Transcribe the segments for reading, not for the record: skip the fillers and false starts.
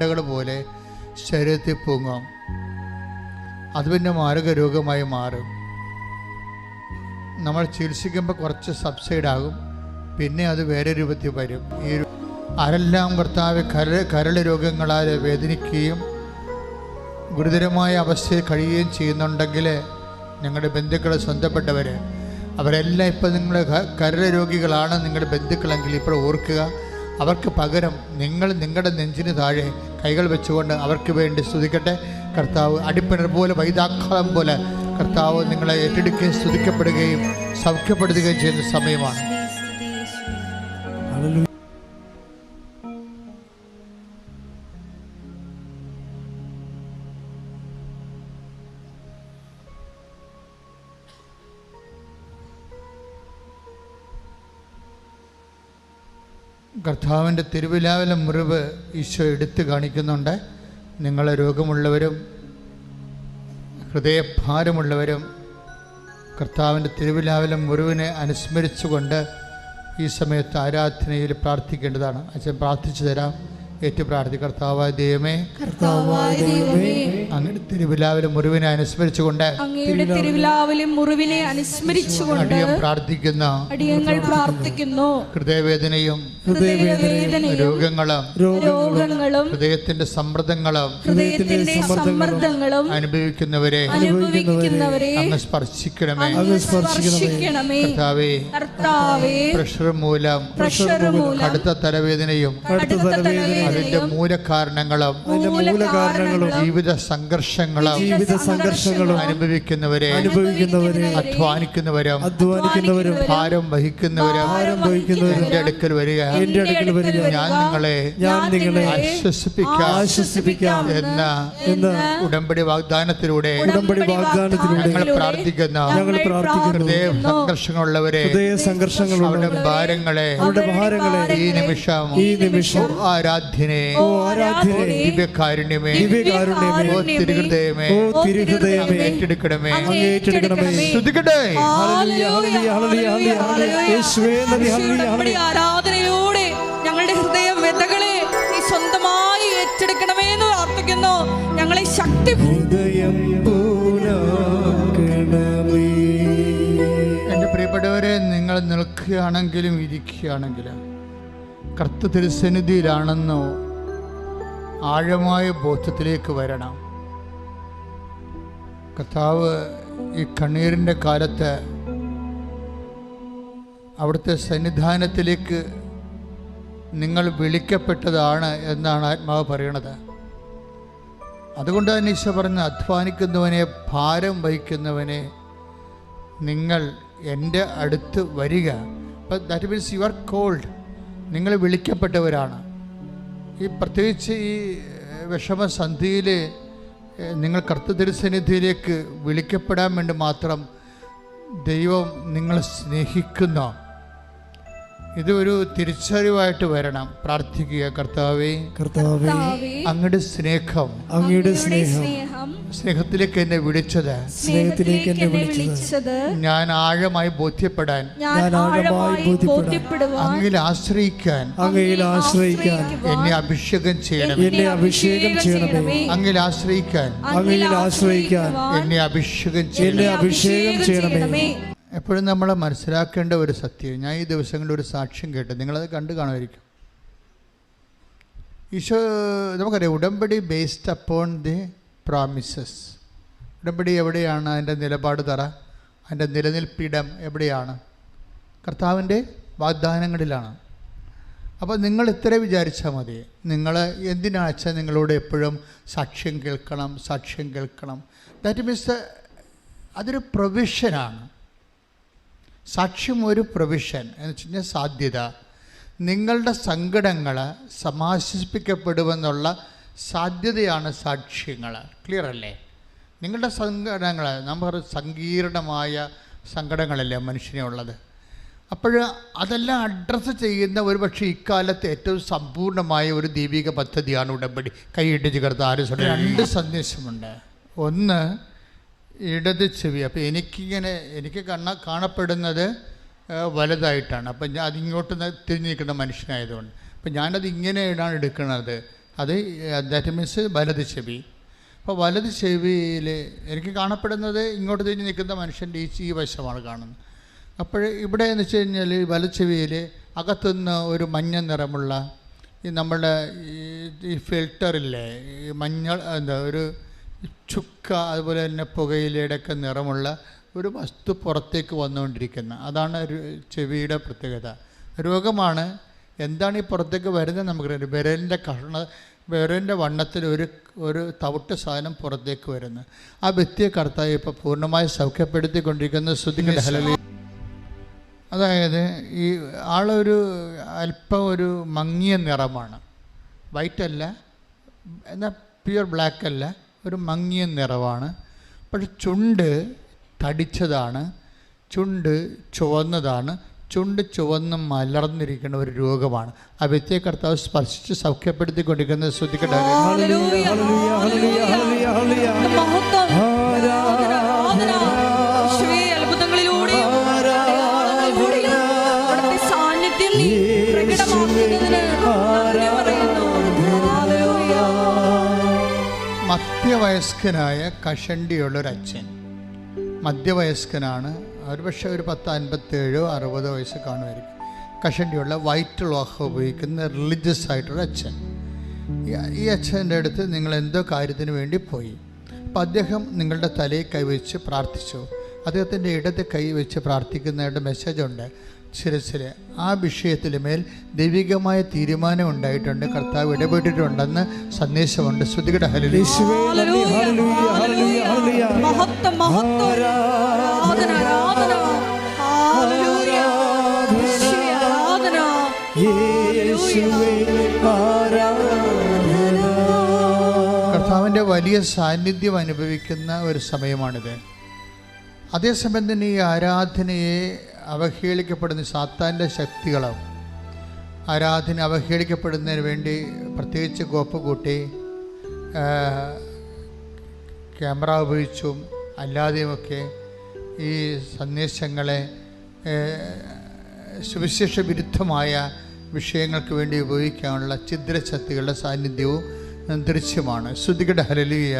ചെണ്ടകൾ പോലെ ശരീരത്തിൽ പൊങ്ങും. അത് പിന്നെ മാരക രോഗമായി മാറും. നമ്മൾ ചികിത്സിക്കുമ്പോൾ കുറച്ച് സബ്സൈഡാകും, പിന്നെ അത് വേറെ രൂപത്തിൽ വരും. ആരെല്ലാം കർത്താവ് കരൾ രോഗങ്ങളാൽ വേദനിക്കുകയും ഗുരുതരമായ അവസ്ഥയിൽ കഴിയുകയും ചെയ്യുന്നുണ്ടെങ്കിൽ ഞങ്ങളുടെ ബന്ധുക്കൾ, സ്വന്തപ്പെട്ടവർ, അവരെല്ലാം ഇപ്പോൾ നിങ്ങൾ കരൾ രോഗികളാണ് നിങ്ങളുടെ ബന്ധുക്കളെങ്കിൽ ഇപ്പോൾ ഓർക്കുക, അവർക്ക് പകരം നിങ്ങൾ നിങ്ങളുടെ നെഞ്ചിന് താഴെ കൈകൾ വെച്ചുകൊണ്ട് അവർക്ക് വേണ്ടി സ്തുതിക്കട്ടെ. കർത്താവ് അടിപ്പിണർ പോലെ, വൈതാക്കാളം പോലെ കർത്താവ് നിങ്ങളെ ഏറ്റെടുക്കുകയും സ്തുതിക്കപ്പെടുകയും സൗഖ്യപ്പെടുത്തുകയും ചെയ്യുന്ന സമയമാണ്. കർത്താവിൻ്റെ തിരുവിലാവിലെ മുറിവ് ഈശോ എടുത്തു കാണിക്കുന്നുണ്ട്. നിങ്ങളെ രോഗമുള്ളവരും ഹൃദയഭാരമുള്ളവരും കർത്താവിൻ്റെ തിരുവിലാവിലെ മുറിവിനെ അനുസ്മരിച്ചുകൊണ്ട് ഈ സമയത്ത് ആരാധനയിൽ പ്രാർത്ഥിക്കേണ്ടതാണ്. അച്ഛൻ പ്രാർത്ഥിച്ചു തരാം. ഏറ്റു പ്രാർത്ഥി. കർത്താവായ ദൈവമേ, അങ്ങയുടെ തിരുവിലാവിലെ മുറിവിനെ അനുസ്മരിച്ചുകൊണ്ട് അടിയങ്ങൾ പ്രാർത്ഥിക്കുന്നു. ഹൃദയവേദനയും രോഗങ്ങളും ഹൃദയത്തിന്റെ സമ്മർദ്ദങ്ങളും അനുഭവിക്കുന്നവരെ അങ്ങ് സ്പർശിക്കണമേ. കർത്താവേ, പ്രഷർ മൂലം കടുത്ത തലവേദനയും അതിന്റെ മൂലകാരണങ്ങളും ജീവിത സംഘർഷങ്ങളും അനുഭവിക്കുന്നവരെ അധ്വാനിക്കുന്നവരും ഭാരം വഹിക്കുന്നവരും എന്റെ അടുക്കൽ വരിക. ഞാൻ നിങ്ങളെ ആശ്വസിപ്പിക്കാം എന്ന ഉടമ്പടി വാഗ്ദാനത്തിലൂടെ ഞങ്ങൾ പ്രാർത്ഥിക്കുന്ന ഹൃദയ സംഘർഷങ്ങളുള്ളവരെ അവരുടെ ഭാരങ്ങളെ ഈ നിമിഷം ആരാധ്യനെ ദിവ്യകാരുണ്യമേ തിരുഹൃദയമേ ഏറ്റെടുക്കണമേ. സ്തുതിക്കട്ടെ. ആരാധനയിലൂടെ ഞങ്ങളുടെ ഹൃദയ വ്യതകളെ നീ സ്വന്തമായി ഏറ്റെടുക്കണമേ എന്ന് പ്രാർത്ഥിക്കുന്നു. ഞങ്ങളെ ശക്തി എൻ്റെ പ്രിയപ്പെട്ടവരെ, നിങ്ങൾ നിൽക്കുകയാണെങ്കിലും ഇരിക്കുകയാണെങ്കിലും കർത്തൃ തിരുസന്നിധിയിലാണെന്നോ ആഴമായ ബോധത്തിലേക്ക് വരണം. കർത്താവ് ഈ കണ്ണീരിൻ്റെ കാലത്ത് അവിടുത്തെ സന്നിധാനത്തിലേക്ക് നിങ്ങൾ വിളിക്കപ്പെട്ടതാണ് എന്നാണ് ആത്മാവ് പറയണത്. അതുകൊണ്ട് തന്നെ ഈശോ പറഞ്ഞ അധ്വാനിക്കുന്നവനെ ഭാരം വഹിക്കുന്നവനെ നിങ്ങൾ എൻ്റെ അടുത്ത് വരിക. അപ്പം that means you are called. നിങ്ങൾ വിളിക്കപ്പെട്ടവരാണ്. ഈ പ്രത്യേകിച്ച് ഈ വിഷമസന്ധിയിൽ നിങ്ങൾ കർത്തൃസന്നിധിയിലേക്ക് വിളിക്കപ്പെടാൻ വേണ്ടി മാത്രം ദൈവം നിങ്ങളെ സ്നേഹിക്കുന്നു. ഇത് ഒരു തിരിച്ചറിവായിട്ട് വരണം. പ്രാർത്ഥിക്കുക. കർത്താവേ, അങ്ങയുടെ സ്നേഹം സ്നേഹത്തിലേക്ക് എന്നെ വിളിച്ചത് ഞാൻ ആഴമായി ബോധ്യപ്പെടാൻ അങ്ങിൽ ആശ്രയിക്കാൻ എന്നെ അഭിഷേകം ചെയ്യണമേ. അങ്ങിൽ ആശ്രയിക്കാൻ എന്നെ അഭിഷേകം ചെയ്യണമേ. എപ്പോഴും നമ്മൾ മനസ്സിലാക്കേണ്ട ഒരു സത്യം, ഞാൻ ഈ ദിവസങ്ങളിൽ ഒരു സാക്ഷ്യം കേട്ടു, നിങ്ങളത് കണ്ടു കാണുമായിരിക്കും. ഈശോ നമുക്കറിയാം, ഉടമ്പടി ബേസ്ഡ് അപ്പോൺ ദി പ്രോമിസസ്. ഉടമ്പടി എവിടെയാണ്? അതിൻ്റെ നിലപാട് തറ, അതിൻ്റെ നിലനിൽപ്പിടം എവിടെയാണ്? കർത്താവിൻ്റെ വാഗ്ദാനങ്ങളിലാണ്. അപ്പോൾ നിങ്ങൾ ഇത്ര വിചാരിച്ചാൽ മതി. നിങ്ങൾ എന്തിനാച്ചാൽ നിങ്ങളോട് എപ്പോഴും സാക്ഷ്യം കേൾക്കണം. ദാറ്റ് മീൻസ് അതൊരു പ്രൊവിഷനാണ്. സാക്ഷ്യം ഒരു പ്രൊവിഷൻ എന്ന് വെച്ച് കഴിഞ്ഞാൽ സാധ്യത. നിങ്ങളുടെ സങ്കടങ്ങൾ സമാശ്വസിപ്പിക്കപ്പെടുമെന്നുള്ള സാധ്യതയാണ് സാക്ഷ്യങ്ങൾ. ക്ലിയർ അല്ലേ? നിങ്ങളുടെ സങ്കടങ്ങൾ, നമ്മൾ സങ്കീർണമായ സങ്കടങ്ങളല്ലേ മനുഷ്യനുള്ളത്. അപ്പോൾ അതെല്ലാം അഡ്രസ്സ് ചെയ്യുന്ന ഒരു പക്ഷേ ഇക്കാലത്ത് ഏറ്റവും സമ്പൂർണ്ണമായ ഒരു ദൈവിക പദ്ധതിയാണ് ഉടമ്പടി. കൈയിട്ട് ചേർത്ത് ആരും രണ്ട് സന്ദേശമുണ്ട്. ഒന്ന്, ഇടത് ചെവി. അപ്പോൾ എനിക്ക് കാണപ്പെടുന്നത് വലുതായിട്ടാണ്. അപ്പം ഞാൻ അതിങ്ങോട്ട് തിരിഞ്ഞു നിൽക്കുന്ന മനുഷ്യനായതുകൊണ്ട് അപ്പം ഞാനത് ഇങ്ങനെയാണ് എടുക്കുന്നത്. അത് ദാറ്റ് മീൻസ് വലത് ചെവി. അപ്പോൾ വലത് ചെവിയിൽ എനിക്ക് കാണപ്പെടുന്നത് ഇങ്ങോട്ട് തിരിഞ്ഞ് നിൽക്കുന്ന മനുഷ്യൻ്റെ ഈ വശമാണ് കാണുന്നത്. അപ്പോൾ ഇവിടെ എന്ന് വെച്ച് കഴിഞ്ഞാൽ വലത് ചെവിയിൽ അകത്തുനിന്ന് ഒരു മഞ്ഞ നിറമുള്ള നമ്മുടെ ഈ ഫിൽറ്ററില്ലേ, ഈ മഞ്ഞൾ ഒരു ചുക്ക, അതുപോലെ തന്നെ പുകയിലയുടെയൊക്കെ നിറമുള്ള ഒരു വസ്തു പുറത്തേക്ക് വന്നുകൊണ്ടിരിക്കുന്ന, അതാണ് ചെവിയുടെ പ്രത്യേകത. രോഗമാണ്. എന്താണ് ഈ പുറത്തേക്ക് വരുന്നത് നമുക്കറിയാം. വിരലിൻ്റെ വണ്ണത്തിൽ ഒരു തവിട്ട് സാധനം പുറത്തേക്ക് വരുന്നത്. ആ വ്യക്തിയെ കർത്താവ് ഇപ്പോൾ പൂർണ്ണമായി സൗഖ്യപ്പെടുത്തിക്കൊണ്ടിരിക്കുന്ന ശ്രുതികളുടെ ഹല്ലേലൂയ. അതായത് ഈ ആളൊരു അല്പം ഒരു മങ്ങിയ നിറമാണ്, വൈറ്റ് അല്ല, എന്നാൽ പ്യുവർ ബ്ലാക്ക് അല്ല, ഒരു മങ്ങിയ നിറമാണ്. പക്ഷെ ചുണ്ട് തടിച്ചതാണ്, ചുണ്ട് ചുവന്നതാണ്, ചുണ്ട് ചുവന്ന് മലർന്നിരിക്കുന്ന ഒരു രോഗമാണ്. ആ വ്യക്തിയെ കർത്താവ് സ്പർശിച്ച് സൗഖ്യപ്പെടുത്തിക്കൊണ്ടിരിക്കുന്നത് ശ്രദ്ധിക്കട്ടെ. മധ്യവയസ്കനായ കഷണ്ടിയുള്ളൊരച്ഛൻ, മധ്യവയസ്കനാണ്, ഒരുപക്ഷെ ഒരു 57-60 വയസ്സ് കാണുമായിരിക്കും. കഷണ്ടിയുള്ള വൈറ്റ് ലോഹ ഉപയോഗിക്കുന്ന റിലീജിയസ് ആയിട്ടൊരു അച്ഛൻ. ഈ അച്ഛൻ്റെ അടുത്ത് നിങ്ങൾ എന്തോ കാര്യത്തിന് വേണ്ടി പോയി. അപ്പം അദ്ദേഹം നിങ്ങളുടെ തലയിൽ കൈവച്ച് പ്രാർത്ഥിച്ചു. അദ്ദേഹത്തിൻ്റെ ഇടത് കൈ വെച്ച് പ്രാർത്ഥിക്കുന്നതായിട്ട് മെസ്സേജുണ്ട് ശിരസിൽ. ആ വിഷയത്തിൽ മേൽ ദൈവികമായ തീരുമാനം ഉണ്ടായിട്ടുണ്ട്, കർത്താവ് ഇടപെട്ടിട്ടുണ്ടെന്ന് സന്ദേശമുണ്ട്. ശ്രുതികട കർത്താവിൻ്റെ വലിയ സാന്നിധ്യം അനുഭവിക്കുന്ന ഒരു സമയമാണിത്. അതേസമയം തന്നെ ഈ ആരാധനയെ അവഹേളിക്കപ്പെടുന്ന സാത്താൻ്റെ ശക്തികളും ആരാധന അവഹേളിക്കപ്പെടുന്നതിന് വേണ്ടി പ്രത്യേകിച്ച് കോപ്പ് കൂട്ടി ക്യാമറ ഉപയോഗിച്ചും അല്ലാതെയുമൊക്കെ ഈ സന്ദേശങ്ങളെ സുവിശേഷ വിരുദ്ധമായ വിഷയങ്ങൾക്ക് വേണ്ടി ഉപയോഗിക്കാനുള്ള ഛിദ്രശക്തികളുടെ സാന്നിധ്യവും ദൃശ്യമാണ്. ശ്രുതികട ഹല്ലേലൂയ.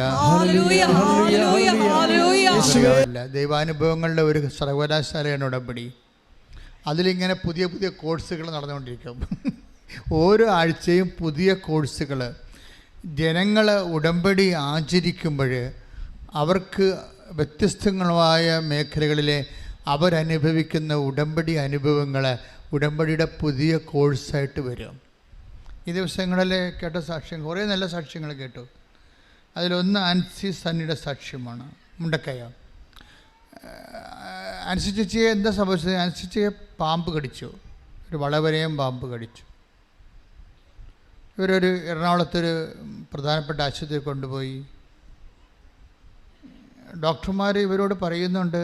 ദൈവാനുഭവങ്ങളുടെ ഒരു സർവകലാശാലയാണ് ഉടമ്പടി. അതിലിങ്ങനെ പുതിയ പുതിയ കോഴ്സുകൾ നടന്നുകൊണ്ടിരിക്കും. ഓരോ ആഴ്ചയും പുതിയ കോഴ്സുകൾ. ജനങ്ങൾ ഉടമ്പടി ആചരിക്കുമ്പോൾ അവർക്ക് വ്യത്യസ്തങ്ങളായ മേഖലകളിലെ അവരനുഭവിക്കുന്ന ഉടമ്പടി അനുഭവങ്ങൾ ഉടമ്പടിയുടെ പുതിയ കോഴ്സായിട്ട് വരും. ഈ ദിവസങ്ങളിൽ കേട്ട സാക്ഷ്യം, കുറേ നല്ല സാക്ഷ്യങ്ങൾ കേട്ടു. അതിലൊന്ന് ആൻസി സണ്ണിയുടെ സാക്ഷ്യമാണ്, മുണ്ടക്കയ. ആൻസി ചേച്ചിയെ എന്താ സംഭവിച്ചത്? ആൻസി ചേച്ചിയെ പാമ്പ് കടിച്ചു, ഒരു വളവരെയും പാമ്പ് കടിച്ചു. ഇവരൊരു എറണാകുളത്തൊരു പ്രധാനപ്പെട്ട ആശുപത്രിയിൽ കൊണ്ടുപോയി. ഡോക്ടർമാർ ഇവരോട് പറയുന്നുണ്ട്,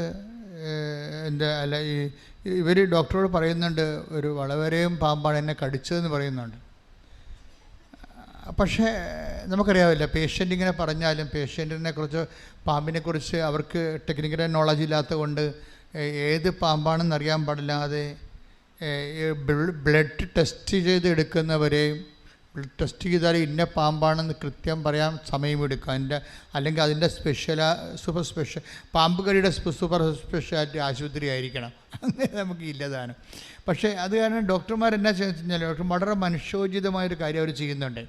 ഇവർ ഡോക്ടറോട് പറയുന്നുണ്ട് ഒരു വളവരെയും പാമ്പാണ് എന്നെ കടിച്ചതെന്ന് പറയുന്നുണ്ട്. പക്ഷേ നമുക്കറിയാവില്ല, പേഷ്യൻ്റ് ഇങ്ങനെ പറഞ്ഞാലും പേഷ്യൻറ്റിനെ കുറിച്ച് പാമ്പിനെക്കുറിച്ച് അവർക്ക് ടെക്നിക്കൽ നോളജ് ഇല്ലാത്തത് കൊണ്ട് ഏത് പാമ്പാണെന്ന് അറിയാൻ പാടില്ലാതെ ബ്ലഡ് ടെസ്റ്റ് ചെയ്ത് എടുക്കുന്നവരെയും ബ്ലഡ് ടെസ്റ്റ് ചെയ്താൽ ഇന്ന പാമ്പാണെന്ന് കൃത്യം പറയാൻ സമയമെടുക്കും. അല്ലെങ്കിൽ അതിൻ്റെ സൂപ്പർ സ്പെഷ്യൽ പാമ്പ് കടിയുടെ സൂപ്പർ സ്പെഷ്യാലിറ്റി ആശുപത്രി ആയിരിക്കണം, അങ്ങനെ നമുക്ക് ഇല്ലതാണ്. പക്ഷേ അത് കാരണം ഡോക്ടർമാർ എന്നാ ചെയ്യുന്നത് കഴിഞ്ഞാൽ ഡോക്ടർ വളരെ മനുഷ്യോചിതമായൊരു കാര്യം അവർ ചെയ്യുന്നുണ്ട്.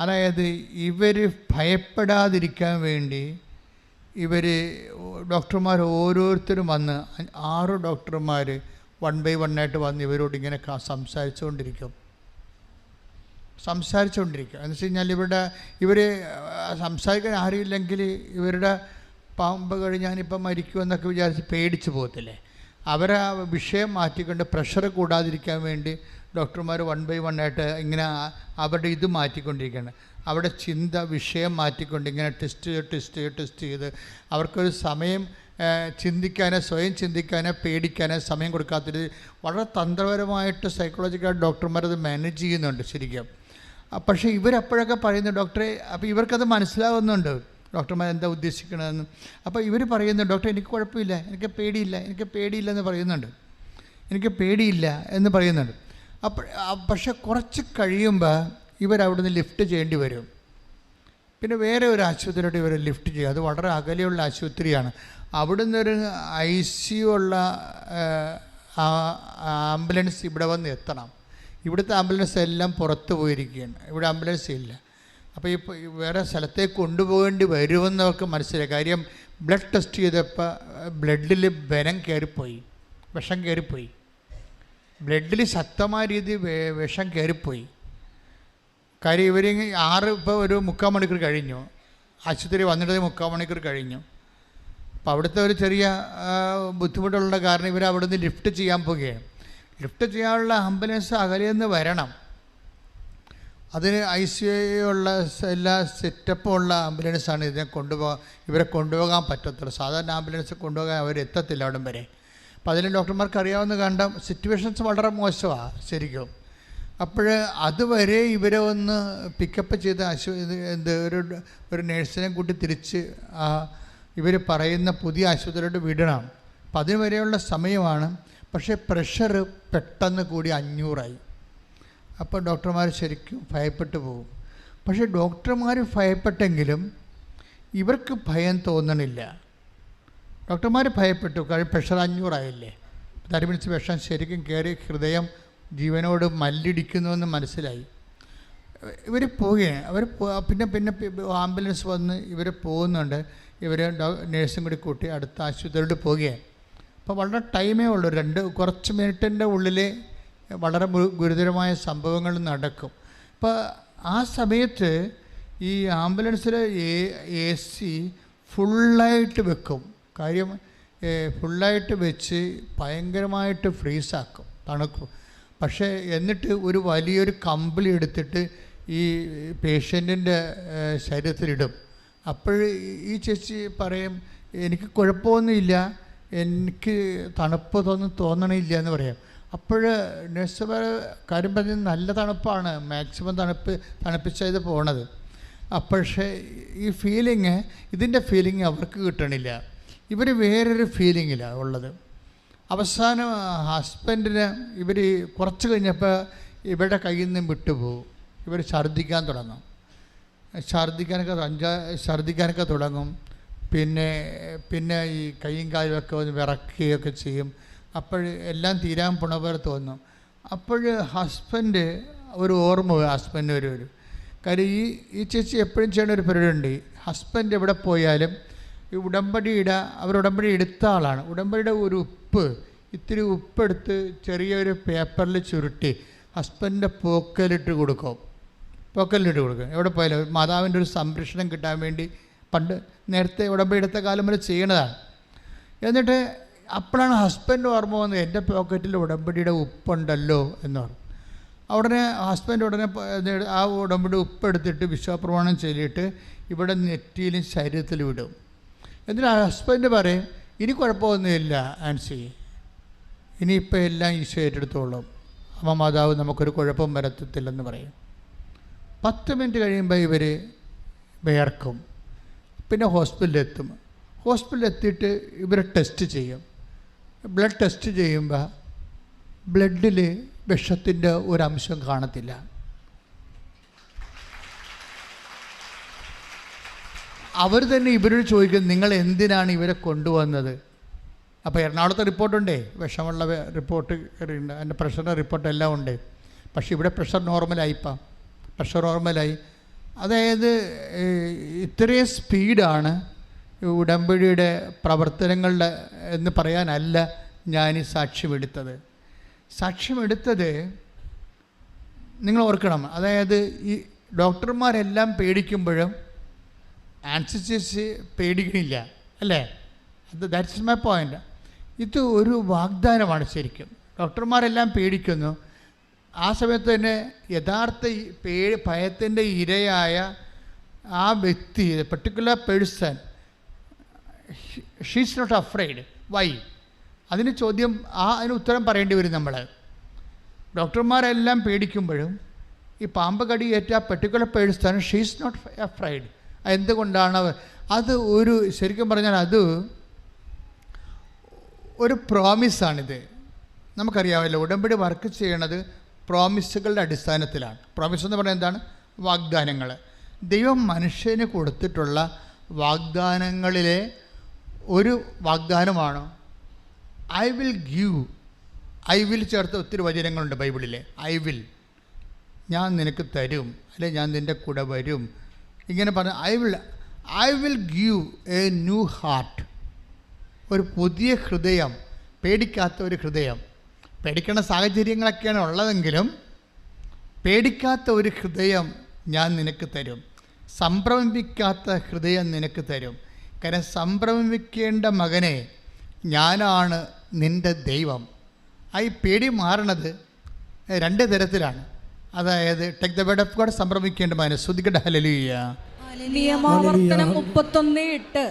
അതായത് ഇവർ ഭയപ്പെടാതിരിക്കാൻ വേണ്ടി ഡോക്ടർമാർ ഓരോരുത്തരും വന്ന് 6 ഡോക്ടർമാർ 1 by 1 ആയിട്ട് വന്ന് ഇവരോട് ഇങ്ങനെ സംസാരിച്ചുകൊണ്ടിരിക്കും. എന്ന് വെച്ച് കഴിഞ്ഞാൽ ഇവർ സംസാരിക്കാൻ ആരുമില്ലെങ്കിൽ ഇവരുടെ പാമ്പ് കഴിഞ്ഞ് ഞാനിപ്പം മരിക്കുമെന്നൊക്കെ വിചാരിച്ച് പേടിച്ച് പോകത്തില്ലേ, അവരെ വിഷയം മാറ്റിക്കൊണ്ട് പ്രഷർ കൂടാതിരിക്കാൻ വേണ്ടി ഡോക്ടർമാർ 1 by 1 ആയിട്ട് ഇങ്ങനെ അവരുടെ ഇത് മാറ്റിക്കൊണ്ടിരിക്കുകയാണ്. അവിടെ ചിന്ത വിഷയം മാറ്റിക്കൊണ്ട് ഇങ്ങനെ ടെസ്റ്റ് ചെയ്ത് അവർക്കൊരു സമയം ചിന്തിക്കാനോ സ്വയം ചിന്തിക്കാനോ പേടിക്കാനോ സമയം കൊടുക്കാത്തൊരു വളരെ തന്ത്രപരമായിട്ട് സൈക്കോളജിക്കൽ ഡോക്ടർമാരത് മാനേജ് ചെയ്യുന്നുണ്ട് ശരിക്കും. പക്ഷേ ഇവരപ്പോഴൊക്കെ പറയുന്നു ഡോക്ടറെ, അപ്പോൾ ഇവർക്കത് മനസ്സിലാവുന്നുണ്ട് ഡോക്ടർമാർ എന്താ ഉദ്ദേശിക്കണമെന്ന്. അപ്പോൾ ഇവർ പറയുന്നു ഡോക്ടർ എനിക്ക് കുഴപ്പമില്ല, എനിക്ക് പേടിയില്ല എന്ന് പറയുന്നുണ്ട്. പക്ഷെ കുറച്ച് കഴിയുമ്പോൾ ഇവരവിടുന്ന് ലിഫ്റ്റ് ചെയ്യേണ്ടി വരും. പിന്നെ വേറെ ഒരു ആശുപത്രിയോട്ട് ഇവർ ലിഫ്റ്റ് ചെയ്യും. അത് വളരെ അകലെയുള്ള ആശുപത്രിയാണ്. അവിടുന്ന് ഒരു ICU ഉള്ള ആംബുലൻസ് ഇവിടെ വന്ന് എത്തണം. ഇവിടുത്തെ ആംബുലൻസ് എല്ലാം പുറത്ത് പോയിരിക്കുകയാണ്. ഇവിടെ ആംബുലൻസ് ഇല്ല. അപ്പോൾ ഈ വേറെ സ്ഥലത്തേക്ക് കൊണ്ടുപോകേണ്ടി വരുമെന്നവർക്ക് മനസ്സിലായി. കാര്യം ബ്ലഡ് ടെസ്റ്റ് ചെയ്തപ്പോൾ ബ്ലഡിൽ വിഷം കയറിപ്പോയി. ബ്ലഡിൽ ശക്തമായ രീതിയിൽ വിഷം കയറിപ്പോയി. കാര്യം ഇവർ ഇപ്പോൾ ഒരു 3/4 മണിക്കൂർ കഴിഞ്ഞു, ആശുപത്രി വന്നിട്ട് 3/4 മണിക്കൂർ കഴിഞ്ഞു. അപ്പോൾ അവിടുത്തെ ഒരു ചെറിയ ബുദ്ധിമുട്ടുള്ള കാരണം ഇവർ അവിടുന്ന് ലിഫ്റ്റ് ചെയ്യാൻ പോവുകയാണ്. ലിഫ്റ്റ് ചെയ്യാനുള്ള ആംബുലൻസ് അകലെന്ന് വരണം. അതിന് ICU ഉള്ള എല്ലാ സെറ്റപ്പും ഉള്ള ആംബുലൻസാണ് ഇവരെ കൊണ്ടുപോകാൻ പറ്റത്തുള്ളൂ. സാധാരണ ആംബുലൻസ് കൊണ്ടുപോകാൻ അവരെത്തത്തില്ല അവിടം വരെ. അപ്പോൾ അതിന് ഡോക്ടർമാർക്ക് അറിയാവുന്ന കണ്ട സിറ്റുവേഷൻസ് വളരെ മോശമാണ് ശരിക്കും. അപ്പോൾ അതുവരെ ഇവരെ ഒന്ന് പിക്കപ്പ് ചെയ്ത് ഒരു നേഴ്സിനെ കൂട്ടി തിരിച്ച് ഇവർ പറയുന്ന പുതിയ ആശുപത്രിയോട്ട് വിടണം. അപ്പം അതിന് വരെയുള്ള സമയമാണ്. പക്ഷേ പ്രഷർ പെട്ടെന്ന് കൂടി 500 അപ്പോൾ ഡോക്ടർമാർ ശരിക്കും ഭയപ്പെട്ടു പോകും. പക്ഷേ ഡോക്ടർമാർ ഭയപ്പെട്ടെങ്കിലും ഇവർക്ക് ഭയം തോന്നണില്ല. ഡോക്ടർമാർ ഭയപ്പെട്ടു, പ്രഷർ 500 ദാറ്റ് മീൻസ് വിഷം ശരിക്കും കയറി ഹൃദയം ജീവനോട് മല്ലിടിക്കുന്നുവെന്ന് മനസ്സിലായി. ഇവർ പോവുകയാണ്. പിന്നെ ആംബുലൻസ് വന്ന് ഇവർ പോകുന്നുണ്ട്. ഇവർ നേഴ്സും കൂടി കൂട്ടി അടുത്ത ആശുപത്രിയോട് പോവുകയാണ്. അപ്പോൾ വളരെ ടൈമേ ഉള്ളൂ, കുറച്ച് മിനിറ്റിൻ്റെ ഉള്ളിൽ വളരെ ഗുരുതരമായ സംഭവങ്ങൾ നടക്കും. അപ്പോൾ ആ സമയത്ത് ഈ ആംബുലൻസിലെ AC ഫുള്ളായിട്ട് വെക്കും. കാര്യം ഫുള്ളായിട്ട് വെച്ച് ഭയങ്കരമായിട്ട് ഫ്രീസാക്കും, തണുക്കും. പക്ഷേ എന്നിട്ട് ഒരു വലിയൊരു കമ്പിളി എടുത്തിട്ട് ഈ പേഷ്യൻറ്റിൻ്റെ ശരീരത്തിലിടും. അപ്പോൾ ഈ ചേച്ചി പറയും, എനിക്ക് കുഴപ്പമൊന്നുമില്ല, എനിക്ക് തണുപ്പ് തോന്നണില്ല എന്ന് പറയാം. അപ്പോൾ നഴ്സുമാർ കാര്യം പറഞ്ഞ് നല്ല തണുപ്പാണ്, മാക്സിമം തണുപ്പിച്ചത് പോണത്. പക്ഷേ ഈ ഇതിൻ്റെ ഫീലിംഗ് അവർക്ക് കിട്ടണില്ല. ഇവർ വേറൊരു ഫീലിങ്ങിലാണ് ഉള്ളത്. അവസാനം ഹസ്ബൻഡിന് ഇവർ കുറച്ച് കഴിഞ്ഞപ്പോൾ ഇവരുടെ കയ്യിൽ നിന്ന് വിട്ടുപോകും. ഇവർ ഛർദ്ദിക്കാൻ തുടങ്ങും. ഛർദ്ദിക്കാനൊക്കെ തുടങ്ങും. പിന്നെ ഈ കൈയും കാലുമൊക്കെ ഒന്ന് വിറക്കുകയൊക്കെ ചെയ്യും. അപ്പോൾ എല്ലാം തീരാൻ പുണവർ തോന്നും. അപ്പോൾ ഹസ്ബൻഡ് ഒരു ഓർമ്മ ഹസ്ബൻഡ് ഒരു കാര്യം ഈ ചേച്ചി എപ്പോഴും ചെയ്യുന്ന ഒരു പരിപാടിയുണ്ട്. ഹസ്ബൻഡ് എവിടെ പോയാലും ഈ ഉടമ്പടി എടുത്ത ആളാണ്. ഉടമ്പടിയുടെ ഒരു ഇത്തിരി ഉപ്പെടുത്ത് ചെറിയൊരു പേപ്പറിൽ ചുരുട്ടി ഹസ്ബൻഡിൻ്റെ പോക്കലിട്ട് കൊടുക്കും. എവിടെ പോയാലും മാതാവിൻ്റെ ഒരു സംരക്ഷണം കിട്ടാൻ വേണ്ടി നേരത്തെ ഉടമ്പടി എടുത്ത കാലം വരെ ചെയ്യണതാണ്. എന്നിട്ട് അപ്പോഴാണ് ഹസ്ബൻഡ് ഓർമ്മ വന്നത്, എൻ്റെ പോക്കറ്റിൽ ഉടമ്പടിയുടെ ഉപ്പുണ്ടല്ലോ എന്ന് പറഞ്ഞു. ഹസ്ബൻഡ് ഉടനെ ആ ഉടമ്പടി ഉപ്പെടുത്തിട്ട് വിശ്വാസപ്രമാണം ചൊല്ലിയിട്ട് ഇവിടെ നെറ്റിയിലും ശരീരത്തിൽ വിടും. എന്നിട്ട് ഹസ്ബൻഡ് പറയും, ഇനി കുഴപ്പമൊന്നുമില്ല ആൻസി, ഇനിയിപ്പോൾ എല്ലാം ഈശോ ഏറ്റെടുത്തോളും, അമ്മ മാതാവ് നമുക്കൊരു കുഴപ്പം വരത്തില്ലെന്ന് പറയും. 10 മിനിറ്റ് കഴിയുമ്പോൾ ഇവർ വിയർക്കും. പിന്നെ ഹോസ്പിറ്റലിലെത്തിയിട്ട് ഇവർ ടെസ്റ്റ് ചെയ്യും. ബ്ലഡ് ടെസ്റ്റ് ചെയ്യുമ്പോൾ ബ്ലഡിൽ വിഷത്തിൻ്റെ ഒരംശം കാണത്തില്ല. അവർ തന്നെ ഇവരോട് ചോദിക്കും, നിങ്ങൾ എന്തിനാണ് ഇവരെ കൊണ്ടുവന്നത്? അപ്പോൾ എറണാകുളത്തെ റിപ്പോർട്ടുണ്ടേ, വിഷമുള്ള റിപ്പോർട്ട് ഉണ്ട്, അതിൻ്റെ പ്രഷറിൻ്റെ റിപ്പോർട്ട് എല്ലാം ഉണ്ട്. പക്ഷേ ഇവിടെ പ്രഷർ നോർമലായി. അതായത് ഇത്രയും സ്പീഡാണ് ഉടമ്പടിയുടെ പ്രവർത്തനങ്ങളുടെ എന്ന് പറയാനല്ല ഞാൻ ഈ സാക്ഷ്യമെടുത്തത് നിങ്ങൾ ഓർക്കണം. അതായത് ഈ ഡോക്ടർമാരെല്ലാം പേടിക്കുമ്പോഴും ആൻസി പേടിക്കണില്ല അല്ലേ? That's my point. ഇത് ഒരു വാഗ്ദാനമാണ് ശരിക്കും. ഡോക്ടർമാരെല്ലാം പേടിക്കുന്നു. ആ സമയത്ത് തന്നെ യഥാർത്ഥ ഭയത്തിൻ്റെ ഇരയായ ആ വ്യക്തി, particular person, she's not afraid. Why? അതിന് ഉത്തരം പറയേണ്ടി വരും നമ്മൾ. ഡോക്ടർമാരെല്ലാം പേടിക്കുമ്പോഴും ഈ പാമ്പ് കടി ഏറ്റ particular person she's not afraid. എന്തുകൊണ്ടാണ്? അത് ശരിക്കും പറഞ്ഞാൽ അത് ഒരു പ്രോമിസാണിത്. നമുക്കറിയാമല്ലോ, ഉടമ്പടി വർക്ക് ചെയ്യണത് പ്രോമിസുകളുടെ അടിസ്ഥാനത്തിലാണ്. പ്രോമിസ് എന്ന് പറയുന്നത് എന്താണ്? വാഗ്ദാനങ്ങൾ. ദൈവം മനുഷ്യന് കൊടുത്തിട്ടുള്ള വാഗ്ദാനങ്ങളിലെ ഒരു വാഗ്ദാനമാണ് I will give. I will ചേർത്ത് ഒത്തിരി വചനങ്ങളുണ്ട് ബൈബിളിലെ. ഐ വിൽ, ഞാൻ നിനക്ക് തരും, അല്ലെ ഞാൻ നിൻ്റെ കൂടെ വരും, ഇങ്ങനെ പറഞ്ഞ I will give A new heart. ഒരു പുതിയ ഹൃദയം, പേടിക്കാത്ത ഒരു ഹൃദയം. പേടിക്കുന്ന സാഹചര്യങ്ങളൊക്കെയാണ് ഉള്ളതെങ്കിലും പേടിക്കാത്ത ഒരു ഹൃദയം ഞാൻ നിനക്ക് തരും. സംഭ്രമിപ്പിക്കാത്ത ഹൃദയം നിനക്ക് തരും. കാരണം സംഭ്രമിക്കേണ്ട മകനെ, ഞാനാണ് നിൻ്റെ ദൈവം. ഈ പേടി മാറണത് രണ്ട് തരത്തിലാണ്. അതായത് take the word of God, സംഭ്രമിക്കേണ്ട മകനെ. ശ്രുതിക്കട്ടെ ഹല്ലേലൂയ. നിയമാവർത്തനം 31:8.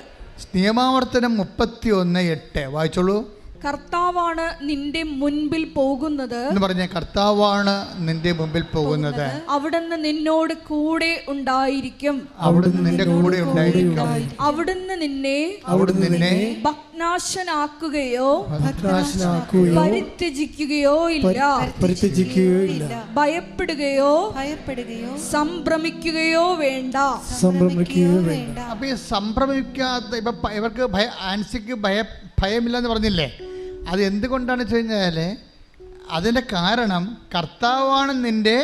നിയമാവർത്തനം 31:8 വായിച്ചോളൂ. കർത്താവാണ് നിന്റെ മുൻപിൽ പോകുന്നത് എന്ന് പറഞ്ഞ കർത്താവാണ് നിന്റെ മുമ്പിൽ പോകുന്നത്. അവിടുന്ന് നിന്നോട് കൂടെ ഉണ്ടായിരിക്കും. അവിടുന്ന് നിന്റെ കൂടെ ഉണ്ടായിരിക്കും. അവിടുന്ന് നിന്നെ ഭഗ്നാശനാക്കുകയോ പരിത്യജിക്കുകയോ ഇല്ല. ഭയപ്പെടുകയോ സംഭ്രമിക്കുകയോ വേണ്ട. അപ്പൊ ഈ സംഭ്രമിക്കാത്ത, ഇപ്പൊ ഇവർക്ക് ആൻസിക്ക് ഭയമില്ലെന്ന് പറഞ്ഞില്ലേ? അത് എന്തുകൊണ്ടാണെന്ന് വെച്ച് കഴിഞ്ഞാൽ അതിൻ്റെ കാരണം കർത്താവാണ് നിൻ്റെ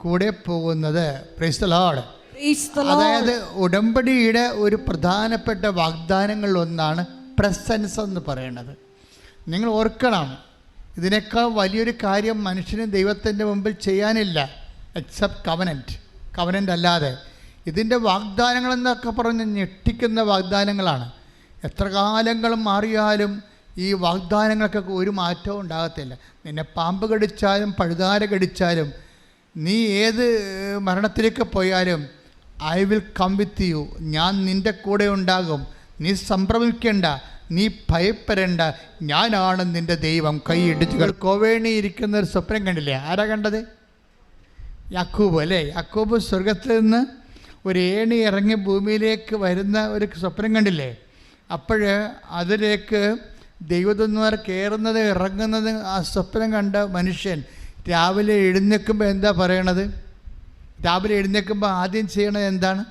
കൂടെ പോകുന്നത്. Praise the Lord. അതായത് ഉടമ്പടിയുടെ ഒരു പ്രധാനപ്പെട്ട വാഗ്ദാനങ്ങളിലൊന്നാണ് പ്രസൻസ് എന്ന് പറയുന്നത്. നിങ്ങൾ ഓർക്കണം, ഇതിനേക്കാൾ വലിയൊരു കാര്യം മനുഷ്യന് ദൈവത്തിൻ്റെ മുമ്പിൽ ചെയ്യാനില്ല, എക്സെപ്റ്റ് കവനൻ്റ് അല്ലാതെ. ഇതിൻ്റെ വാഗ്ദാനങ്ങളെന്നൊക്കെ പറഞ്ഞ് ഞെട്ടിക്കുന്ന വാഗ്ദാനങ്ങളാണ്. എത്ര കാലങ്ങളും മാറിയാലും ഈ വാഗ്ദാനങ്ങൾക്കൊക്കെ ഒരു മാറ്റവും ഉണ്ടാകത്തില്ല. നിന്നെ പാമ്പ് കടിച്ചാലും പഴുതാര കടിച്ചാലും, നീ ഏത് മരണത്തിലേക്ക് പോയാലും I will come with you, ഞാൻ നിൻ്റെ കൂടെ ഉണ്ടാകും. നീ സംഭ്രമിക്കേണ്ട, നീ ഭയപ്പെടേണ്ട, ഞാനാണ് നിൻ്റെ ദൈവം. കൈയിടിച്ചുകൾ കോവേണി ഇരിക്കുന്ന ഒരു സ്വപ്നം കണ്ടില്ലേ? ആരാ കണ്ടത്? യാക്കോബ് അല്ലേ? യാക്കോബ് സ്വർഗത്തിൽ നിന്ന് ഒരു ഏണി ഇറങ്ങി ഭൂമിയിലേക്ക് വരുന്ന ഒരു സ്വപ്നം കണ്ടില്ലേ? അപ്പോൾ അതിലേക്ക് ദൈവദൂതന്മാർ കയറുന്നത് ഇറങ്ങുന്നത് ആ സ്വപ്നം കണ്ട മനുഷ്യൻ രാവിലെ എഴുന്നേൽക്കുമ്പോൾ എന്താ പറയണത്? രാവിലെ എഴുന്നേൽക്കുമ്പോൾ ആദ്യം ചെയ്യണത് എന്താണ്?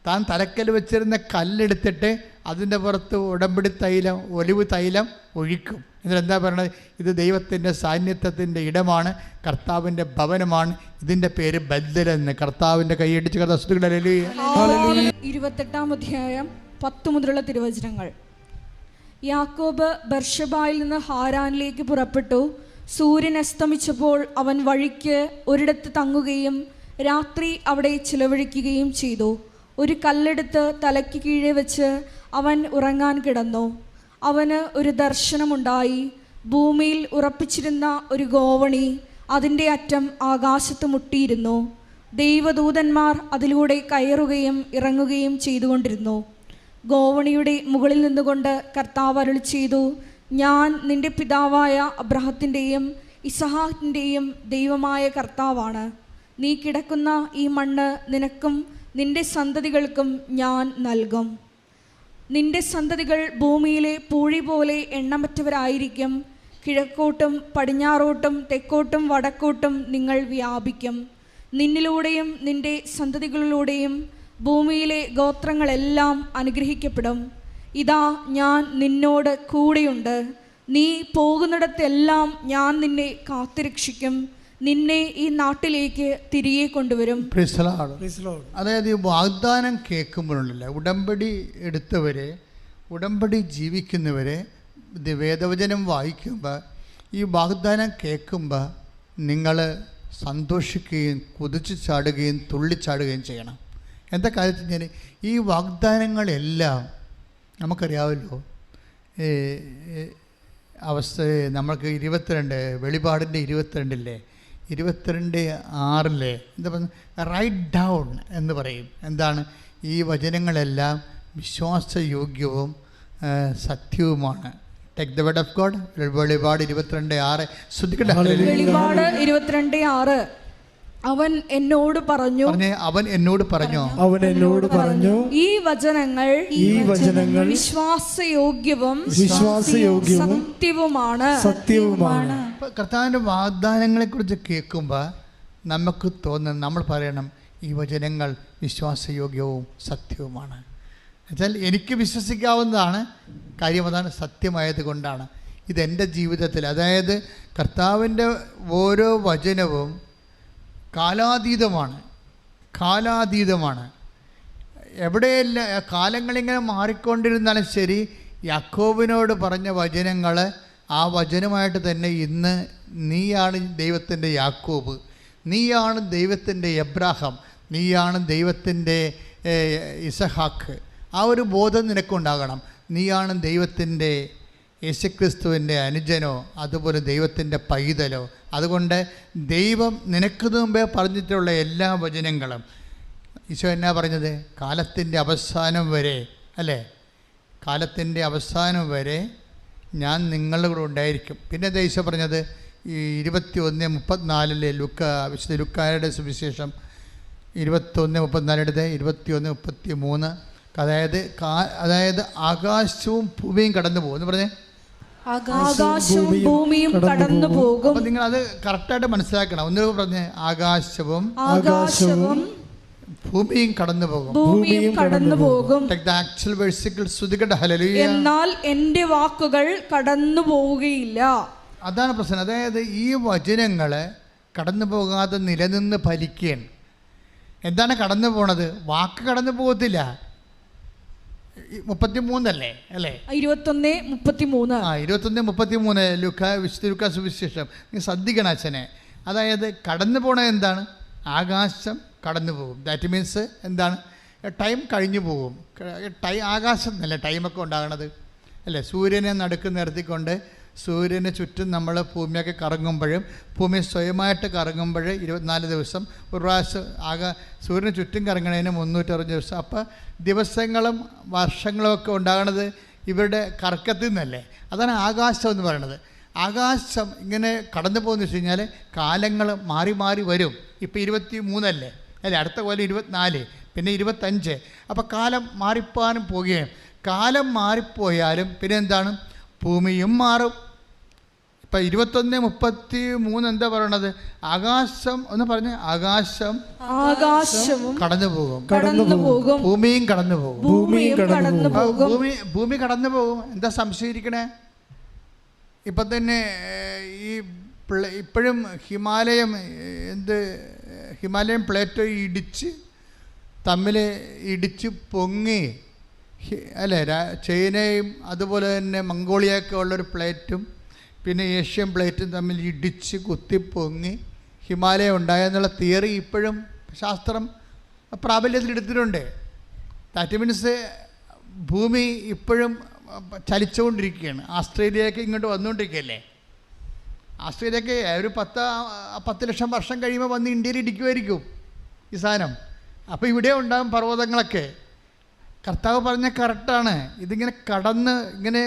താൻ തലക്കൽ വെച്ചിരുന്ന കല്ലെടുത്തിട്ട് അതിൻ്റെ പുറത്ത് ഉടമ്പടി തൈലം, ഒലിവ് തൈലം ഒഴിക്കും. എന്നിട്ട് എന്താ പറയണത്? ഇത് ദൈവത്തിൻ്റെ സാന്നിധ്യത്തിൻ്റെ ഇടമാണ്, കർത്താവിൻ്റെ ഭവനമാണ്, ഇതിൻ്റെ പേര് ബദ്ധലെന്ന്. കർത്താവിൻ്റെ കൈയടിച്ച് കർത്താവ്. 28-ാം അധ്യായം 10 മുതലുള്ള തിരുവചനങ്ങൾ. യാക്കോബ് ബർഷബായിൽ നിന്ന് ഹാരാനിലേക്ക് പുറപ്പെട്ടു. സൂര്യൻ അസ്തമിച്ചപ്പോൾ അവൻ വഴിക്ക് ഒരിടത്ത് തങ്ങുകയും രാത്രി അവിടെ ചിലവഴിക്കുകയും ചെയ്തു. ഒരു കല്ലെടുത്ത് തലയ്ക്ക് കീഴെ വെച്ച് അവൻ ഉറങ്ങാൻ കിടന്നു. അവന് ഒരു ദർശനമുണ്ടായി. ഭൂമിയിൽ ഉറപ്പിച്ചിരുന്ന ഒരു ഗോവണി അതിൻ്റെ അറ്റം ആകാശത്ത് മുട്ടിയിരുന്നു. ദൈവദൂതന്മാർ അതിലൂടെ കയറുകയും ഇറങ്ങുകയും ചെയ്തുകൊണ്ടിരുന്നു. ഗോവണിയുടെ മുകളിൽ നിന്നുകൊണ്ട് കർത്താവ് അരുളി ചെയ്തു, ഞാൻ നിന്റെ പിതാവായ അബ്രഹത്തിൻ്റെയും ഇസഹാക്കിൻ്റെയും ദൈവമായ കർത്താവാണ്. നീ കിടക്കുന്ന ഈ മണ്ണ് നിനക്കും നിന്റെ സന്തതികൾക്കും ഞാൻ നൽകും. നിന്റെ സന്തതികൾ ഭൂമിയിലെ പൂഴി പോലെ എണ്ണമറ്റവരായിരിക്കും. കിഴക്കോട്ടും പടിഞ്ഞാറോട്ടും തെക്കോട്ടും വടക്കോട്ടും നിങ്ങൾ വ്യാപിക്കും. നിന്നിലൂടെയും നിന്റെ സന്തതികളിലൂടെയും ഭൂമിയിലെ ഗോത്രങ്ങളെല്ലാം അനുഗ്രഹിക്കപ്പെടും. ഇതാ ഞാൻ നിന്നോട് കൂടെയുണ്ട്. നീ പോകുന്നിടത്തെല്ലാം ഞാൻ നിന്നെ കാത്തുരക്ഷിക്കും. നിന്നെ ഈ നാട്ടിലേക്ക് തിരികെ കൊണ്ടുവരും. അതായത് ഈ വാഗ്ദാനം കേൾക്കുമ്പോഴുണ്ടല്ല, ഉടമ്പടി എടുത്തവരെ, ഉടമ്പടി ജീവിക്കുന്നവരെ, വേദവചനം വായിക്കുമ്പോൾ ഈ വാഗ്ദാനം കേൾക്കുമ്പോൾ നിങ്ങൾ സന്തോഷിക്കുകയും കുതിച്ചു ചാടുകയും തുള്ളിച്ചാടുകയും ചെയ്യണം. എന്താ കാര്യത്തിൽ ഞാൻ ഈ വാഗ്ദാനങ്ങളെല്ലാം നമുക്കറിയാമല്ലോ. അവസ്ഥ നമ്മൾക്ക് 22 വെളിപാടിൻ്റെ 22 22:6 എന്താ പറയുക, റൈറ്റ് ഡൗൺ എന്ന് പറയും. എന്താണ്? ഈ വചനങ്ങളെല്ലാം വിശ്വാസയോഗ്യവും സത്യവുമാണ്. Take the word of God. വെളിപാട് 22:6 ശ്രദ്ധിക്കട്ടെ. വെളിപാട് 22:6 അവൻ എന്നോട് പറഞ്ഞു. അവൻ എന്നോട് പറഞ്ഞു. അവൻ എന്നോട് പറഞ്ഞു. ഈ വചനങ്ങൾ വിശ്വാസയോഗ്യവും സത്യവുമാണ്. കർത്താവിൻ്റെ വാഗ്ദാനങ്ങളെ കുറിച്ച് കേൾക്കുമ്പോൾ നമുക്ക് തോന്നുന്നു, നമ്മൾ പറയണം ഈ വചനങ്ങൾ വിശ്വാസയോഗ്യവും സത്യവുമാണ്. എന്നുവെച്ചാൽ എനിക്ക് വിശ്വസിക്കാവുന്നതാണ്, കാര്യം അതാണ്, സത്യമായത് കൊണ്ടാണ്. ഇതെൻ്റെ ജീവിതത്തിൽ, അതായത് കർത്താവിൻ്റെ ഓരോ വചനവും കാലാതീതമാണ്. എവിടെയെല്ലാം കാലങ്ങളിങ്ങനെ മാറിക്കൊണ്ടിരുന്നാലും ശരി, യാക്കോബിനോട് പറഞ്ഞ വചനങ്ങൾ ആ വചനമായിട്ട് തന്നെ ഇന്ന് നീയാണ് ദൈവത്തിൻ്റെ യാക്കോബ്, നീയാണ് ദൈവത്തിൻ്റെ എബ്രാഹാം, നീയാണ് ദൈവത്തിൻ്റെ ഇസഹാക്ക്. ആ ഒരു ബോധം നിനക്കുണ്ടാകണം. നീയാണ് ദൈവത്തിൻ്റെ യേശുക്രിസ്തുവിൻ്റെ അനുജനോ അതുപോലെ ദൈവത്തിൻ്റെ പൈതലോ. അതുകൊണ്ട് ദൈവം നിനക്ക് മുമ്പേ പറഞ്ഞിട്ടുള്ള എല്ലാ വചനങ്ങളും, ഈശോ എന്നാ പറഞ്ഞത്, കാലത്തിൻ്റെ അവസാനം വരെ, അല്ലേ, കാലത്തിൻ്റെ അവസാനം വരെ ഞാൻ നിങ്ങളുടെ കൂടെ ഉണ്ടായിരിക്കും. പിന്നെ ഈശോ പറഞ്ഞത് ഈ 21:34 വിശുദ്ധ ലുക്കായുടെ സുവിശേഷം 21:34 21:33, അതായത് ആകാശവും ഭൂമിയും കടന്നു പോകും എന്ന് പറഞ്ഞേ. ആകാശവും ഭൂമിയും കടന്നു പോകും. അപ്പോൾ നിങ്ങൾ അത് കറക്റ്റായിട്ട് മനസ്സിലാക്കണം. ഒന്നുകൂടെ പറഞ്ഞേ, ആകാശവും ഭൂമിയും കടന്നു പോകും. എന്നാൽ എൻ്റെ വാക്കുകൾ കടന്നു പോവുകയില്ല. അതാണ് പ്രശ്നം. അതായത് ഈ വചനങ്ങൾ കടന്നു പോകാതെ നിലനിന്ന് ഫലിക്കുകയാണ്. എന്താണ് കടന്നു പോണത്? വാക്ക് കടന്നു പോകത്തില്ല. 33 അല്ലേ 21:33 വിശുദ്ധ ലൂക്കാ സുവിശേഷം. നീ ശ്രദ്ധിക്കണം അച്ഛനെ. അതായത് കടന്നു പോണത് എന്താണ്? ആകാശം കടന്നു പോകും. ദാറ്റ് മീൻസ് എന്താണ്? ടൈം കഴിഞ്ഞു പോകും. ആകാശം എന്നല്ലേ ടൈമൊക്കെ ഉണ്ടാകണത്, അല്ലേ? സൂര്യനെ നടുക്ക് നിർത്തിക്കൊണ്ട് സൂര്യന് ചുറ്റും നമ്മൾ ഭൂമിയൊക്കെ കറങ്ങുമ്പോഴും ഭൂമി സ്വയമായിട്ട് കറങ്ങുമ്പോൾ 24 ദിവസം, ഒരു പ്രാവശ്യം സൂര്യന് ചുറ്റും കറങ്ങണതിന് 360 ദിവസം. അപ്പോൾ ദിവസങ്ങളും വർഷങ്ങളും ഒക്കെ ഉണ്ടാകണത് ഇവരുടെ കറക്കത്തിൽ നിന്നല്ലേ. അതാണ് ആകാശം എന്ന് പറയുന്നത്. ആകാശം ഇങ്ങനെ കടന്നു പോകുന്ന വെച്ച് കഴിഞ്ഞാൽ കാലങ്ങൾ മാറി മാറി വരും. ഇപ്പോൾ 23 അല്ലേ, അടുത്ത കൊല്ലം 24, പിന്നെ 25. അപ്പോൾ കാലം മാറിപ്പോകാനും പോവുകയാണ്. കാലം മാറിപ്പോയാലും പിന്നെ എന്താണ്? ഭൂമിയും മാറും. ഇപ്പം 21:33 എന്താ പറയണത്? ആകാശം ഒന്ന് പറഞ്ഞ്, ആകാശവും കടന്നു പോകും, ഭൂമിയും കടന്നു പോകും. ഭൂമി കടന്നു പോകും. എന്താ സംശയിക്കണേ? ഇപ്പം തന്നെ ഇപ്പോഴും ഹിമാലയം പ്ലേറ്റോ തമ്മിൽ ഇടിച്ച് പൊങ്ങി, അല്ലേ? ചൈനയും അതുപോലെ തന്നെ മംഗോളിയൊക്കെ ഉള്ളൊരു പ്ലേറ്റും പിന്നെ ഏഷ്യൻ പ്ലേറ്റും തമ്മിൽ ഇടിച്ച് കുത്തിപ്പൊങ്ങി ഹിമാലയം ഉണ്ടായെന്നുള്ള തിയറി ഇപ്പോഴും ശാസ്ത്രം പ്രാബല്യത്തിലെടുത്തിട്ടുണ്ട്. ദാറ്റ് മീൻസ് ഭൂമി ഇപ്പോഴും ചലിച്ചുകൊണ്ടിരിക്കുകയാണ്. ആസ്ട്രേലിയയൊക്കെ ഇങ്ങോട്ട് വന്നുകൊണ്ടിരിക്കുകയല്ലേ. ആസ്ട്രേലിയയൊക്കെ ഒരു 10 ലക്ഷം വർഷം കഴിയുമ്പോൾ വന്ന് ഇന്ത്യയിൽ ഇടിക്കുമായിരിക്കും ഈ സാധനം. അപ്പോൾ ഇവിടെ ഉണ്ടാകും പർവ്വതങ്ങളൊക്കെ. കർത്താവ് പറഞ്ഞ കറക്റ്റാണ്. ഇതിങ്ങനെ കടന്ന് ഇങ്ങനെ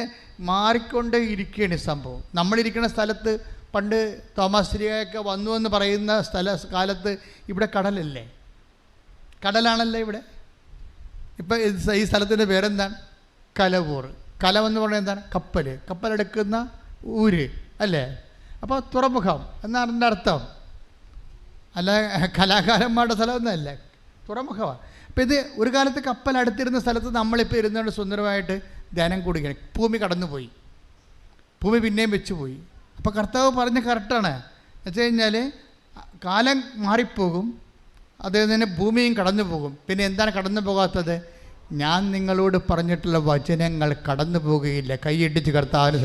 മാറിക്കൊണ്ട് ഇരിക്കുകയാണ് ഈ സംഭവം. നമ്മളിരിക്കുന്ന സ്ഥലത്ത് പണ്ട് തോമസ് ലീഗയൊക്കെ വന്നു എന്ന് പറയുന്ന കാലത്ത് ഇവിടെ കടലല്ലേ, കടലാണല്ലേ ഇവിടെ. ഇപ്പം ഈ സ്ഥലത്തിൻ്റെ പേരെന്താണ്? കലവൂർ. കലമെന്ന് പറയുന്നത് എന്താണ്? കപ്പലെടുക്കുന്ന ഊര്, അല്ലേ? അപ്പോൾ തുറമുഖം എന്നാണ് എൻ്റെ അർത്ഥം. അല്ല കലാകാരന്മാരുടെ സ്ഥലമൊന്നുമല്ല, തുറമുഖമാണ്. അപ്പോൾ ഇത് ഒരു കാലത്ത് കപ്പൽ അടുത്തിരുന്ന സ്ഥലത്ത് നമ്മളിപ്പോൾ ഇരുന്നുകൊണ്ട് സുന്ദരമായിട്ട് ധ്യാനം കൂടിക്കണം. ഭൂമി കടന്നുപോയി, ഭൂമി പിന്നെയും വെച്ചുപോയി. അപ്പോൾ കർത്താവ് പറഞ്ഞ കറക്റ്റാണ്. എന്ന് വെച്ച് കഴിഞ്ഞാൽ കാലം മാറിപ്പോകും, അതേ തന്നെ ഭൂമിയും കടന്നു പോകും. പിന്നെ എന്താണ് കടന്നു പോകാത്തത്? ഞാൻ നിങ്ങളോട് പറഞ്ഞിട്ടുള്ള വചനങ്ങൾ കടന്നു പോകുകയില്ല. കൈയിടിച്ച് കർത്താവിന്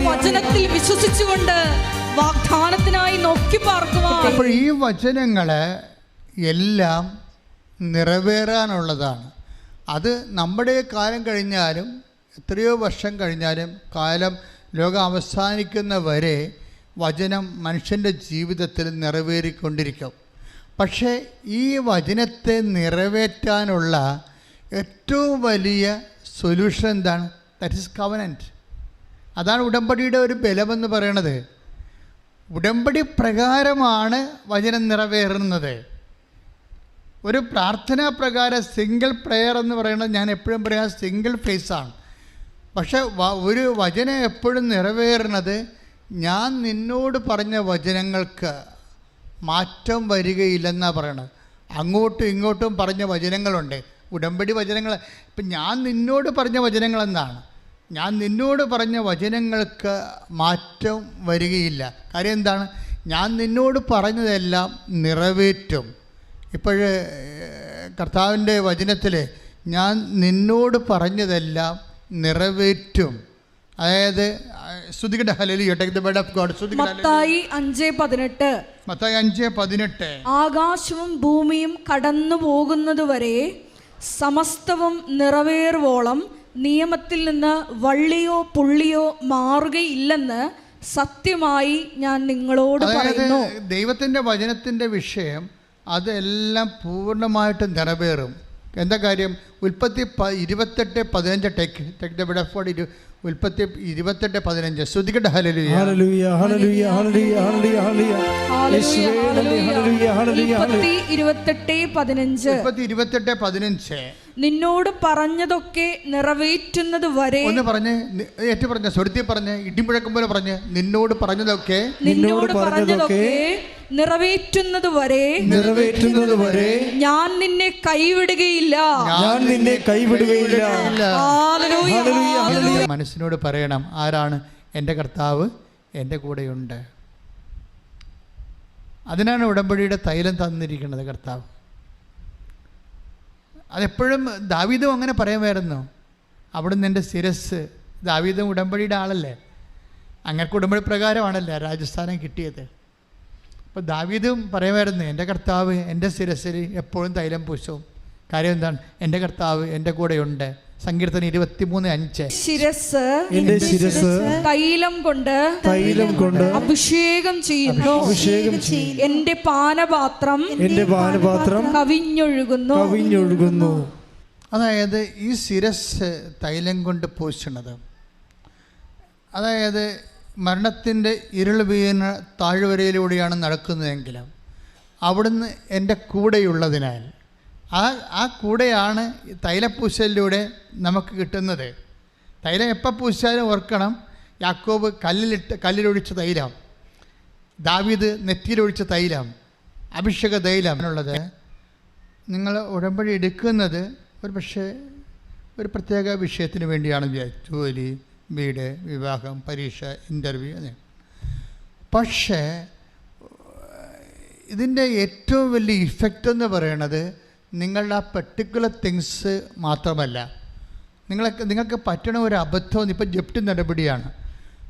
വചനത്തിൽ വിശ്വസിച്ചുകൊണ്ട് വാഗ്ദാനത്തിനായി നോക്കി പാർക്കുവാൻ. അപ്പോൾ ഈ വചനങ്ങൾ എല്ലാം നിറവേറാനുള്ളതാണ്. അത് നമ്മുടെ കാലം കഴിഞ്ഞാലും എത്രയോ വർഷം കഴിഞ്ഞാലും ലോകം അവസാനിക്കുന്ന വരെ വചനം മനുഷ്യൻ്റെ ജീവിതത്തിൽ നിറവേറിക്കൊണ്ടിരിക്കും. പക്ഷേ ഈ വചനത്തെ നിറവേറ്റാനുള്ള ഏറ്റവും വലിയ സൊല്യൂഷൻ എന്താണ്? That is covenant. അതാണ് ഉടമ്പടിയുടെ ഒരു ബലമെന്ന് പറയണത്. ഉടമ്പടി പ്രകാരമാണ് വചനം നിറവേറുന്നത്. ഒരു പ്രാർത്ഥനാ പ്രകാരം സിംഗിൾ പ്രെയർ എന്ന് പറയുന്നത്, ഞാൻ എപ്പോഴും പറയാം, സിംഗിൾ ഫേസാണ്. പക്ഷെ ഒരു വചനം എപ്പോഴും നിറവേറുന്നത് ഞാൻ നിന്നോട് പറഞ്ഞ വചനങ്ങൾക്ക് മാറ്റം വരികയില്ലെന്നാണ് പറയണത്. അങ്ങോട്ടും ഇങ്ങോട്ടും പറഞ്ഞ വചനങ്ങളുണ്ട്, ഉടമ്പടി വചനങ്ങൾ. ഇപ്പം ഞാൻ നിന്നോട് പറഞ്ഞ വചനങ്ങൾ എന്താണ്? ഞാൻ നിന്നോട് പറഞ്ഞ വചനങ്ങൾക്ക് മാറ്റം വരികയില്ല. കാര്യം എന്താണ്? ഞാൻ നിന്നോട് പറഞ്ഞതെല്ലാം നിറവേറ്റും. ഇപ്പോഴ് കർത്താവിൻ്റെ വചനത്തിൽ ഞാൻ നിന്നോട് പറഞ്ഞതെല്ലാം നിറവേറ്റും. അതായത് സ്തുതിക്കട്ടെ, ഹല്ലേലൂയ, take the word of God. മത്തായി 5:18. മത്തായി 5:18. ആകാശവും ഭൂമിയും കടന്നു പോകുന്നതുവരെ സമസ്തവും നിറവേറുവോളം നിയമത്തിൽ നിന്ന് വള്ളിയോ പുള്ളിയോ മാറുകയില്ലെന്ന് സത്യമായി ഞാൻ നിങ്ങളോട് പറയുന്നു. ദൈവത്തിൻ്റെ വചനത്തിൻ്റെ വിഷയം അതെല്ലാം പൂർണ്ണമായിട്ട് നിറവേറും. എന്താ കാര്യം? ഉൽപ്പത്തി 28:15. Take the word of God. ഉൽപ്പത്തി 28:15. ശ്രുതിക്കട്ടെ, ഹല്ലേലൂയ, ഹല്ലേലൂയ, ഹല്ലേലൂയ, ഹല്ലേലൂയ, ഹല്ലേലൂയ, ഹല്ലേലൂയ. 28:15. നിന്നോട് പറഞ്ഞതൊക്കെ നിറവേറ്റുന്നത് വരെ. ഒന്ന് പറഞ്ഞ്, ഏറ്റു പറഞ്ഞ, സ്വരത്തിൽ പറഞ്ഞ്, ഇടിമുഴക്കം പോലെ പറഞ്ഞ്, നിന്നോട് പറഞ്ഞതൊക്കെ നിറവേറ്റുന്നത് വരെ ഞാൻ നിന്നെ കൈവിടുകയില്ല. മനസ്സിനോട് പറയണം, ആരാണ്? എൻ്റെ കർത്താവ് എൻ്റെ കൂടെയുണ്ട്. അതിനാണ് ഉടമ്പടിയുടെ തൈലം തന്നിരിക്കുന്നത് കർത്താവ്. അതെപ്പോഴും ദാവീദും അങ്ങനെ പറയുമായിരുന്നു, അവിടുന്ന് എൻ്റെ ശിരസ്. ദാവീദും ഉടമ്പടിയുടെ ആളല്ലേ, അങ്ങനത്തെ ഉടമ്പടി പ്രകാരമാണല്ലേ രാജസ്ഥാനം കിട്ടിയത്. അപ്പോൾ ദാവീദും പറയുമായിരുന്നു, എൻ്റെ കർത്താവ് എൻ്റെ ശിരസിൽ എപ്പോഴും തൈലം പൂശും. കാര്യം എന്താണ്? എൻ്റെ കർത്താവ് എൻ്റെ കൂടെയുണ്ട്. സങ്കീർത്തനം 23:5. ശിരസ് തൈലം കൊണ്ട് അഭിഷേകം ചെയ്യുന്നു. എൻ്റെ പാനപാത്രം കവിഞ്ഞൊഴുകുന്നു. അതായത് ഈ ശിരസ് തൈലം കൊണ്ട് പൂശണത്, അതായത് മരണത്തിൻ്റെ ഇരുൾ വീണ താഴ്വരയിലൂടെയാണ് നടക്കുന്നതെങ്കിലും അവിടുന്ന് എൻ്റെ കൂടെയുള്ളതിനാൽ ആ കൂടെയാണ് തൈലപ്പൂശലിലൂടെ നമുക്ക് കിട്ടുന്നത്. തൈലം എപ്പോൾ പൂശാലും ഓർക്കണം, യാക്കോബ് കല്ലിലൊഴിച്ച തൈലം, ദാവീദ് നെറ്റിയിലൊഴിച്ച തൈലം, അഭിഷേക തൈലം എന്നുള്ളത്. നിങ്ങൾ ഉടമ്പടി എടുക്കുന്നത് ഒരു പക്ഷേ ഒരു പ്രത്യേക വിഷയത്തിന് വേണ്ടിയാണ് വിചാരിച്ചു, ജോലി, വീട്, വിവാഹം, പരീക്ഷ, ഇൻ്റർവ്യൂ. അതെ. പക്ഷേ ഇതിൻ്റെ ഏറ്റവും വലിയ ഇഫക്റ്റ് എന്ന് പറയണത് നിങ്ങളുടെ ആ പെർട്ടിക്കുലർ തിങ്സ് മാത്രമല്ല. നിങ്ങൾക്ക് പറ്റണ ഒരു അബദ്ധം, ഇപ്പം ജപ്തി നടപടിയാണ്.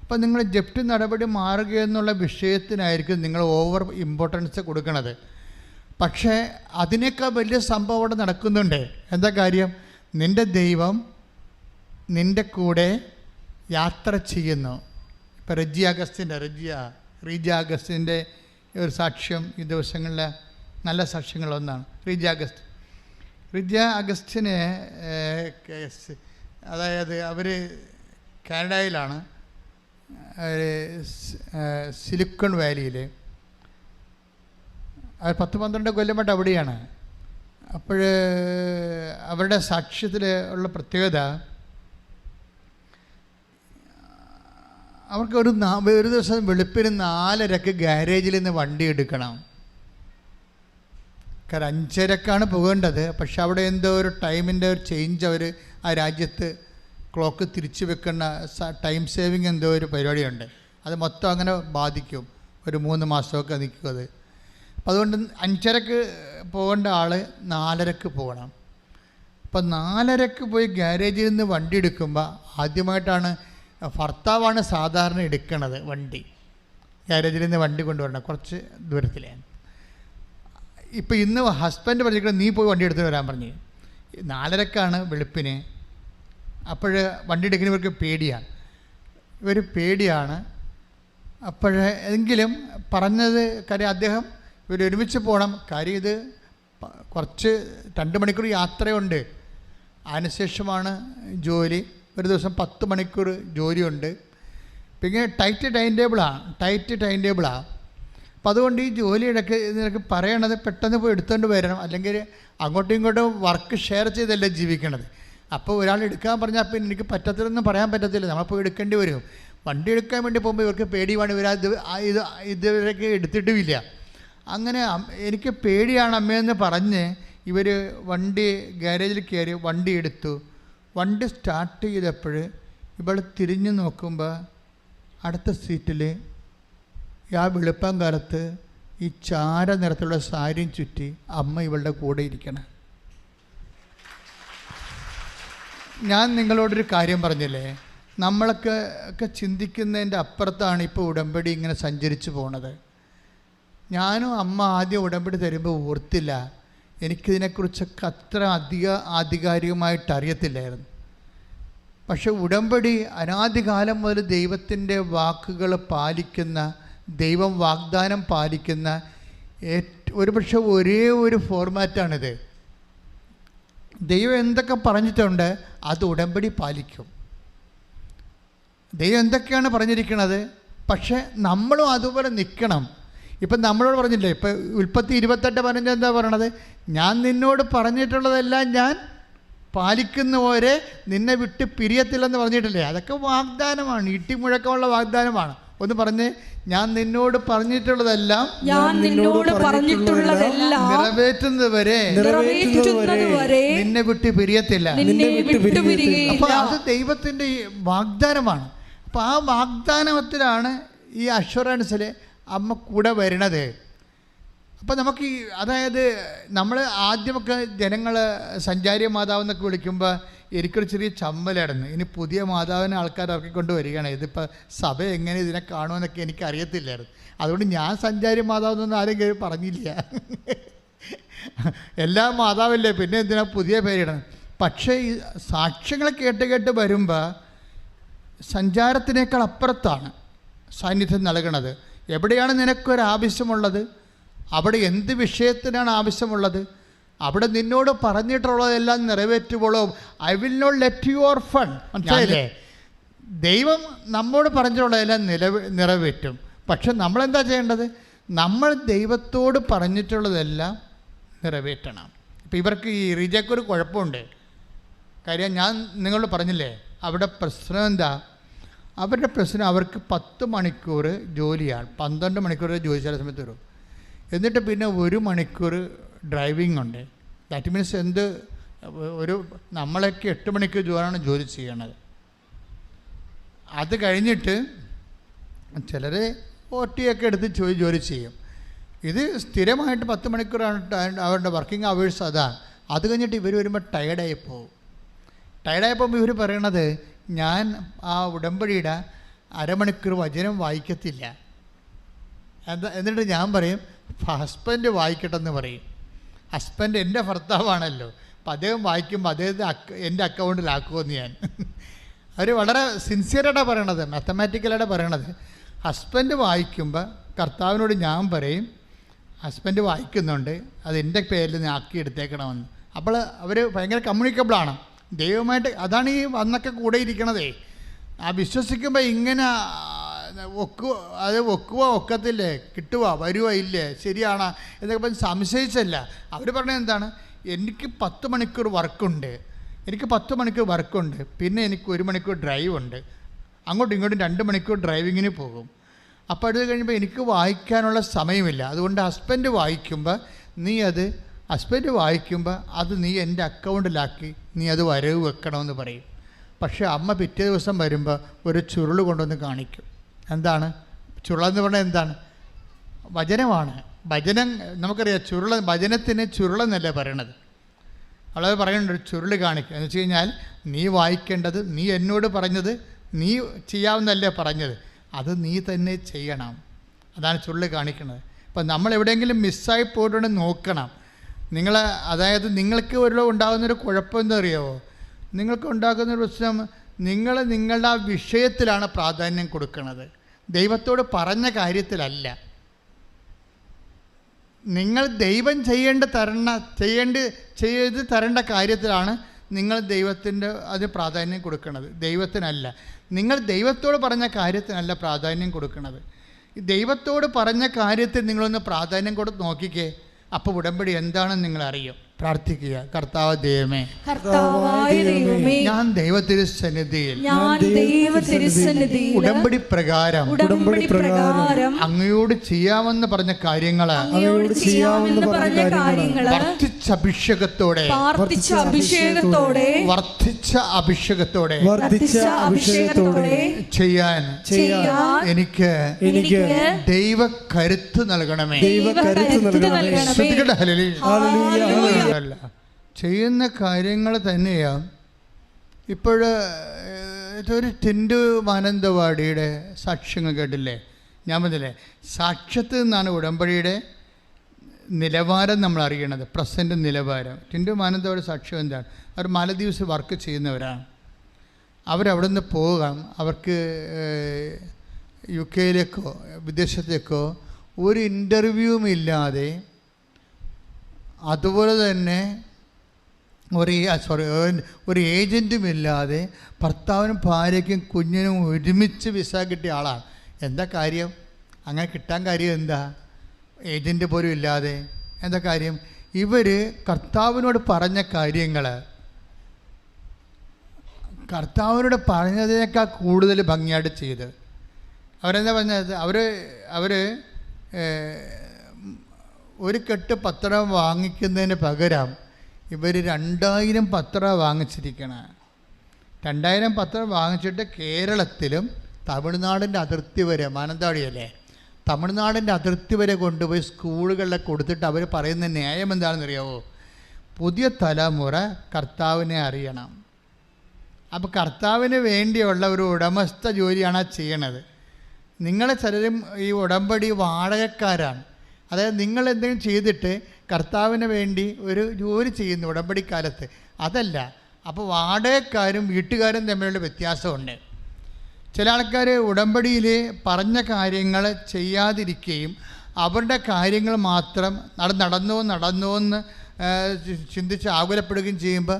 അപ്പം നിങ്ങൾ ജപ്തി നടപടി മാറുക എന്നുള്ള വിഷയത്തിനായിരിക്കും നിങ്ങൾ ഓവർ ഇമ്പോർട്ടൻസ് കൊടുക്കണത്. പക്ഷേ അതിനേക്കാൾ വലിയ സംഭവം അവിടെ നടക്കുന്നുണ്ട്. എന്താ കാര്യം? നിൻ്റെ ദൈവം നിൻ്റെ കൂടെ യാത്ര ചെയ്യുന്നു. ഇപ്പം റീജ അഗസ്റ്റിൻ്റെ ഒരു സാക്ഷ്യം ഈ ദിവസങ്ങളിലെ നല്ല സാക്ഷ്യങ്ങളൊന്നാണ്. റീജ അഗസ്റ്റിന് അതായത് അവർ കാനഡയിലാണ്, സിലിക്കൺ വാലിയിൽ. അവർ 10-12 കൊല്ലമായിട്ട് അവിടെയാണ്. അപ്പോൾ അവരുടെ സാക്ഷ്യത്തിൽ ഉള്ള പ്രത്യേകത, അവർക്ക് ഒരു ദിവസം വെളുപ്പിന് 4:30 ഗാരേജിൽ നിന്ന് വണ്ടി എടുക്കണം. കാരണം 5:30 പോകേണ്ടത്. പക്ഷെ അവിടെ എന്തോ ഒരു ടൈമിൻ്റെ ഒരു ചേഞ്ച്, അവർ ആ രാജ്യത്ത് ക്ലോക്ക് തിരിച്ചു വെക്കുന്ന ടൈം സേവിങ് എന്തോ ഒരു പരിപാടിയുണ്ട്. അത് മൊത്തം അങ്ങനെ ബാധിക്കും, ഒരു 3 മാസമൊക്കെ നിൽക്കും അത്. അപ്പം അതുകൊണ്ട് 5:30 പോകേണ്ട ആൾ 4:30 പോകണം. അപ്പം 4:30 പോയി ഗാരേജിൽ നിന്ന് വണ്ടി എടുക്കുമ്പോൾ ആദ്യമായിട്ടാണ് ഭർത്താവാണ് സാധാരണ എടുക്കണത് വണ്ടി. ഗാരേജിൽ നിന്ന് വണ്ടി കൊണ്ടുവരണം, കുറച്ച് ദൂരത്തിലാണ്. ഇപ്പം ഇന്ന് ഹസ്ബൻഡ് പറഞ്ഞിട്ട് നീ പോയി വണ്ടി എടുത്ത് വരാൻ പറഞ്ഞ്. 4:30 വെളുപ്പിന്. അപ്പോൾ വണ്ടി എടുക്കുന്നവർക്ക് പേടിയാണ്. എങ്കിലും പറഞ്ഞത് കാര്യം അദ്ദേഹം ഇവരൊരുമിച്ച് പോകണം. കാര്യം ഇത് കുറച്ച് 2 മണിക്കൂർ യാത്രയുണ്ട്. അതിനുശേഷമാണ് ജോലി. ഒരു ദിവസം 10 മണിക്കൂർ ജോലിയുണ്ട്. പിന്നെ ടൈറ്റ് ടൈം ടേബിളാണ്. അപ്പം അതുകൊണ്ട് ഈ ജോലിയിടയ്ക്ക് നിനക്ക് പറയണത് പെട്ടെന്ന് പോയി എടുത്തുകൊണ്ട് വരണം, അല്ലെങ്കിൽ അങ്ങോട്ടും ഇങ്ങോട്ടും വർക്ക് ഷെയർ ചെയ്തല്ലേ ജീവിക്കണത്. അപ്പോൾ ഒരാൾ എടുക്കാൻ പറഞ്ഞാൽ പിന്നെ എനിക്ക് പറ്റത്തില്ലെന്ന് പറയാൻ പറ്റത്തില്ല, നമ്മളിപ്പോൾ എടുക്കേണ്ടി വരും. വണ്ടി എടുക്കാൻ വേണ്ടി പോകുമ്പോൾ ഇവർക്ക് പേടിയാണ്, ഇതുവരെയൊക്കെ എടുത്തിട്ടുമില്ല. അങ്ങനെ എനിക്ക് പേടിയാണ് അമ്മയെന്ന് പറഞ്ഞ് ഇവർ വണ്ടി ഗാരേജിൽ കയറി വണ്ടി എടുത്തു. വണ്ടി സ്റ്റാർട്ട് ചെയ്തപ്പോൾ ഇവൾ തിരിഞ്ഞു നോക്കുമ്പോൾ അടുത്ത സീറ്റിൽ ആ വെളുപ്പം കാലത്ത് ഈ ചാര നിറത്തിലുള്ള സാരിയും ചുറ്റി അമ്മ ഇവളുടെ കൂടെ ഇരിക്കണം. ഞാൻ നിങ്ങളോടൊരു കാര്യം പറഞ്ഞില്ലേ, നമ്മളൊക്കെ ചിന്തിക്കുന്നതിൻ്റെ അപ്പുറത്താണ് ഇപ്പോൾ ഉടമ്പടി ഇങ്ങനെ സഞ്ചരിച്ചു പോണത്. ഞാനും അമ്മ ആദ്യം ഉടമ്പടി തരുമ്പോൾ ഓർത്തില്ല, എനിക്കിതിനെക്കുറിച്ചൊക്കെ അത്ര ആധികാരികമായിട്ട് അറിയത്തില്ലായിരുന്നു. പക്ഷെ ഉടമ്പടി അനാദികാലം മുതൽ ദൈവത്തിൻ്റെ വാക്കുകൾ പാലിക്കുന്ന, ദൈവം വാഗ്ദാനം പാലിക്കുന്ന ഒരുപക്ഷെ ഒരേ ഒരു ഫോർമാറ്റാണിത്. ദൈവം എന്തൊക്കെ പറഞ്ഞിട്ടുണ്ട് അത് ഉടമ്പടി പാലിക്കും. ദൈവം എന്തൊക്കെയാണ് പറഞ്ഞിരിക്കുന്നത്, പക്ഷെ നമ്മളും അതുപോലെ നിൽക്കണം. ഇപ്പം നമ്മളോട് പറഞ്ഞില്ലേ, ഇപ്പം ഉൽപ്പത്തി 28:15 എന്താ പറയണത്? ഞാൻ നിന്നോട് പറഞ്ഞിട്ടുള്ളതെല്ലാം ഞാൻ പാലിക്കുന്നവരെ നിന്നെ വിട്ട് പിരിയത്തില്ലെന്ന് പറഞ്ഞിട്ടില്ലേ? അതൊക്കെ വാഗ്ദാനമാണ്, ഇട്ടിമുഴക്കമുള്ള വാഗ്ദാനമാണ്. ഒന്ന് പറഞ്ഞ്, ഞാൻ നിന്നോട് പറഞ്ഞിട്ടുള്ളതെല്ലാം നിറവേറ്റുന്നതുവരെ നിന്നെ വിട്ട് പിരിയത്തില്ല. അപ്പോൾ അത് ദൈവത്തിൻ്റെ വാഗ്ദാനമാണ്. അപ്പോൾ ആ വാഗ്ദാനത്തിലാണ് ഈ അഷ്വറൻസിൽ അമ്മ കൂടെ വരണത്. അപ്പോൾ നമുക്ക് അതായത് നമ്മൾ ആദ്യമൊക്കെ ജനങ്ങൾ സഞ്ചാരി മാതാവെന്നൊക്കെ വിളിക്കുമ്പോൾ എനിക്കൊരു ചെറിയ ചമ്മലായിരുന്നു. ഇനി പുതിയ മാതാവിനെ ആൾക്കാർ ഇറക്കിക്കൊണ്ട് വരികയാണ്, ഇതിപ്പോൾ സഭ എങ്ങനെ ഇതിനെ കാണുമെന്നൊക്കെ എനിക്ക് അറിയത്തില്ലായിരുന്നു. അതുകൊണ്ട് ഞാൻ സഞ്ചാരി മാതാവെന്നൊന്നും ആരും പറഞ്ഞില്ല. എല്ലാ മാതാവല്ലേ, പിന്നെ എന്തിനാ പുതിയ പേരിടണം? പക്ഷേ ഈ സാക്ഷ്യങ്ങൾ കേട്ട് വരുമ്പോൾ സഞ്ചാരത്തിനേക്കാൾ അപ്പുറത്താണ് സാന്നിധ്യം നൽകണത്. എവിടെയാണ് നിനക്കൊരാവശ്യമുള്ളത്, അവിടെ എന്ത് വിഷയത്തിനാണ് ആവശ്യമുള്ളത്, അവിടെ നിന്നോട് പറഞ്ഞിട്ടുള്ളതെല്ലാം നിറവേറ്റുമ്പോഴോ I will not let you orphan. മനസ്സിലായില്ലേ? ദൈവം നമ്മോട് പറഞ്ഞിട്ടുള്ളതെല്ലാം നിറവേറ്റും. പക്ഷെ നമ്മളെന്താ ചെയ്യേണ്ടത്? നമ്മൾ ദൈവത്തോട് പറഞ്ഞിട്ടുള്ളതെല്ലാം നിറവേറ്റണം. ഇപ്പം ഇവർക്ക് ഈ റിജയ്ക്കൊരു കുഴപ്പമുണ്ട്. കാര്യം ഞാൻ നിങ്ങളോട് പറഞ്ഞില്ലേ, അവിടെ പ്രശ്നം എന്താ? അവരുടെ പ്രശ്നം അവർക്ക് 10 മണിക്കൂർ ജോലിയാണ്, 12 മണിക്കൂർ ജോലി ചില സമയത്ത് വരും. എന്നിട്ട് പിന്നെ 1 മണിക്കൂർ ഡ്രൈവിംഗ് ഉണ്ട്. ദാറ്റ് മീൻസ് നമ്മളൊക്കെ 8 മണിക്കൂർ ജോലി ചെയ്യണത്. അത് കഴിഞ്ഞിട്ട് ചിലർ OT എടുത്ത് ജോലി ചെയ്യും. ഇത് സ്ഥിരമായിട്ട് 10 മണിക്കൂറാണ് അവരുടെ വർക്കിംഗ് അവേഴ്സ്. അതാണ്. അത് കഴിഞ്ഞിട്ട് ഇവർ വരുമ്പോൾ ടയർഡായി പോകും. ഇവർ പറയണത്, ഞാൻ ആ ഉടമ്പടിയുടെ അരമണിക്കൂർ വചനം വായിക്കത്തില്ല. എന്നിട്ട് ഞാൻ പറയും, ഹസ്ബൻഡ് വായിക്കട്ടെന്ന് പറയും. ഹസ്ബൻഡ് എൻ്റെ ഭർത്താവാണല്ലോ, അപ്പം അദ്ദേഹം വായിക്കുമ്പോൾ അദ്ദേഹത്തെ എൻ്റെ അക്കൗണ്ടിലാക്കുമെന്ന് ഞാൻ. അവർ വളരെ സിൻസിയറായിട്ടാണ് പറയണത്, മാത്തമാറ്റിക്കലായിട്ട് പറയണത്. ഹസ്ബൻഡ് വായിക്കുമ്പോൾ കർത്താവിനോട് ഞാൻ പറയും, ഹസ്ബൻഡ് വായിക്കുന്നുണ്ട്, അത് എൻ്റെ പേരിൽ നിന്ന് ആക്കി എടുത്തേക്കണമെന്ന്. അപ്പോൾ അവർ ഭയങ്കര കമ്മ്യൂണിക്കബിളാണ് ദൈവമായിട്ട്. അതാണ് ഈ വന്നൊക്കെ കൂടെ ഇരിക്കണതേ. ആ വിശ്വസിക്കുമ്പോൾ ഇങ്ങനെ ഒക്കത്തില്ലേ, കിട്ടുക വരുവോ ഇല്ലേ, ശരിയാണോ എന്നൊക്കെ പറഞ്ഞ് സംശയിച്ചല്ല. അവർ പറഞ്ഞത് എന്താണ്? എനിക്ക് 10 മണിക്കൂർ വർക്കുണ്ട്, പിന്നെ എനിക്ക് 1 മണിക്കൂർ ഡ്രൈവ് ഉണ്ട്, അങ്ങോട്ടും ഇങ്ങോട്ടും 2 മണിക്കൂർ ഡ്രൈവിങ്ങിന് പോകും. അപ്പോൾ അത് കഴിയുമ്പോൾ എനിക്ക് വായിക്കാനുള്ള സമയമില്ല. അതുകൊണ്ട് ഹസ്ബൻഡ് വായിക്കുമ്പോൾ അത് നീ എൻ്റെ അക്കൗണ്ടിലാക്കി നീ അത് വരവ് വെക്കണമെന്ന് പറയും. പക്ഷേ അമ്മ പിറ്റേ ദിവസം വരുമ്പോൾ ഒരു ചുരുൾ കൊണ്ടുവന്ന് കാണിക്കും. എന്താണ് ചുരുളെന്ന് പറഞ്ഞാൽ? എന്താണ്? വചനമാണ്. വചനം നമുക്കറിയാം, വചനത്തിന് ചുരുളെന്നല്ലേ പറയണത്. അവളത് പറയുന്നുണ്ട്, ഒരു ചുരുൾ കാണിക്കുക എന്ന് വെച്ച് കഴിഞ്ഞാൽ നീ വായിക്കേണ്ടത്, നീ എന്നോട് പറഞ്ഞത് നീ ചെയ്യാവുന്നല്ലേ പറഞ്ഞത്, അത് നീ തന്നെ ചെയ്യണം. അതാണ് ചുരുൾ കാണിക്കുന്നത്. അപ്പം നമ്മൾ എവിടെയെങ്കിലും മിസ്സായി പോയിട്ടുണ്ടെങ്കിൽ നോക്കണം. അതായത് നിങ്ങൾക്ക് ഉണ്ടാകുന്നൊരു കുഴപ്പം എന്താ അറിയാമോ? നിങ്ങൾക്ക് ഉണ്ടാകുന്നൊരു പ്രശ്നം, നിങ്ങളുടെ ആ വിഷയത്തിലാണ് പ്രാധാന്യം കൊടുക്കുന്നത്, ദൈവത്തോട് പറഞ്ഞ കാര്യത്തിലല്ല. നിങ്ങൾ ദൈവം ചെയ്ത് തരേണ്ട കാര്യത്തിലാണ് നിങ്ങൾ ദൈവത്തിൻ്റെ അത് പ്രാധാന്യം കൊടുക്കുന്നത്, ദൈവത്തിനല്ല. നിങ്ങൾ ദൈവത്തോട് പറഞ്ഞ കാര്യത്തിനല്ല പ്രാധാന്യം കൊടുക്കുന്നത്. ദൈവത്തോട് പറഞ്ഞ കാര്യത്തിൽ നിങ്ങളൊന്ന് പ്രാധാന്യം കൊടുത്ത് നോക്കിക്കേ. അപ്പോൾ ഉടമ്പടി എന്താണെന്ന് നിങ്ങൾ അറിയും. പ്രാർത്ഥിക്കുക, കർത്താവ് ദൈവമേ, ഞാൻ ദൈവത്തിരുസന്നിധിയിൽ ഉടമ്പടി പ്രകാരം അങ്ങയോട് ചെയ്യാമെന്ന് പറഞ്ഞ കാര്യങ്ങള് വർദ്ധിച്ച അഭിഷേകത്തോടെ ചെയ്യാൻ എനിക്ക് ദൈവ കരുത്ത് നൽകണമേ. അല്ല, ചെയ്യുന്ന കാര്യങ്ങൾ തന്നെയാണ്. ഇതൊരു ടിൻഡു മാനന്തവാടിയുടെ സാക്ഷ്യങ്ങൾ കേട്ടില്ലേ? ഞാൻ പറഞ്ഞില്ലേ, സാക്ഷ്യത്തിൽ നിന്നാണ് ഉടമ്പടിയുടെ നിലവാരം നമ്മൾ അറിയണത്, പ്രസൻറ്റ് നിലവാരം. ടിൻഡു മാനന്തവാടി സാക്ഷ്യം എന്താണ്? അവർ മാലദ്വീപ്സ് വർക്ക് ചെയ്യുന്നവരാണ്. അവരവിടെ നിന്ന് പോകാം, അവർക്ക് UK വിദേശത്തേക്കോ ഒരു ഇൻ്റർവ്യൂവും ഇല്ലാതെ, അതുപോലെ തന്നെ ഒരു ഏജൻറ്റും ഇല്ലാതെ ഭർത്താവിനും ഭാര്യയ്ക്കും കുഞ്ഞിനും ഒരുമിച്ച് വിസ കിട്ടിയ ആളാണ്. എന്താ കാര്യം? അങ്ങനെ കിട്ടാൻ കാര്യം എന്താ? ഏജൻറ്റ് പോലും ഇല്ലാതെ. എന്താ കാര്യം? ഇവർ കർത്താവിനോട് പറഞ്ഞ കാര്യങ്ങൾ കർത്താവിനോട് പറഞ്ഞതിനേക്കാൾ കൂടുതൽ ഭംഗിയായിട്ട് ചെയ്ത്. അവരെന്താ പറഞ്ഞത്? അവർ ഒരു കെട്ട് പത്രം വാങ്ങിക്കുന്നതിന് പകരം ഇവർ 2000 പത്രം വാങ്ങിച്ചിരിക്കണം. 2000 പത്രം വാങ്ങിച്ചിട്ട് കേരളത്തിലും തമിഴ്നാടിൻ്റെ അതിർത്തി വരെ, മാനന്തവാടിയല്ലേ, തമിഴ്നാടിൻ്റെ അതിർത്തി വരെ കൊണ്ടുപോയി സ്കൂളുകളിലൊക്കെ കൊടുത്തിട്ട് അവർ പറയുന്ന ന്യായം എന്താണെന്നറിയാവോ? പുതിയ തലമുറ കർത്താവിനെ അറിയണം. അപ്പോൾ കർത്താവിന് വേണ്ടിയുള്ള ഒരു ഉടമസ്ഥ ജോലിയാണ് ചെയ്യണത്. നിങ്ങളെ ചിലരും ഈ ഉടമ്പടി വാടകക്കാരാണ്. അതായത് നിങ്ങൾ എന്തെങ്കിലും ചെയ്തിട്ട് കർത്താവിന് വേണ്ടി ഒരു ജോലി ചെയ്യുന്നു ഉടമ്പടിക്കാലത്ത്, അതല്ല. അപ്പോൾ വാടകക്കാരും വീട്ടുകാരും തമ്മിലുള്ള വ്യത്യാസമുണ്ട്. ചില ആൾക്കാർ ഉടമ്പടിയിൽ പറഞ്ഞ കാര്യങ്ങൾ ചെയ്യാതിരിക്കുകയും അവരുടെ കാര്യങ്ങൾ മാത്രം നടന്നോ എന്ന് ചിന്തിച്ച് ആകുലപ്പെടുകയും ചെയ്യുമ്പോൾ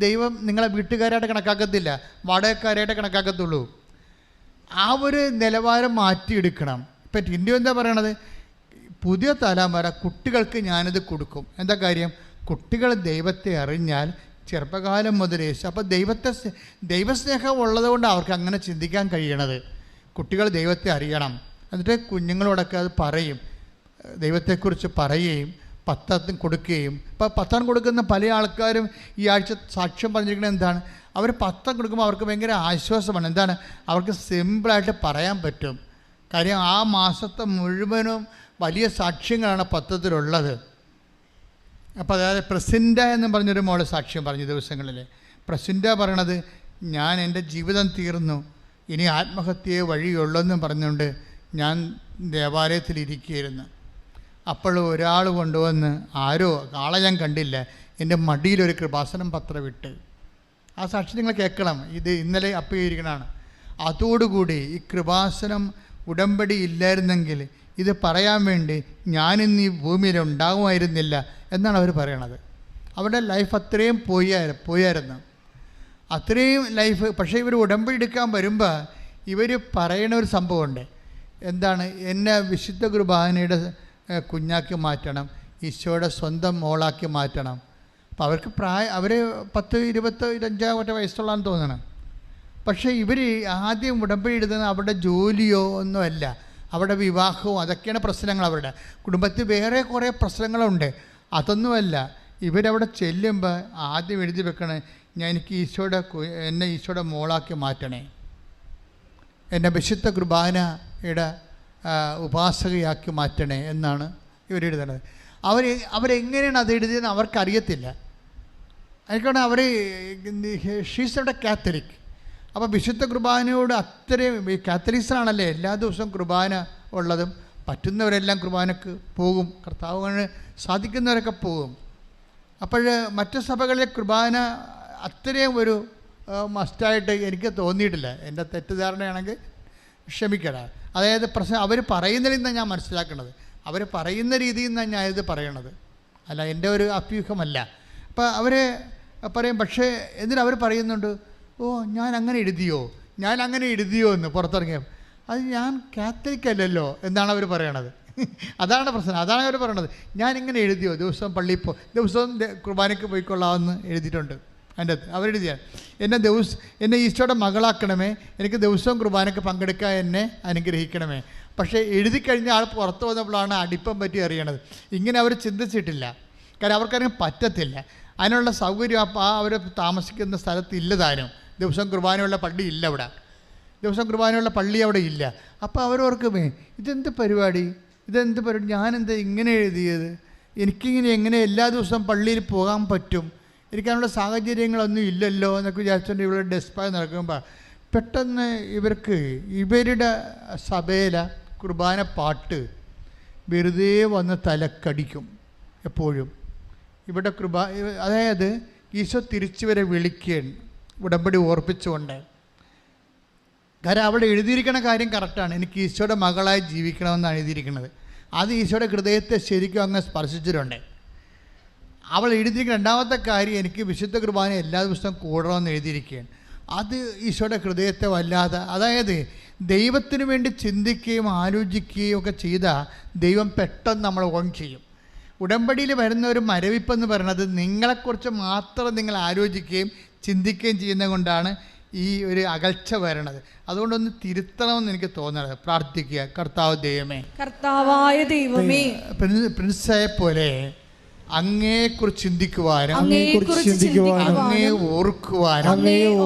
ദൈവം നിങ്ങളെ വീട്ടുകാരായിട്ട് കണക്കാക്കത്തില്ല, വാടകക്കാരായിട്ട് കണക്കാക്കത്തുള്ളൂ. ആ ഒരു നിലവാരം മാറ്റിയെടുക്കണം. ഇപ്പം ടിൻഡു എന്താ പറയണത്? പുതിയ തലമുറ കുട്ടികൾക്ക് ഞാനിത് കൊടുക്കും. എന്താ കാര്യം? കുട്ടികൾ ദൈവത്തെ അറിഞ്ഞാൽ ചെറുപ്പകാലം മുതലേ, അപ്പോൾ ദൈവസ്നേഹം ഉള്ളതുകൊണ്ട് അവർക്ക് അങ്ങനെ ചിന്തിക്കാൻ കഴിയണത്. കുട്ടികൾ ദൈവത്തെ അറിയണം. എന്നിട്ട് കുഞ്ഞുങ്ങളോടൊക്കെ അത് പറയും, ദൈവത്തെക്കുറിച്ച് പറയുകയും പത്രം കൊടുക്കുകയും. ഇപ്പോൾ പത്രം കൊടുക്കുന്ന പല ആൾക്കാരും ഈ ആഴ്ച സാക്ഷ്യം പറഞ്ഞിരിക്കുന്നത് എന്താണ്? അവർ പത്രം കൊടുക്കുമ്പോൾ അവർക്ക് ഭയങ്കര ആശ്വാസമാണ്. എന്താണ്? അവർക്ക് സിമ്പിളായിട്ട് പറയാൻ പറ്റും. കാര്യം ആ മാസത്തെ മുഴുവനും വലിയ സാക്ഷ്യങ്ങളാണ് പത്രത്തിലുള്ളത്. അപ്പോൾ അതായത് പ്രസിൻഡ എന്ന് പറഞ്ഞൊരു മോള് സാക്ഷ്യം പറഞ്ഞ ദിവസങ്ങളിൽ പ്രസിൻഡ പറയണത്, ഞാൻ എൻ്റെ ജീവിതം തീർന്നു, ഇനി ആത്മഹത്യയെ വഴിയുള്ളെന്നും പറഞ്ഞുകൊണ്ട് ഞാൻ ദേവാലയത്തിലിരിക്കുകയായിരുന്നു. അപ്പോൾ ഒരാൾ കൊണ്ടുവന്ന്, ആളെ ഞാൻ കണ്ടില്ല, എൻ്റെ മടിയിലൊരു കൃപാസനം പത്രം ഇട്ട്. ആ സാക്ഷി നിങ്ങൾ കേൾക്കണം. ഇത് ഇന്നലെ അപ്പ് ചെയ്തിരിക്കണതാണ്. അതോടുകൂടി ഈ കൃപാസനം ഉടമ്പടി ഇല്ലായിരുന്നെങ്കിൽ ഇത് പറയാൻ വേണ്ടി ഞാനിന്ന് ഈ ഭൂമിയിൽ ഉണ്ടാകുമായിരുന്നില്ല എന്നാണ് അവർ പറയണത്. അവരുടെ ലൈഫ് അത്രയും പോയായിരുന്നു, അത്രയും ലൈഫ്. പക്ഷേ ഇവർ ഉടമ്പടി എടുക്കാൻ വരുമ്പോൾ ഇവർ പറയണ ഒരു സംഭവമുണ്ട്. എന്താണ്? എന്നെ വിശുദ്ധ കുർബാനയുടെ കുഞ്ഞാക്കി മാറ്റണം, ഈശോയുടെ സ്വന്തം മോളാക്കി മാറ്റണം. അപ്പോൾ അവർക്ക് അവർ 10-25 വയസ്സുള്ളതെന്ന് തോന്നണം. പക്ഷേ ഇവർ ആദ്യം ഉടമ്പടി എടുക്കുന്നത് അവരുടെ ജോലിയോ ഒന്നുമല്ല, അവരുടെ വിവാഹവും അതൊക്കെയാണ് പ്രശ്നങ്ങൾ. അവരുടെ കുടുംബത്തിൽ വേറെ കുറേ പ്രശ്നങ്ങളുണ്ട്, അതൊന്നുമല്ല. ഇവരവിടെ ചെല്ലുമ്പോൾ ആദ്യം എഴുതി വെക്കണേ, എനിക്ക് എന്നെ ഈശോയുടെ മോളാക്കി മാറ്റണേ, എന്നെ വിശുദ്ധ കുർബാനയുടെ ഉപാസകയാക്കി മാറ്റണേ എന്നാണ് ഇവരെഴുതുന്നത്. അവരെങ്ങനെയാണ് അത് എഴുതിയതെന്ന് അവർക്കറിയത്തില്ല. അതിനാണ് ഷീസ് കാത്തലിക്. അപ്പോൾ വിശുദ്ധ കുർബാനയോട് അത്രയും, ഈ കാത്തലിക്സിനാണല്ലേ എല്ലാ ദിവസവും കുർബാന ഉള്ളതും, പറ്റുന്നവരെല്ലാം കുർബാനക്ക് പോകും, കർത്താവിന് സാധിക്കുന്നവരൊക്കെ പോകും. അപ്പോൾ മറ്റ് സഭകളിലെ കുർബാന അത്രയും ഒരു മസ്റ്റായിട്ട് എനിക്ക് തോന്നിയിട്ടില്ല. എൻ്റെ തെറ്റിദ്ധാരണയാണെങ്കിൽ ക്ഷമിക്കണം. അതായത് അവർ പറയുന്നതിൽ നിന്നാണ് ഞാൻ മനസ്സിലാക്കുന്നത്, അവർ പറയുന്ന രീതിയിൽ നിന്നാണ് ഞാൻ ഇത് പറയണത്, അല്ല എൻ്റെ ഒരു അഭ്യൂഹമല്ല. അപ്പോൾ അവർ പറയും. പക്ഷേ എന്നിട്ട് അവർ പറയുന്നുണ്ട്, ഓ ഞാൻ അങ്ങനെ എഴുതിയോ എന്ന് പുറത്തിറങ്ങിയ. അത് ഞാൻ കാത്തലിക് അല്ലല്ലോ എന്നാണ് അവർ പറയണത്. അതാണ് പ്രശ്നം. അതാണ് അവർ പറയണത്. ഞാനിങ്ങനെ എഴുതിയോ, ദിവസവും കുർബാനയ്ക്ക് പോയിക്കൊള്ളാമെന്ന് എഴുതിയിട്ടുണ്ട്. അതിൻ്റെ അകത്ത് അവരെഴുതിയാണ്, എന്നെ ഈശോയുടെ മകളാക്കണമേ, എനിക്ക് ദിവസവും കുർബാനയ്ക്ക് പങ്കെടുക്കാൻ എന്നെ അനുഗ്രഹിക്കണമേ. പക്ഷേ എഴുതി കഴിഞ്ഞ ആൾ പുറത്ത് വന്നപ്പോഴാണ് അടിപ്പം പറ്റി അറിയണത്. ഇങ്ങനെ അവർ ചിന്തിച്ചിട്ടില്ല. കാരണം അവർക്കറിയാൻ പറ്റത്തില്ല, അതിനുള്ള സൗകര്യം അവർ താമസിക്കുന്ന സ്ഥലത്ത് ഇല്ലതാനും. ദിവസം കുർബാനയുള്ള പള്ളി ഇല്ല അവിടെ, അവിടെ ഇല്ല. അപ്പോൾ അവരോർക്കുമേ ഇതെന്ത് പരിപാടി, ഞാനെന്താ ഇങ്ങനെ എഴുതിയത്, എനിക്കിങ്ങനെ എങ്ങനെ എല്ലാ ദിവസവും പള്ളിയിൽ പോകാൻ പറ്റും, എനിക്കതിനുള്ള സാഹചര്യങ്ങളൊന്നും ഇല്ലല്ലോ എന്നൊക്കെ വിചാരിച്ചുകൊണ്ട് ഇവിടെ ഡെസ്പായി നടക്കുമ്പോൾ പെട്ടെന്ന് ഇവരുടെ സഭയിലെ കുർബാന പാട്ട് വെറുതെ വന്ന് തലക്കടിക്കും. എപ്പോഴും ഇവിടെ അതായത് ഈശോ തിരിച്ചു വരെ വിളിക്കുകയാണ്, ഉടമ്പടി ഓർപ്പിച്ചുകൊണ്ട്. കാരണം അവിടെ എഴുതിയിരിക്കുന്ന കാര്യം കറക്റ്റാണ്, എനിക്ക് ഈശോയുടെ മകളായി ജീവിക്കണമെന്നാണ് എഴുതിയിരിക്കുന്നത്. അത് ഈശോയുടെ ഹൃദയത്തെ ശരിക്കും അങ്ങ് സ്പർശിച്ചിട്ടുണ്ട്. അവൾ എഴുതിയിരിക്കുന്ന രണ്ടാമത്തെ കാര്യം, എനിക്ക് വിശുദ്ധ കുർബാന എല്ലാ ദിവസവും കൂടണമെന്ന് എഴുതിയിരിക്കുകയാണ്. അത് ഈശോയുടെ ഹൃദയത്തെ വല്ലാതെ, അതായത് ദൈവത്തിന് വേണ്ടി ചിന്തിക്കുകയും ആലോചിക്കുകയും ഒക്കെ ചെയ്താൽ ദൈവം പെട്ടെന്ന് നമ്മൾ ഓൺ ചെയ്യും. ഉടമ്പടിയിൽ വരുന്ന ഒരു മരവിപ്പെന്ന് പറയുന്നത് നിങ്ങളെക്കുറിച്ച് മാത്രം നിങ്ങൾ ആലോചിക്കുകയും ചിന്തിക്കുകയും ചെയ്യുന്നത് കൊണ്ടാണ് ഈ ഒരു അകൽച്ച വരണത്. അതുകൊണ്ടൊന്ന് തിരുത്തണമെന്ന് എനിക്ക് തോന്നുന്നത്. പ്രാർത്ഥിക്കുക, കർത്താവായ ദൈവമേ, പ്രിൻസായെ പോലെ അങ്ങയെക്കുറിച്ച് ചിന്തിക്കുവാനും അങ്ങയെ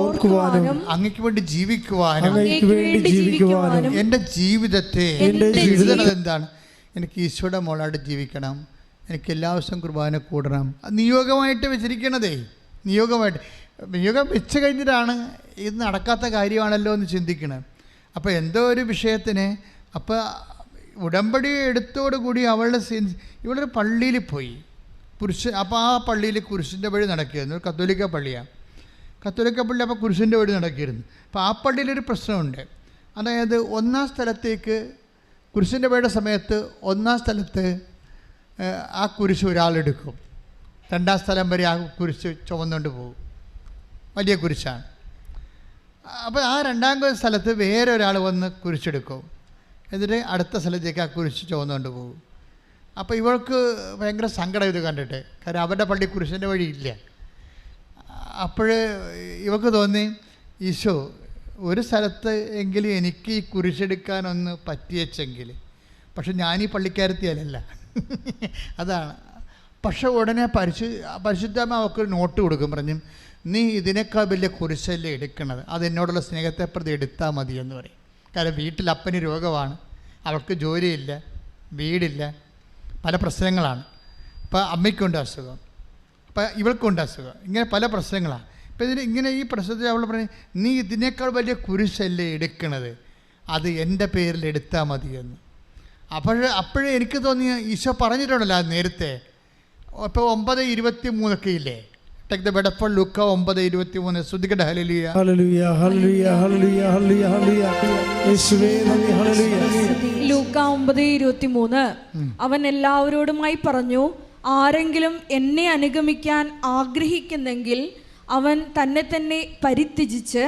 ഓർക്കുവാനും അങ്ങയ്ക്ക് വേണ്ടി ജീവിക്കുവാനും എൻ്റെ ജീവിതത്തെ എഴുതണത് എന്താണ്, എനിക്ക് ഈശോയുടെ മോളായിട്ട് ജീവിക്കണം, എനിക്ക് എല്ലാ ദിവസവും കുർബാന കൂടണം. നിയോഗമായിട്ട് വെച്ചിരിക്കണതേ, നിയോഗം വെച്ച് കഴിഞ്ഞിട്ടാണ് ഇത് നടക്കാത്ത കാര്യമാണല്ലോ എന്ന് ചിന്തിക്കണം. അപ്പോൾ എന്തോ ഒരു വിഷയത്തിന്, അപ്പോൾ ഉടമ്പടി എടുത്തോടുകൂടി ഇവളൊരു പള്ളിയിൽ പോയി അപ്പോൾ ആ പള്ളിയിൽ കുരിശിൻ്റെ വഴി നടക്കുകയായിരുന്നു. കത്തോലിക്ക പള്ളിയാണ്. അപ്പോൾ കുരിശിൻ്റെ വഴി നടക്കുകയായിരുന്നു. അപ്പോൾ ആ പള്ളിയിലൊരു പ്രശ്നമുണ്ട്. അതായത് ഒന്നാം സ്ഥലത്തേക്ക് കുരിശിൻ്റെ വഴിയുടെ സമയത്ത് ഒന്നാം സ്ഥലത്ത് ആ കുരിശ് ഒരാളെടുക്കും, രണ്ടാം സ്ഥലം വരെ ആ കുരിശ് ചുമന്നുകൊണ്ട് പോകും, വലിയ കുരിശാണ്. അപ്പോൾ ആ രണ്ടാം സ്ഥലത്ത് വേറെ ഒരാൾ വന്ന് കുരിശെടുക്കും, എന്നിട്ട് അടുത്ത സ്ഥലത്തേക്ക് ആ കുരിശ് ചുമന്നുകൊണ്ട് പോകും. അപ്പോൾ ഇവൾക്ക് ഭയങ്കര സങ്കടം ഇത് കണ്ടിട്ട്, കാരണം അവരുടെ പള്ളി കുരിശിൻ്റെ വഴി ഇല്ല. അപ്പോൾ ഇവൾക്ക് തോന്നി, ഈശോ ഒരു സ്ഥലത്ത് എങ്കിലും എനിക്ക് ഈ കുരിശെടുക്കാനൊന്ന് പറ്റിയെങ്കിൽ, പക്ഷെ ഞാനീ പള്ളിക്കാരത്തിയല്ല. അതാണ്. പക്ഷെ ഉടനെ പരിശുദ്ധാമ്മ അവൾക്കൊരു നോട്ട് കൊടുക്കും, പറഞ്ഞു നീ ഇതിനേക്കാൾ വലിയ കുരിശല്ലേ എടുക്കണത്, അത് എന്നോടുള്ള സ്നേഹത്തെ പ്രതി എടുത്താൽ മതി എന്ന് പറയും. കാരണം വീട്ടിൽ അപ്പന് രോഗമാണ്, അവൾക്ക് ജോലിയില്ല, വീടില്ല, പല പ്രശ്നങ്ങളാണ്. അപ്പോൾ അമ്മയ്ക്കുണ്ട് അസുഖം, അപ്പോൾ ഇവൾക്കുണ്ട് അസുഖം, ഇങ്ങനെ പല പ്രശ്നങ്ങളാണ്. അപ്പോൾ ഇങ്ങനെ ഈ പ്രശ്നത്തിൽ അവൾ പറഞ്ഞു, നീ ഇതിനേക്കാൾ വലിയ കുരിശല്ലേ എടുക്കണത്, അത് എൻ്റെ പേരിൽ എടുത്താൽ മതി എന്ന്. അപ്പോഴേ എനിക്ക് തോന്നിയ, ഈശോ പറഞ്ഞിട്ടുണ്ടല്ലോ അത് നേരത്തെ. ഇപ്പോൾ 9:23 ഇല്ലേ, ടേക്ക് ദ ബെഡ് ഫോർ ലൂക്ക 9:23. ശ്രദ്ധിക്കട്ടെ. ഹല്ലേലൂയ ഹല്ലേലൂയ ഹല്ലേലൂയ ഹല്ലേലൂയ ഹല്ലേലൂയ യേശുവേ നന്ദി. ഹല്ലേലൂയ. ലൂക്ക 9:23 അവൻ എല്ലാവരോടുമായി പറഞ്ഞു, ആരെങ്കിലും എന്നെ അനുഗമിക്കാൻ ആഗ്രഹിക്കുന്നെങ്കിൽ അവൻ തന്നെ പരിത്യജിച്ച്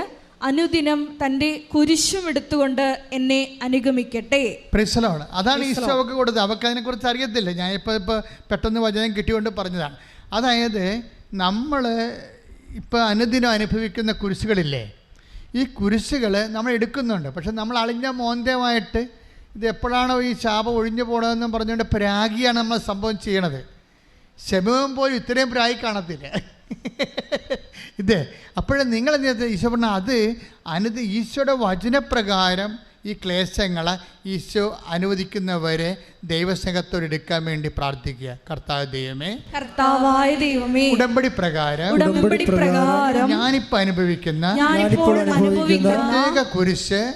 അനുദിനം തൻ്റെ കുരിശും എടുത്തുകൊണ്ട് എന്നെ അനുഗമിക്കട്ടെ. Praise the Lord. അതാണ് ഈശോ അവൾക്ക് കൊടുത്തത്. അവൾക്ക് അതിനെക്കുറിച്ച് അറിയത്തില്ല. ഞാൻ ഇപ്പോൾ പെട്ടെന്ന് വചനം കിട്ടിക്കൊണ്ട് പറഞ്ഞതാണ്. അതായത് നമ്മൾ ഇപ്പോൾ അനുദിനം അനുഭവിക്കുന്ന കുരിശുകളില്ലേ, ഈ കുരിശുകൾ നമ്മൾ എടുക്കുന്നുണ്ട്. പക്ഷെ നമ്മൾ അളിഞ്ഞ മോന്തമായിട്ട് ഇത് എപ്പോഴാണോ ഈ ശാപം ഒഴിഞ്ഞു പോകണമെന്നും പറഞ്ഞുകൊണ്ട് പ്രാഗിയാണ് നമ്മൾ സംഭവം ചെയ്യണത്. ശമവും പോലും ഇത്രയും പ്രാഗി കാണത്തില്ല ഇത്. അപ്പോഴും നിങ്ങൾ എന്ത് ഈശോ പറഞ്ഞാൽ അത് ഈശോയുടെ വചനപ്രകാരം ഈ ക്ലേശങ്ങളെ ഈശോ അനുവദിക്കുന്നവരെ ദൈവസ്നേഹത്തോടെടുക്കാൻ വേണ്ടി പ്രാർത്ഥിക്കുക. കർത്താവായ ദൈവമേ, ഉടമ്പടി പ്രകാരം ഞാനിപ്പോൾ അനുഭവിക്കുന്ന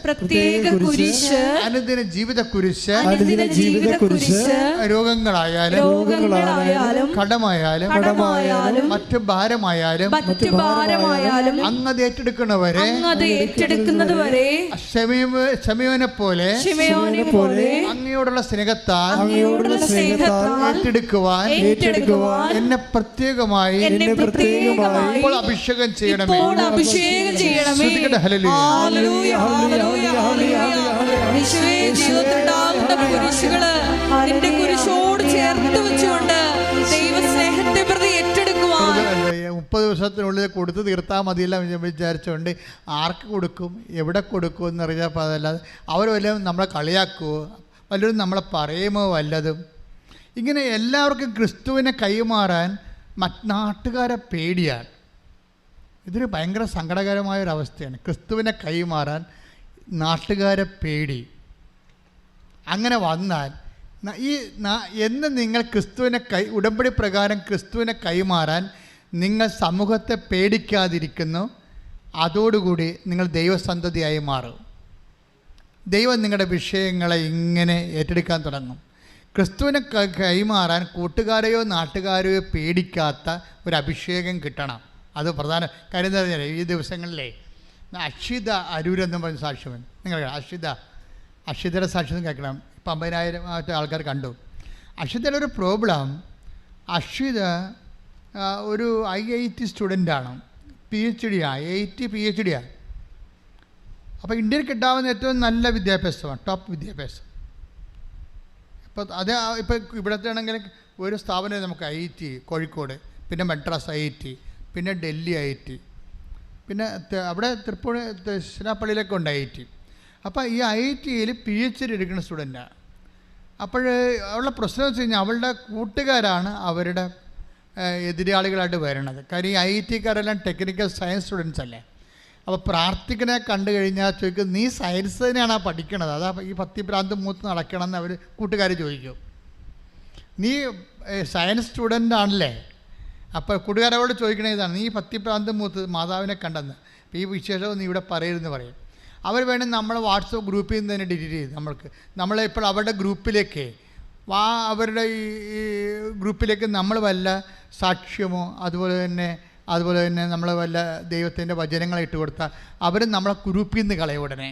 പ്രത്യേക കുരിശ് അനുദിന ജീവിത കുരിശ്, രോഗങ്ങളായാലും കടമായാലും മറ്റു ഭാരമായാലും അങ്ങത് ഏറ്റെടുക്കുന്നവരെ ശിമയോനെ പോലെ അങ്ങയോടുള്ള സ്നേഹത്താൽ ഏറ്റെടുക്കുവാൻ എന്നെ പ്രത്യേകമായി ഇപ്പോൾ അഭിഷേകം ചെയ്യണമേ. കുരിശോട് ചേർത്ത് വെച്ചുകൊണ്ട് ദൈവസ്നേഹത്തെ പ്രതി ഏറ്റെടുക്കുവാൻ 30 ദിവസത്തിനുള്ളിൽ കൊടുത്ത് തീർത്താൽ മതിയല്ല വിചാരിച്ചുകൊണ്ട് ആർക്ക് കൊടുക്കും, എവിടെ കൊടുക്കും എന്നറിയാം. അതല്ലാതെ അവർ വല്ലതും നമ്മളെ കളിയാക്കുമോ, വല്ലതും നമ്മളെ പറയുമോ വല്ലതും. ഇങ്ങനെ എല്ലാവർക്കും ക്രിസ്തുവിനെ കൈമാറാൻ നാട്ടുകാരെ പേടിയാണ്. ഇതൊരു ഭയങ്കര സങ്കടകരമായൊരവസ്ഥയാണ്. ക്രിസ്തുവിനെ കൈമാറാൻ നാട്ടുകാരെ പേടി. അങ്ങനെ വന്നാൽ എന്ന് നിങ്ങൾ ക്രിസ്തുവിനെ ഉടമ്പടി പ്രകാരം ക്രിസ്തുവിനെ കൈമാറാൻ നിങ്ങൾ സമൂഹത്തെ പേടിക്കാതിരിക്കുന്നു, അതോടുകൂടി നിങ്ങൾ ദൈവസന്തതിയായി മാറും. ദൈവം നിങ്ങളുടെ വിഷയങ്ങളെ ഇങ്ങനെ ഏറ്റെടുക്കാൻ തുടങ്ങും. ക്രിസ്തുവിനെ കൈമാറാൻ കൂട്ടുകാരെയോ നാട്ടുകാരെയോ പേടിക്കാത്ത ഒരു അഭിഷേകം കിട്ടണം. അത് പ്രധാന കാര്യം എന്താ പറഞ്ഞാൽ, ഈ ദിവസങ്ങളിലെ അക്ഷിത അരൂരെന്ന് പറഞ്ഞ സാക്ഷ്യമാണ്. നിങ്ങൾ അക്ഷിതയുടെ സാക്ഷ്യം കേൾക്കണം. ഇപ്പം 50,000 ആൾക്കാർ കണ്ടു. അക്ഷിതയുടെ ഒരു പ്രോബ്ലം, അക്ഷിത ഒരു IIT സ്റ്റുഡൻ്റാണ്, PhD PhD. അപ്പോൾ ഇന്ത്യയിൽ കിട്ടാവുന്ന ഏറ്റവും നല്ല വിദ്യാഭ്യാസമാണ്, ടോപ്പ് വിദ്യാഭ്യാസം. ഇപ്പോൾ ഇവിടുത്തെ ആണെങ്കിൽ ഒരു സ്ഥാപനം നമുക്ക് IIT കോഴിക്കോട്, പിന്നെ മദ്രാസ് IIT, പിന്നെ ഡൽഹി IIT, പിന്നെ അവിടെ തിരുച്ചിറപ്പള്ളിയിലൊക്കെ ഉണ്ട് IIT. അപ്പോൾ ഈ IITയിൽ PhD എടുക്കുന്ന സ്റ്റുഡൻ്റാണ്. അപ്പോൾ അവളുടെ പ്രശ്നം വെച്ച് കഴിഞ്ഞാൽ അവളുടെ കൂട്ടുകാരാണ് അവരുടെ എതിരാളികളായിട്ട് വരണത്. കാര്യം ഈ IITക്കാരെല്ലാം ടെക്നിക്കൽ സയൻസ് സ്റ്റുഡൻസ് അല്ലേ. അപ്പോൾ പ്രാർത്ഥിക്കണെ കണ്ടു കഴിഞ്ഞാൽ ചോദിക്കും, നീ സയൻസ് തന്നെയാണ് പഠിക്കണത്, അതാ ഈ പത്തിപ്രാന്ത് മൂത്ത് നടക്കണമെന്ന് അവർ കൂട്ടുകാർ ചോദിക്കും. നീ സയൻസ് സ്റ്റുഡൻ്റ് ആണല്ലേ. അപ്പോൾ കൂട്ടുകാരോട് ചോദിക്കണേ ഇതാണ്, നീ പത്തിപ്രാന്ത് മൂത്ത് മാതാവിനെ കണ്ടെന്ന്, അപ്പോൾ ഈ വിശേഷവും നീ ഇവിടെ പറയരുതെന്ന് പറയും. അവർ വേണമെങ്കിൽ നമ്മളെ വാട്സപ്പ് ഗ്രൂപ്പിൽ നിന്ന് തന്നെ ഡിലീറ്റ് ചെയ്ത് നമ്മളെ ഇപ്പോൾ അവരുടെ ഗ്രൂപ്പിലേക്ക് അവരുടെ ഈ ഗ്രൂപ്പിലേക്ക് നമ്മൾ വല്ല സാക്ഷ്യമോ അതുപോലെ തന്നെ നമ്മൾ വല്ല ദൈവത്തിൻ്റെ വചനങ്ങൾ ഇട്ട് കൊടുത്താൽ അവർ നമ്മളെ ഗ്രൂപ്പിൽ നിന്ന് കളയും ഉടനെ.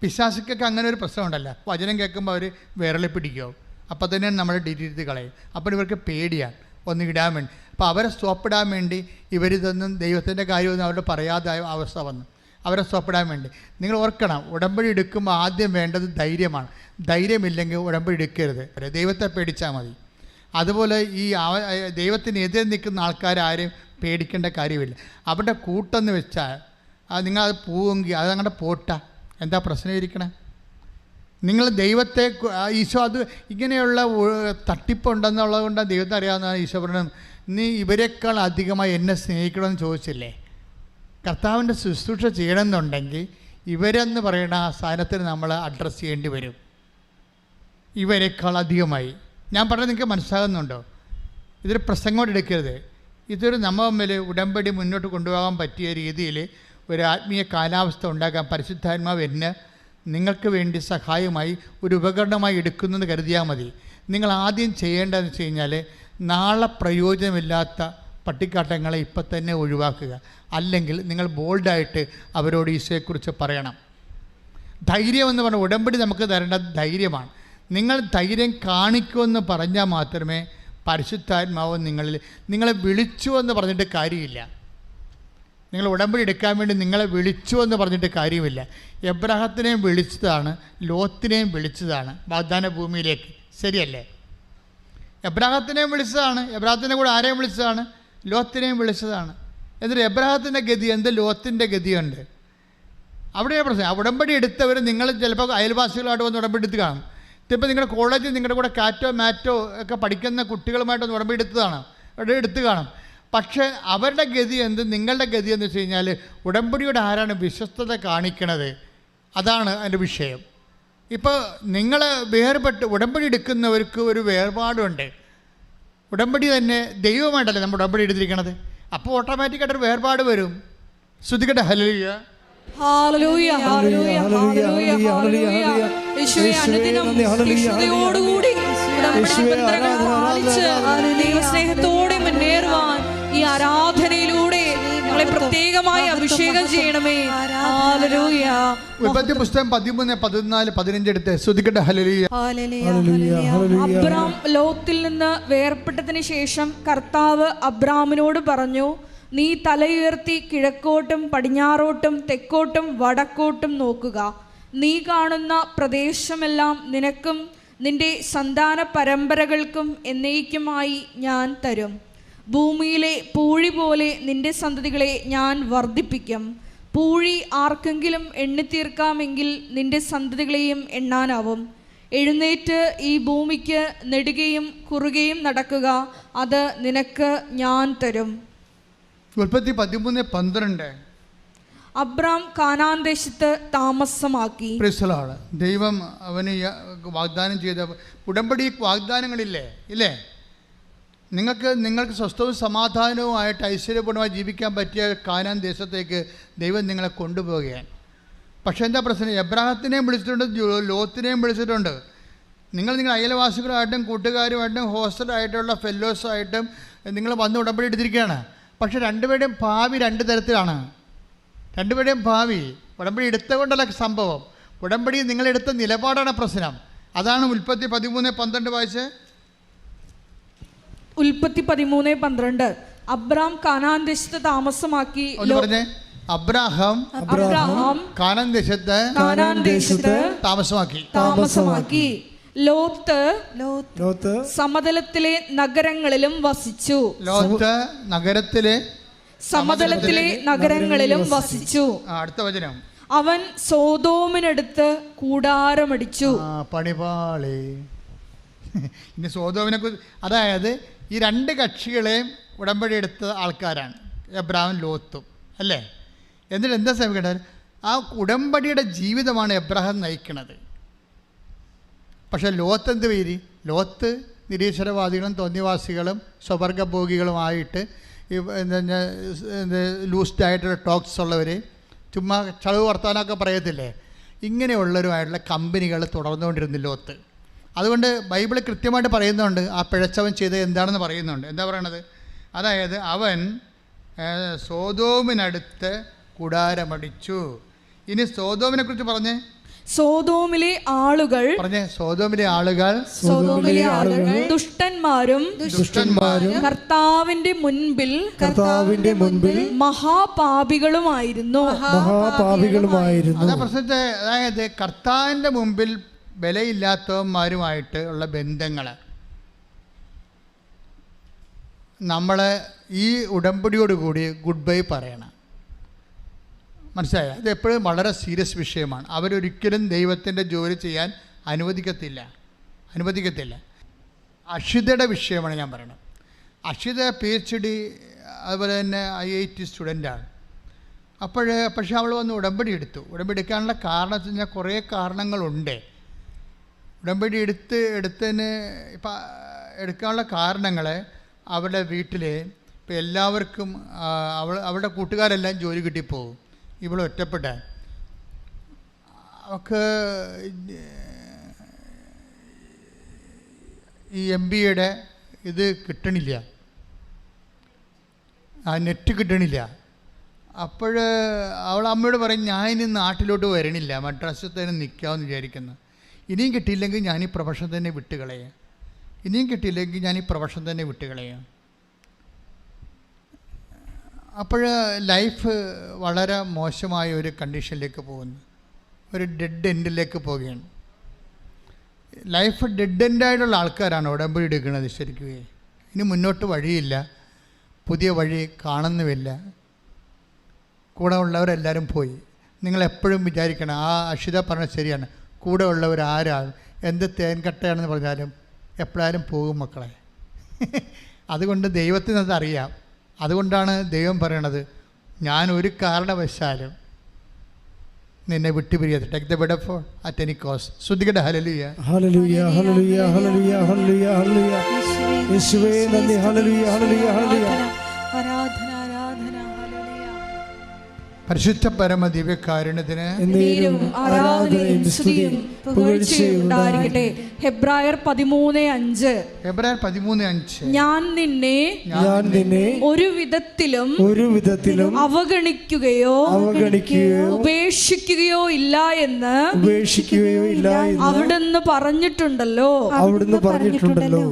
പിശാചുക്കൊക്കെ അങ്ങനെ ഒരു പ്രശ്നമുണ്ടല്ലോ, വചനം കേൾക്കുമ്പോൾ അവർ വിരളി പിടിക്കും, അപ്പോൾ തന്നെ നമ്മൾ ഡിലീറ്റ് ചെയ്ത് കളയും. അപ്പോൾ ഇവർക്ക് പേടിയാണ് ഒന്ന് ഇടാൻ വേണ്ടി. അപ്പോൾ അവരെ സ്റ്റോപ്പിടാൻ വേണ്ടി ഇവരിതൊന്നും ദൈവത്തിൻ്റെ കാര്യമൊന്നും അവരോട് പറയാതെ അവസ്ഥ വന്നു. അവരെ സ്റ്റോപ്പിടാൻ വേണ്ടി നിങ്ങൾ ഓർക്കണം, ഉടമ്പടി എടുക്കുമ്പോൾ ആദ്യം വേണ്ടത് ധൈര്യമാണ്. ധൈര്യമില്ലെങ്കിൽ ഉടമ്പടി എടുക്കരുത്, ദൈവത്തെ പേടിച്ചാൽ മതി. അതുപോലെ ഈ ദൈവത്തിന് എതിരെ നിൽക്കുന്ന ആൾക്കാരും പേടിക്കേണ്ട കാര്യമില്ല. അവരുടെ കൂട്ടെന്ന് വെച്ചാൽ നിങ്ങളത് പോവുമെങ്കിൽ അത് അങ്ങോട്ട് പോട്ട, എന്താ പ്രശ്നം ഇരിക്കണേ? നിങ്ങൾ ദൈവത്തെ ഈശോ അത് ഇങ്ങനെയുള്ള തട്ടിപ്പുണ്ടെന്നുള്ളത് കൊണ്ടാണ് ദൈവത്തെ അറിയാവുന്നതാണ് ഈശോ പറഞ്ഞത്, നീ ഇവരെക്കാൾ അധികമായി എന്നെ സ്നേഹിക്കണമെന്ന് ചോദിച്ചില്ലേ. കർത്താവിൻ്റെ ശുശ്രൂഷ ചെയ്യണമെന്നുണ്ടെങ്കിൽ ഇവരെന്ന് പറയുന്ന ആ സ്ഥാനത്തിന് നമ്മൾ അഡ്രസ്സ് ചെയ്യേണ്ടി വരും. ഇവരെക്കാൾ അധികമായി. ഞാൻ പറഞ്ഞത് നിങ്ങൾക്ക് മനസ്സിലാകുന്നുണ്ടോ? ഇതൊരു പ്രസംഗം എടുക്കരുത്. ഇതൊരു നമ്മൾ തമ്മിൽ ഉടമ്പടി മുന്നോട്ട് കൊണ്ടുപോകാൻ പറ്റിയ രീതിയിൽ ഒരു ആത്മീയ കാലാവസ്ഥ ഉണ്ടാക്കാൻ പരിശുദ്ധാത്മാവ് എന്നെ നിങ്ങൾക്ക് വേണ്ടി സഹായമായി ഒരു ഉപകരണമായി എടുക്കുന്നത് കരുതിയാൽ മതി. നിങ്ങൾ ആദ്യം ചെയ്യേണ്ടതെന്ന് വെച്ച് കഴിഞ്ഞാൽ നാളെ പ്രയോജനമില്ലാത്ത പട്ടിക്കാട്ടങ്ങളെ ഇപ്പം തന്നെ ഒഴിവാക്കുക. അല്ലെങ്കിൽ നിങ്ങൾ ബോൾഡായിട്ട് അവരോട് ഈശോയെക്കുറിച്ച് പറയണം. ധൈര്യമെന്ന് പറഞ്ഞാൽ ഉടമ്പടി നമുക്ക് തരേണ്ടത് ധൈര്യമാണ്. നിങ്ങൾ ധൈര്യം കാണിക്കുമെന്ന് പറഞ്ഞാൽ മാത്രമേ പരിശുദ്ധാത്മാവ് നിങ്ങളെ വിളിച്ചു എന്ന് പറഞ്ഞിട്ട് കാര്യമില്ല. നിങ്ങൾ ഉടമ്പടി എടുക്കാൻ വേണ്ടി നിങ്ങളെ വിളിച്ചു എന്ന് പറഞ്ഞിട്ട് കാര്യമില്ല. എബ്രാഹത്തിനെയും വിളിച്ചതാണ്, ലോത്തിനെയും വിളിച്ചതാണ് വാഗ്ദാന ഭൂമിയിലേക്ക്, ശരിയല്ലേ? എബ്രാഹത്തിനെയും വിളിച്ചതാണ്, എബ്രാഹത്തിനെ കൂടെ ആരെയും വിളിച്ചതാണ്? ലോത്തിനെയും വിളിച്ചതാണ്. എന്നിട്ട് എബ്രാഹത്തിൻ്റെ ഗതി എന്ത്, ലോത്തിൻ്റെ ഗതിയുണ്ട്. അവിടെയാണ് പ്രശ്നം. ഉടമ്പടി എടുത്തവർ നിങ്ങൾ ചിലപ്പോൾ അയൽവാസികളായിട്ട് വന്ന് ഉടമ്പടി എടുത്ത് കാണും. ഇതിപ്പോൾ നിങ്ങളുടെ കോളേജിൽ നിങ്ങളുടെ കൂടെ കാറ്റോ മാറ്റോ ഒക്കെ പഠിക്കുന്ന കുട്ടികളുമായിട്ടൊന്ന് ഉടമ്പടി എടുത്ത് കാണും. പക്ഷേ അവരുടെ ഗതി എന്ത്, നിങ്ങളുടെ ഗതി എന്ന് വെച്ച് കഴിഞ്ഞാൽ ഉടമ്പടിയുടെ ആരാണ് വിശ്വസ്തത കാണിക്കണത്, അതാണ് അതിൻ്റെ വിഷയം. ഇപ്പോൾ നിങ്ങൾ വേർപെട്ട് ഉടമ്പടി എടുക്കുന്നവർക്ക് ഒരു വേർപാടുണ്ട്. ഉടമ്പടി തന്നെ ദൈവമായിട്ടല്ലേ നമ്മൾ ഉടമ്പടി എടുത്തിരിക്കണത്. അപ്പോൾ ഓട്ടോമാറ്റിക്കായിട്ടൊരു വേർപാട് വരും. ശ്രദ്ധിക്കട്ടെ. ഹല്ലേലൂയ, ഹല്ലേലൂയ, ഹല്ലേലൂയ, ഹല്ലേലൂയ, ഹല്ലേലൂയ. യേശുവേ, അനുദിനം വിശുദ്ധതയോടുകൂടി ദൈവസ്നേഹത്തോടെ മുന്നേറുവാൻ ഈ ആരാധനയിലൂടെ ഞങ്ങളെ പ്രത്യേകമായി അഭിഷേകം ചെയ്യണമേ. ഹല്ലേലൂയ. ഉൽപ്പത്തി പുസ്തകം 13, 14, 15 എടുത്ത് സ്തുതിക്കട്ടെ. ഹല്ലേലൂയ. അബ്രാം ലോത്തിൽ നിന്ന് വേർപെട്ടതിന് ശേഷം കർത്താവ് അബ്രാമിനോട് പറഞ്ഞു, നീ തലയുയർത്തി കിഴക്കോട്ടും പടിഞ്ഞാറോട്ടും തെക്കോട്ടും വടക്കോട്ടും നോക്കുക. നീ കാണുന്ന പ്രദേശമെല്ലാം നിനക്കും നിന്റെ സന്താന പരമ്പരകൾക്കും എന്നേക്കുമായി ഞാൻ തരും. ഭൂമിയിലെ പൂഴി പോലെ നിന്റെ സന്തതികളെ ഞാൻ വർദ്ധിപ്പിക്കും. പൂഴി ആർക്കെങ്കിലും എണ്ണിത്തീർക്കാമെങ്കിൽ നിന്റെ സന്തതികളെയും എണ്ണാനാവും. എഴുന്നേറ്റ് ഈ ഭൂമിക്ക് നെടുകയും കുറുകയും നടക്കുക, അത് നിനക്ക് ഞാൻ തരും. ഉൽപ്പത്തി 13:12 അബ്രാം കാനാൻ ദേശത്ത് താമസമാക്കി. ദൈവം അവന് വാഗ്ദാനം ചെയ്ത ഉടമ്പടി വാഗ്ദാനങ്ങളില്ലേ ഇല്ലേ? നിങ്ങൾക്ക് സ്വസ്ഥവും സമാധാനവുമായിട്ട് ഐശ്വര്യപൂർണ്ണമായി ജീവിക്കാൻ പറ്റിയ കാനാൻ ദേശത്തേക്ക് ദൈവം നിങ്ങളെ കൊണ്ടുപോവുകയാണ്. പക്ഷേ എന്താ പ്രശ്നം? എബ്രാഹത്തിനെയും വിളിച്ചിട്ടുണ്ട്, ലോത്തിനെയും വിളിച്ചിട്ടുണ്ട്. നിങ്ങൾ അയൽവാസികളായിട്ടും കൂട്ടുകാരുമായിട്ടും ഹോസ്റ്റലായിട്ടുള്ള ഫെല്ലോസായിട്ടും നിങ്ങൾ വന്ന് ഉടമ്പടി എടുത്തിരിക്കുകയാണ്. പക്ഷെ രണ്ടുപേരുടെയും ഭാവി രണ്ട് തരത്തിലാണ്. രണ്ടുപേരുടെയും ഭാവി ഉടമ്പടി എടുത്തുകൊണ്ടല്ല സംഭവം. ഉടമ്പടി നിങ്ങളെടുത്ത നിലപാടാണ് പ്രശ്നം. അതാണ് ഉൽപ്പത്തി 13:12 വായിച്ച്. ഉൽപ്പത്തി 13:12 അബ്രാം കാനാൻ ദേശത്ത് താമസമാക്കി. പറഞ്ഞേ, അബ്രാഹാം കാനാൻ ദേശത്ത് താമസമാക്കി. ലോത്ത് സമതലത്തിലെ നഗരങ്ങളിലും വസിച്ചു. നഗരങ്ങളിലും വസിച്ചു. അടുത്ത വചനം, അവൻ സോദോമിനടുത്ത് കൂടാരമടിച്ചു. പണിപാളി. ഇനി സോദോമിനെ കുറിച്ച്, അതായത് ഈ രണ്ട് കക്ഷികളെയും ഉടമ്പടി എടുത്ത ആൾക്കാരാണ് എബ്രാഹും ലോത്തും അല്ലേ? എന്നിട്ട് എന്താ ശ്രമിക്കേണ്ടത്? ആ ഉടമ്പടിയുടെ ജീവിതമാണ് എബ്രാഹാം നയിക്കുന്നത്. പക്ഷേ ലോത്ത് എന്ത് പേര്? ലോത്ത് നിരീശ്വരവാദികളും തോന്നിവാസികളും സ്വവർഗഭോഗികളുമായിട്ട് ലൂസ്ഡായിട്ടുള്ള ടോക്സ് ഉള്ളവർ, ചുമ്മാ ചളവ് വർത്താനമൊക്കെ പറയത്തില്ലേ, ഇങ്ങനെയുള്ളവരുമായിട്ടുള്ള കമ്പനികൾ തുടർന്നുകൊണ്ടിരുന്നു ലോത്ത്. അതുകൊണ്ട് ബൈബിൾ കൃത്യമായിട്ട് പറയുന്നുണ്ട് ആ പിഴച്ചവൻ ചെയ്തത് എന്താണെന്ന് പറയുന്നുണ്ട്. എന്താ പറയണത്? അതായത് അവൻ സോദോമിനടുത്ത് കൂടാരമടിച്ചു. ഇനി സോദോമിനെ കുറിച്ച് പറഞ്ഞേ. സോദോമിലെ ആളുകൾ ദുഷ്ടന്മാരും കർത്താവിന്റെ മുൻപിൽ മഹാപാപികളുമായിരുന്നു. അതാ പ്രശ്നത്തെ. അതായത് കർത്താവിന്റെ മുമ്പിൽ വിലയില്ലാത്തവന്മാരുമായിട്ട് ഉള്ള ബന്ധങ്ങൾ നമ്മൾ ഈ ഉടമ്പടിയോടുകൂടി ഗുഡ് ബൈ പറയണം. മനസ്സിലായോ? അത് എപ്പോഴും വളരെ സീരിയസ് വിഷയമാണ്. അവരൊരിക്കലും ദൈവത്തിൻ്റെ ജോലി ചെയ്യാൻ അനുവദിക്കത്തില്ല. അക്ഷിതയുടെ വിഷയമാണ് ഞാൻ പറയുന്നത്. അക്ഷിത PhD അതുപോലെ തന്നെ IIT സ്റ്റുഡൻ്റാണ്. പക്ഷേ അവൾ വന്ന് ഉടമ്പടി എടുത്തു. ഉടമ്പടി എടുക്കാനുള്ള കാരണം വെച്ച് കഴിഞ്ഞാൽ കുറേ കാരണങ്ങളുണ്ട്. ഉടമ്പടി എടുത്തതിന് ഇപ്പം എടുക്കാനുള്ള കാരണങ്ങൾ അവരുടെ വീട്ടിൽ ഇപ്പം എല്ലാവർക്കും അവളുടെ കൂട്ടുകാരെല്ലാം ജോലി കിട്ടിപ്പോവും. ഇവിടെ ഒറ്റപ്പെട്ട അവൾക്ക് ഈ MBAയുടെ ഇത് കിട്ടണില്ല, നെറ്റ് കിട്ടണില്ല. അപ്പോൾ അവൾ അമ്മയോട് പറയും, ഞാൻ ഇനി നാട്ടിലോട്ട് വരണില്ല, മദ്രാസിൽ തന്നെ നിൽക്കാമെന്ന് വിചാരിക്കുന്നു. ഇനിയും കിട്ടിയില്ലെങ്കിൽ ഞാൻ ഈ പ്രൊഫഷൻ തന്നെ വിട്ടുകളയാം. അപ്പോൾ ലൈഫ് വളരെ മോശമായ ഒരു കണ്ടീഷനിലേക്ക് പോകുന്നു, ഒരു ഡെഡ് എൻഡിലേക്ക് പോവുകയാണ്. ലൈഫ് ഡെഡ് എൻഡായിട്ടുള്ള ആൾക്കാരാണ് ഉടമ്പടി എടുക്കുന്നത്. ശരിക്കും ഇനി മുന്നോട്ട് വഴിയില്ല, പുതിയ വഴി കാണുന്നുമില്ല, കൂടെ ഉള്ളവരെല്ലാവരും പോയി. നിങ്ങളെപ്പോഴും വിചാരിക്കണം, ആ അക്ഷിത പറഞ്ഞത് ശരിയാണ്, കൂടെ ഉള്ളവർ ആരാണ്, എന്ത് തേൻകട്ടയാണെന്ന് പറഞ്ഞാലും എപ്പോഴാലും പോകും മക്കളെ. അതുകൊണ്ട് ദൈവത്തിനത് അറിയാം. അതുകൊണ്ടാണ് ദൈവം പറയണത്, ഞാൻ ഒരു കാരണവശാലും നിന്നെ വിട്ടുപിരിയത്. Take the bed for at any cost. ശ്രുതികട്ടെ. ഹല്ലേലൂയ, ഹല്ലേലൂയ, ഹല്ലേലൂയ, ഹല്ലേലൂയ, ഹല്ലേലൂയ, ഹല്ലേലൂയ. യേശുവേ നന്ദി. ഹല്ലേലൂയ, ഹല്ലേലൂയ, ഹല്ലേലൂയ. ആരാധന, ആരാധന. ഹല്ലേലൂയ. പരിശുദ്ധ പരമ ദിവ്യകാരുണ്യത്തിന് ആരാധനയും സ്തുതിയും പുകഴ്ചയും ഉണ്ടായിരിക്കട്ടെ. ഹെബ്രായർ 13:5. ഹെബ്രായർ 13:5. ഞാൻ നിന്നെ ഒരു വിധത്തിലും അവഗണിക്കുകയോ ഉപേക്ഷിക്കുകയോ ഇല്ല എന്ന് അവിടുന്ന് പറഞ്ഞിട്ടുണ്ടല്ലോ.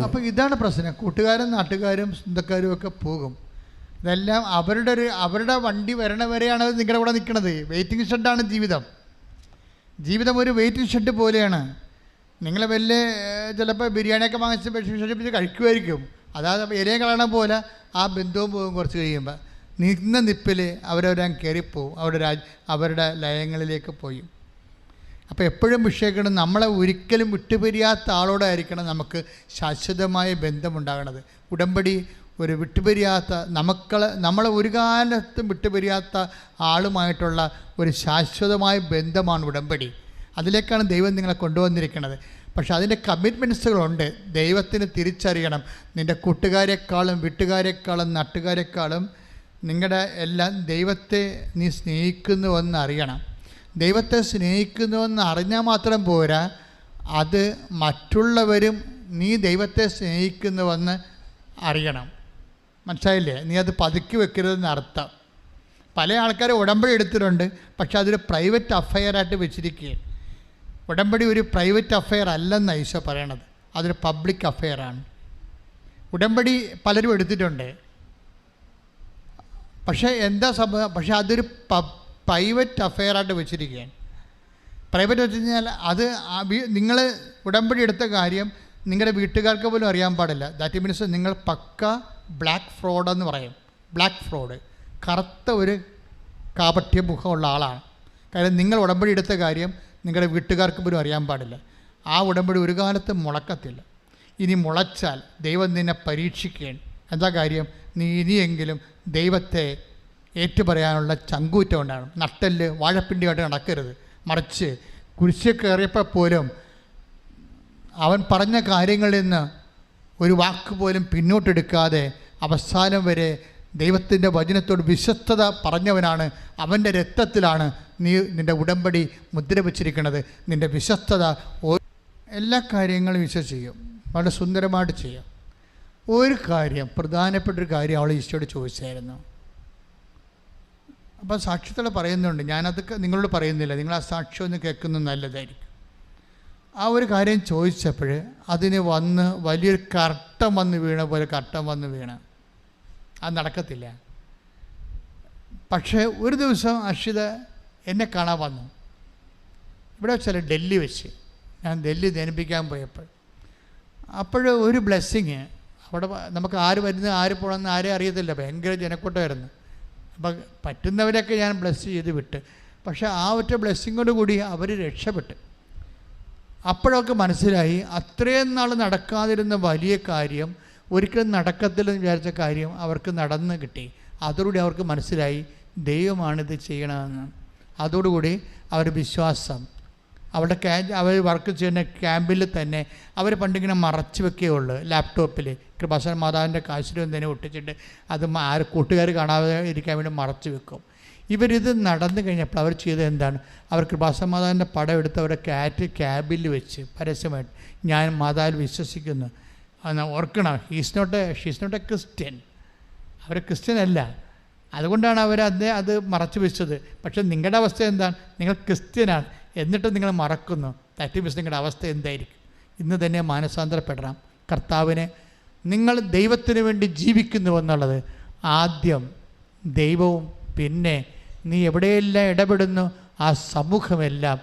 അപ്പൊ ഇതാണ് പ്രശ്നം. കൂട്ടുകാരും നാട്ടുകാരും സ്വന്തക്കാരും ഒക്കെ പോകും. ഇതെല്ലാം അവരുടെ വണ്ടി വരണ വരെയാണ് നിങ്ങളുടെ കൂടെ നിൽക്കുന്നത്. വെയിറ്റിംഗ് ഷെഡാണ് ജീവിതം. ജീവിതം ഒരു വെയിറ്റിംഗ് ഷെഡ് പോലെയാണ്. നിങ്ങൾ വലിയ ചിലപ്പോൾ ബിരിയാണിയൊക്കെ വാങ്ങിച്ച് വെച്ച് കഴിക്കുമായിരിക്കും. അതായത് ഇരയെ കളയണ പോലെ ആ ബന്ധവും പോകും. കുറച്ച് കഴിയുമ്പോൾ നിന്ന നിപ്പിൽ അവരവരാൻ കയറിപ്പോവും, അവരുടെ ലയങ്ങളിലേക്ക് പോയി. അപ്പോൾ എപ്പോഴും വിഷയിക്കണം, നമ്മളെ ഒരിക്കലും വിട്ടുപിരിയാത്ത ആളോടായിരിക്കണം നമുക്ക് ശാശ്വതമായ ബന്ധമുണ്ടാകണത്. ഉടമ്പടി ഒരു വിട്ടുപിരിയാത്ത നമ്മളെ ഒരു കാലത്തും വിട്ടുപിരിയാത്ത ആളുമായിട്ടുള്ള ഒരു ശാശ്വതമായ ബന്ധമാണ് ഉടമ്പടി. അതിലേക്കാണ് ദൈവം നിങ്ങളെ കൊണ്ടുവന്നിരിക്കുന്നത്. പക്ഷെ അതിൻ്റെ കമ്മിറ്റ്മെൻറ്റ്സുകളുണ്ട്. ദൈവത്തിന് തിരിച്ചറിയണം. നിൻ്റെ കൂട്ടുകാരെക്കാളും വീട്ടുകാരെക്കാളും നാട്ടുകാരെക്കാളും നിങ്ങളുടെ എല്ലാം ദൈവത്തെ നീ സ്നേഹിക്കുന്നുവെന്ന് അറിയണം. ദൈവത്തെ സ്നേഹിക്കുന്നുവെന്ന് അറിഞ്ഞാൽ മാത്രം പോരാ, അത് മറ്റുള്ളവരും നീ ദൈവത്തെ സ്നേഹിക്കുന്നുവെന്ന് അറിയണം. മനസ്സിലായില്ലേ? നീ അത് പതുക്കി വെക്കരുതെന്ന് അർത്ഥം. പല ആൾക്കാർ ഉടമ്പടി എടുത്തിട്ടുണ്ട്, പക്ഷെ അതൊരു പ്രൈവറ്റ് അഫെയറായിട്ട് വെച്ചിരിക്കുകയാണ്. ഉടമ്പടി ഒരു പ്രൈവറ്റ് അഫെയർ അല്ലെന്നാണ് ഈശോ പറയണത്, അതൊരു പബ്ലിക് അഫെയറാണ്. ഉടമ്പടി പലരും എടുത്തിട്ടുണ്ട്, പക്ഷേ എന്താ സംഭവം? പക്ഷേ അതൊരു പ്രൈവറ്റ് അഫെയറായിട്ട് വെച്ചിരിക്കുകയാണ്. പ്രൈവറ്റ് വെച്ച് കഴിഞ്ഞാൽ അത് നിങ്ങൾ ഉടമ്പടി എടുത്ത കാര്യം നിങ്ങളുടെ വീട്ടുകാർക്ക് പോലും അറിയാൻ പാടില്ല. ദാറ്റ് മീൻസ് നിങ്ങൾ പക്ക ബ്ലാക്ക് ഫ്രോഡെന്ന് പറയും. ബ്ലാക്ക് ഫ്രോഡ്, കറുത്ത ഒരു കാപട്യ മുഖമുള്ള ആളാണ്. കാര്യം നിങ്ങൾ ഉടമ്പടി എടുത്ത കാര്യം നിങ്ങളുടെ വീട്ടുകാർക്ക് പോലും അറിയാൻ പാടില്ല. ആ ഉടമ്പടി ഒരു കാലത്തും മുളക്കത്തില്ല. ഇനി മുളച്ചാൽ ദൈവം നിന്നെ പരീക്ഷിക്കുകയാണ്. എന്താ കാര്യം? നീ ഇനിയെങ്കിലും ദൈവത്തെ ഏറ്റുപറയാനുള്ള ചങ്കൂറ്റം ഉണ്ടാകണം. നട്ടല് വാഴപ്പിണ്ടിയായിട്ട് നടക്കരുത്. മറിച്ച് കുരിശിൽ കയറിയപ്പോൾ പോലും അവൻ പറഞ്ഞ കാര്യങ്ങളിൽ നിന്ന് ഒരു വാക്ക് പോലും പിന്നോട്ടെടുക്കാതെ അവസാനം വരെ ദൈവത്തിൻ്റെ വചനത്തോട് വിശ്വസ്തത പറഞ്ഞവനാണ്. അവൻ്റെ രക്തത്തിലാണ് നീ നിൻ്റെ ഉടമ്പടി മുദ്ര വച്ചിരിക്കുന്നത്. നിൻ്റെ വിശ്വസ്തത എല്ലാ കാര്യങ്ങളും വിശ്വസിക്കും, വളരെ സുന്ദരമായിട്ട് ചെയ്യും. ഒരു കാര്യം, പ്രധാനപ്പെട്ടൊരു കാര്യം അവൾ ഈശോയോട് ചോദിച്ചായിരുന്നു. അപ്പോൾ സാക്ഷ്യത്തോടെ പറയുന്നുണ്ട്, ഞാനതൊക്കെ നിങ്ങളോട് പറയുന്നില്ല, നിങ്ങൾ ആ സാക്ഷ്യം ഒന്ന് കേൾക്കുന്നത് നല്ലതായിരിക്കും. ആ ഒരു കാര്യം ചോദിച്ചപ്പോൾ അതിന് വലിയൊരു കർട്ടം വന്ന് വീണ പോലെ കർട്ടം വന്ന് വീണ്. അത് നടക്കത്തില്ല. പക്ഷേ ഒരു ദിവസം അർഷിത എന്നെ കാണാൻ വന്നു. ഇവിടെ വെച്ചാൽ ഡൽഹി വെച്ച് ഞാൻ ഡൽഹി ധ്യാനിപ്പിക്കാൻ പോയപ്പോൾ ഒരു ബ്ലെസ്സിങ് അവിടെ നമുക്ക് ആര് വരുന്നത് ആര് പോകണമെന്ന് ആരെയും അറിയത്തില്ല. ഭയങ്കര ജനക്കൂട്ടമായിരുന്നു. അപ്പം പറ്റുന്നവരൊക്കെ ഞാൻ ബ്ലെസ് ചെയ്ത് വിട്ട്. പക്ഷേ ആ ഒറ്റ ബ്ലെസ്സിങ്ങോട് കൂടി അവർ രക്ഷപ്പെട്ട്. അപ്പോഴൊക്കെ മനസ്സിലായി അത്രയും നാൾ നടക്കാതിരുന്ന വലിയ കാര്യം ഒരിക്കലും നടക്കത്തില്ലെന്ന് വിചാരിച്ച കാര്യം അവർക്ക് നടന്ന് കിട്ടി. അതോടുകൂടി അവർക്ക് മനസ്സിലായി ദൈവമാണിത് ചെയ്യണമെന്ന്. അതോടുകൂടി അവർ വിശ്വാസം അവർ വർക്ക് ചെയ്യുന്ന ക്യാമ്പിൽ തന്നെ അവർ പണ്ടിങ്ങനെ മറച്ചു വെക്കുകയുള്ളൂ. ലാപ്ടോപ്പിൽ കൃപാസന മാതാവിൻ്റെ കാശിലും തന്നെ ഒട്ടിച്ചിട്ട് അത് കൂട്ടുകാർ കാണാതെ ഇരിക്കാൻ വേണ്ടി മറച്ചു വെക്കും. ഇവരിത് നടന്നു കഴിഞ്ഞപ്പോൾ അവർ ചെയ്തത് എന്താണ്? അവർ കൃപാസന മാതാവിൻ്റെ പടം എടുത്ത് അവരുടെ ക്യാബിൽ വെച്ച് പരസ്യമായിട്ട് ഞാൻ മാതാവിൽ വിശ്വസിക്കുന്നു. ഓർക്കണം, ഷീസ് നോട്ട് എ ക്രിസ്ത്യൻ. അവർ ക്രിസ്ത്യൻ അല്ല. അതുകൊണ്ടാണ് അത് മറച്ചു വെച്ചത്. പക്ഷേ നിങ്ങളുടെ അവസ്ഥ എന്താണ്? നിങ്ങൾ ക്രിസ്ത്യനാണ്, എന്നിട്ട് നിങ്ങൾ മറക്കുന്നു. ദാറ്റ് മീൻസ് നിങ്ങളുടെ അവസ്ഥ എന്തായിരിക്കും? ഇന്ന് തന്നെ മാനസാന്തരപ്പെടണം. കർത്താവിനെ നിങ്ങൾ ദൈവത്തിന് വേണ്ടി ജീവിക്കുന്നുവെന്നുള്ളത് ആദ്യം ദൈവവും പിന്നെ നീ എവിടെയെല്ലാം ഇടപെടുന്നു ആ സമൂഹമെല്ലാം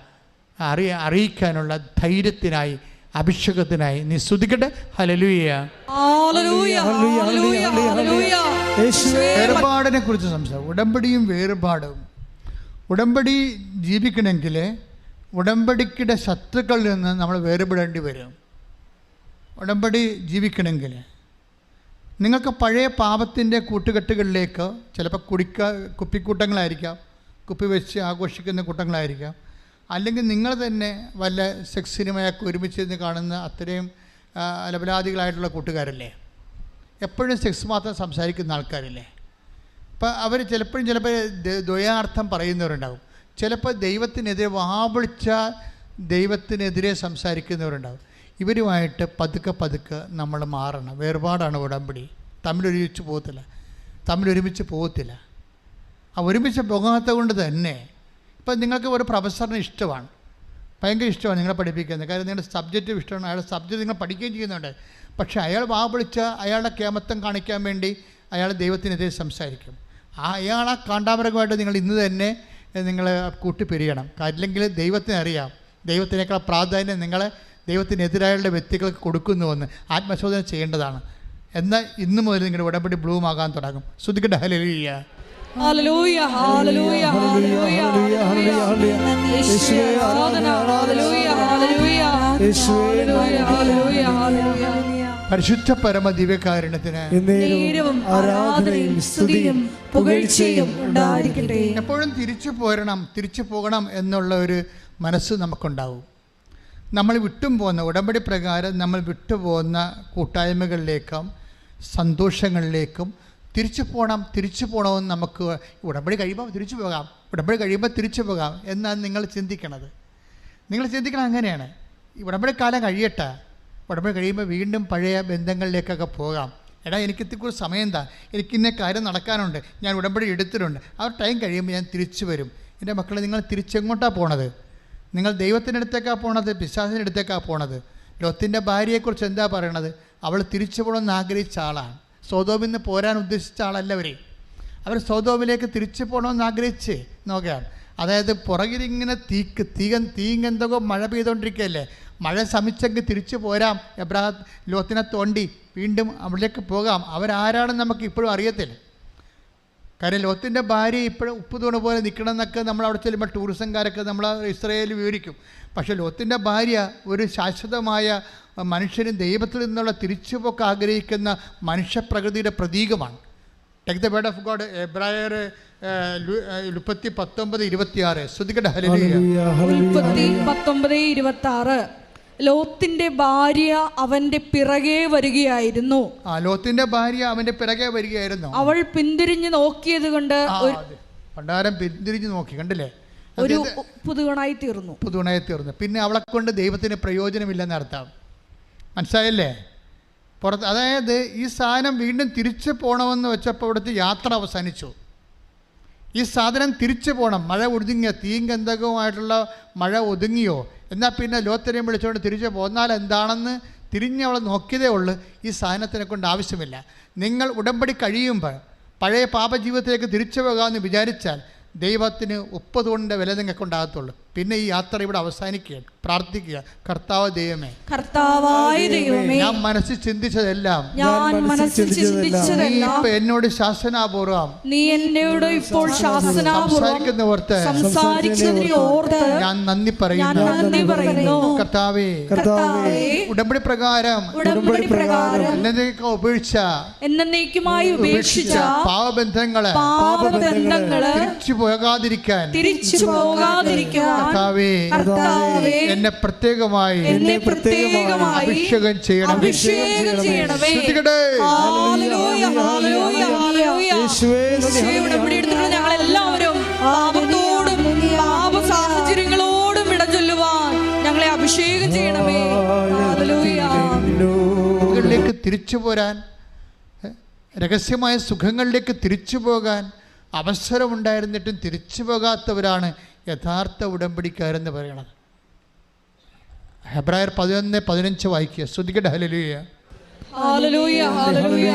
അറിയിക്കാനുള്ള ധൈര്യത്തിനായി അഭിഷേകത്തിനായി നീ സ്തുതിക്കട്ടെ. ഹല്ലേലൂയ. വേർപാടിനെ കുറിച്ച് സംസാരിക്കും. ഉടമ്പടിയും വേർപാടും. ഉടമ്പടി ജീവിക്കണമെങ്കിൽ ഉടമ്പടിക്കിടെ ശത്രുക്കളിൽ നിന്ന് നമ്മൾ വേർപെടേണ്ടി വരും. ഉടമ്പടി ജീവിക്കണമെങ്കിൽ നിങ്ങൾക്ക് പഴയ പാപത്തിൻ്റെ കൂട്ടുകെട്ടുകളിലേക്ക് ചിലപ്പോൾ കുപ്പിക്കൂട്ടങ്ങളായിരിക്കാം, കുപ്പി വെച്ച് ആഘോഷിക്കുന്ന കൂട്ടങ്ങളായിരിക്കാം, അല്ലെങ്കിൽ നിങ്ങൾ തന്നെ വല്ല സെക്സ് സിനിമയൊക്കെ ഒരുമിച്ചിരുന്ന് കാണുന്ന അത്രയും അലപലാദികളായിട്ടുള്ള കൂട്ടുകാരല്ലേ? എപ്പോഴും സെക്സ് മാത്രം സംസാരിക്കുന്ന ആൾക്കാരില്ലേ? അപ്പം അവർ ചിലപ്പോൾ ദ്വയാർത്ഥം പറയുന്നവരുണ്ടാകും. ചിലപ്പോൾ ദൈവത്തിനെതിരെ വാവിളിച്ച ദൈവത്തിനെതിരെ സംസാരിക്കുന്നവരുണ്ടാകും. ഇവരുമായിട്ട് പതുക്കെ നമ്മൾ മാറണം. വേർപാടാണ് ഉടമ്പടി. തമ്മിലൊരുമിച്ച് പോകത്തില്ല. ആ ഒരുമിച്ച് പോകാത്ത കൊണ്ട് തന്നെ ഇപ്പം നിങ്ങൾക്ക് ഒരു പ്രൊഫസറിന് ഇഷ്ടമാണ്, ഭയങ്കര ഇഷ്ടമാണ് നിങ്ങളെ പഠിപ്പിക്കുന്നത്. കാര്യം നിങ്ങളുടെ സബ്ജക്റ്റ് ഇഷ്ടമാണ്, അയാളുടെ സബ്ജക്റ്റ് നിങ്ങൾ പഠിക്കുകയും ചെയ്യുന്നുണ്ട്. പക്ഷേ അയാൾ വാവിളിച്ച അയാളുടെ കേമത്വം കാണിക്കാൻ വേണ്ടി അയാൾ ദൈവത്തിനെതിരെ സംസാരിക്കും. അയാളെ കാണ്ടാമൃഗമായിട്ട് നിങ്ങൾ ഇന്ന് തന്നെ നിങ്ങൾ കൂട്ടിപ്പിരിയണം. അല്ലെങ്കിൽ ദൈവത്തിനറിയാം ദൈവത്തിനേക്കാൾ പ്രാധാന്യം നിങ്ങൾ ദൈവത്തിനെതിരായുള്ള വ്യക്തികൾക്ക് കൊടുക്കുന്നുവെന്ന് ആത്മശോധന ചെയ്യേണ്ടതാണ്. എന്നാൽ ഇന്ന് മുതൽ നിങ്ങളുടെ ഉടമ്പടി ബ്ലൂം ആകാൻ തുടങ്ങും. ശ്രദ്ധിക്കട്ടെ. ഹല്ലേലൂയ, ഹല്ലേലൂയ, ഹല്ലേലൂയ, ഹല്ലേലൂയ, യേശുവേ ആരാധന, ഹല്ലേലൂയ, ഹല്ലേലൂയ, ഹല്ലേലൂയ, ഹല്ലേലൂയ, ഹല്ലേലൂയ. പരിശുദ്ധ പരമ ദിവ്യകാരുണ്യത്തിന് നേരവും ആരാധനയും സ്തുതിയും പുകഴ്ചയും ഉണ്ടായിരിക്കട്ടെ. എപ്പോഴും തിരിച്ചു പോകണം എന്നുള്ള ഒരു മനസ്സ് നമുക്കുണ്ടാവും. നമ്മൾ ഉടമ്പടി പ്രകാരം നമ്മൾ വിട്ടുപോകുന്ന കൂട്ടായ്മകളിലേക്കും സന്തോഷങ്ങളിലേക്കും തിരിച്ചു പോകണമെന്ന് നമുക്ക് ഉടമ്പടി കഴിയുമ്പോൾ തിരിച്ചു പോകാം എന്നാണ് നിങ്ങൾ ചിന്തിക്കണത്. അങ്ങനെയാണ്. ഈ ഉടമ്പടി കാലം കഴിയട്ടെ, ഉടമ്പടി കഴിയുമ്പോൾ വീണ്ടും പഴയ ബന്ധങ്ങളിലേക്കൊക്കെ പോകാം. എടാ എനിക്കിത്തിക്കൂടി സമയം എന്താ, എനിക്കിന്ന കാര്യം നടക്കാനുണ്ട്, ഞാൻ ഉടമ്പടി എടുത്തിട്ടുണ്ട്, ആ ടൈം കഴിയുമ്പോൾ ഞാൻ തിരിച്ചു വരും. എൻ്റെ മക്കളെ, നിങ്ങൾ തിരിച്ചെങ്ങോട്ടാണ് പോണത്? നിങ്ങൾ ദൈവത്തിൻ്റെ അടുത്തേക്കാണ് പോണത്, പിശാചിൻ്റെ അടുത്തേക്കാണ് പോണത്? ലോത്തിൻ്റെ ഭാര്യയെക്കുറിച്ച് എന്താ പറയണത്? അവൾ തിരിച്ചു പോകണമെന്ന് ആഗ്രഹിച്ച ആളാണ്. സോദോമിൽ നിന്ന് പോരാൻ ഉദ്ദേശിച്ച ആളല്ല അവർ സോദോമിലേക്ക് തിരിച്ചു പോകണമെന്ന് ആഗ്രഹിച്ച് നോക്കുകയാണ്. അതായത് പുറകിലിങ്ങനെ തീങ്കെന്തൊക്കെ മഴ പെയ്തുകൊണ്ടിരിക്കുകയല്ലേ. മഴ ശമിച്ചെങ്കിൽ തിരിച്ചു പോരാം, ലോത്തിനെ തോണ്ടി വീണ്ടും അവിടേക്ക് പോകാം. അവരാരാണെന്ന് നമുക്ക് ഇപ്പോഴും അറിയത്തില്ല. കാര്യം ലോത്തിൻ്റെ ഭാര്യ ഇപ്പോഴും ഉപ്പുതൂണ് പോലെ നിൽക്കണം എന്നൊക്കെ നമ്മൾ അവിടെ ചെല്ലുമ്പോൾ ടൂറിസംകാരൊക്കെ നമ്മൾ ഇസ്രായേലിൽ വിവരിക്കും. പക്ഷേ ലോത്തിൻ്റെ ഭാര്യ ഒരു ശാശ്വതമായ മനുഷ്യനും ദൈവത്തിൽ നിന്നുള്ള തിരിച്ചുപോക്ക് ആഗ്രഹിക്കുന്ന മനുഷ്യപ്രകൃതിയുടെ പ്രതീകമാണ്. Take the word of God, എബ്രായർ 19:26. ശ്രദ്ധിക്കട്ടെ. ഹല്ലേലൂയ, 19:26. ലോത്തിന്റെ ഭാര്യ അവന്റെ പിറകെ വരികയായിരുന്നു. ലോത്തിന്റെ ഭാര്യ അവന്റെ പിറകെ വരികയായിരുന്നു. അവൾ പിന്തിരിഞ്ഞ് നോക്കിയത് കൊണ്ട് പണ്ടാരം പിന്തിരിഞ്ഞ് നോക്കി, കണ്ടില്ലേ, ഒരു പുതുവണായി തീർന്നു. പിന്നെ അവളെ കൊണ്ട് ദൈവത്തിന് പ്രയോജനമില്ലെന്ന് അർത്ഥം. മനസ്സിലായല്ലേ? അതായത് ഈ സാധനം വീണ്ടും തിരിച്ചു പോകണമെന്ന് വെച്ചപ്പോൾ ഇവിടുത്തെ യാത്ര അവസാനിച്ചു. ഈ സാധനം തിരിച്ചു പോകണം. മഴ ഒതുങ്ങിയ തീങ്കന്തകവുമായിട്ടുള്ള മഴ ഒതുങ്ങിയോ? എന്നാൽ പിന്നെ ലോത്തിനെയും വിളിച്ചുകൊണ്ട് തിരിച്ചു പോന്നാൽ എന്താണെന്ന് തിരിഞ്ഞവൾ നോക്കിയതേ ഉള്ളൂ. ഈ സാധനത്തിനെ കൊണ്ട് ആവശ്യമില്ല. നിങ്ങൾ ഉടമ്പടി കഴിയുമ്പോൾ പഴയ പാപജീവിതത്തിലേക്ക് തിരിച്ചു പോകാമെന്ന് വിചാരിച്ചാൽ ദൈവത്തിന് 30 കൊണ്ട് വില നിങ്ങൾക്കുണ്ടാകത്തുള്ളൂ. പിന്നെ ഈ യാത്ര ഇവിടെ അവസാനിക്കുകയാണ്. പ്രാർത്ഥിക്കുക, കർത്താവ് ദൈവമേ, ഞാൻ മനസ്സിൽ ചിന്തിച്ചതെല്ലാം ഇപ്പൊ എന്നോട് ശാസനാപൂർവം നീ എന്നോട് ഇപ്പോൾ സംസാരിക്കുന്നവർക്ക് ഞാൻ നന്ദി പറയുന്നു. കർത്താവേ, ഉടമ്പടി പ്രകാരം എന്നേക്കുമായി ഉപേക്ഷിച്ച പാപബന്ധങ്ങളെ തിരിച്ചു പോകാതിരിക്കാൻ കർത്താവേ എന്നെ പ്രത്യേകമായി അഭിഷേകം ചെയ്യണമേ. ഞങ്ങളെല്ലാവരും പാപത്തോടും പാപ സാഹചര്യങ്ങളോടും ഇടചൊല്ലുവാൻ ഞങ്ങളെ അഭിഷേകം ചെയ്യണമേ. സുഖങ്ങളിലേക്ക് തിരിച്ചു പോരാൻ, രഹസ്യമായ സുഖങ്ങളിലേക്ക് തിരിച്ചു പോകാൻ അവസരമുണ്ടായിരുന്നിട്ടും തിരിച്ചു പോകാത്തവരാണ് യഥാർത്ഥ ഉടമ്പടിക്കാരെന്ന് പറയണത്. ഹെബ്രായർ 11:15 വായിക്കുക. ശ്രദ്ധിക്കട്ടെ. ഹല്ലേലൂയ, ഹല്ലേലൂയ, ഹല്ലേലൂയ,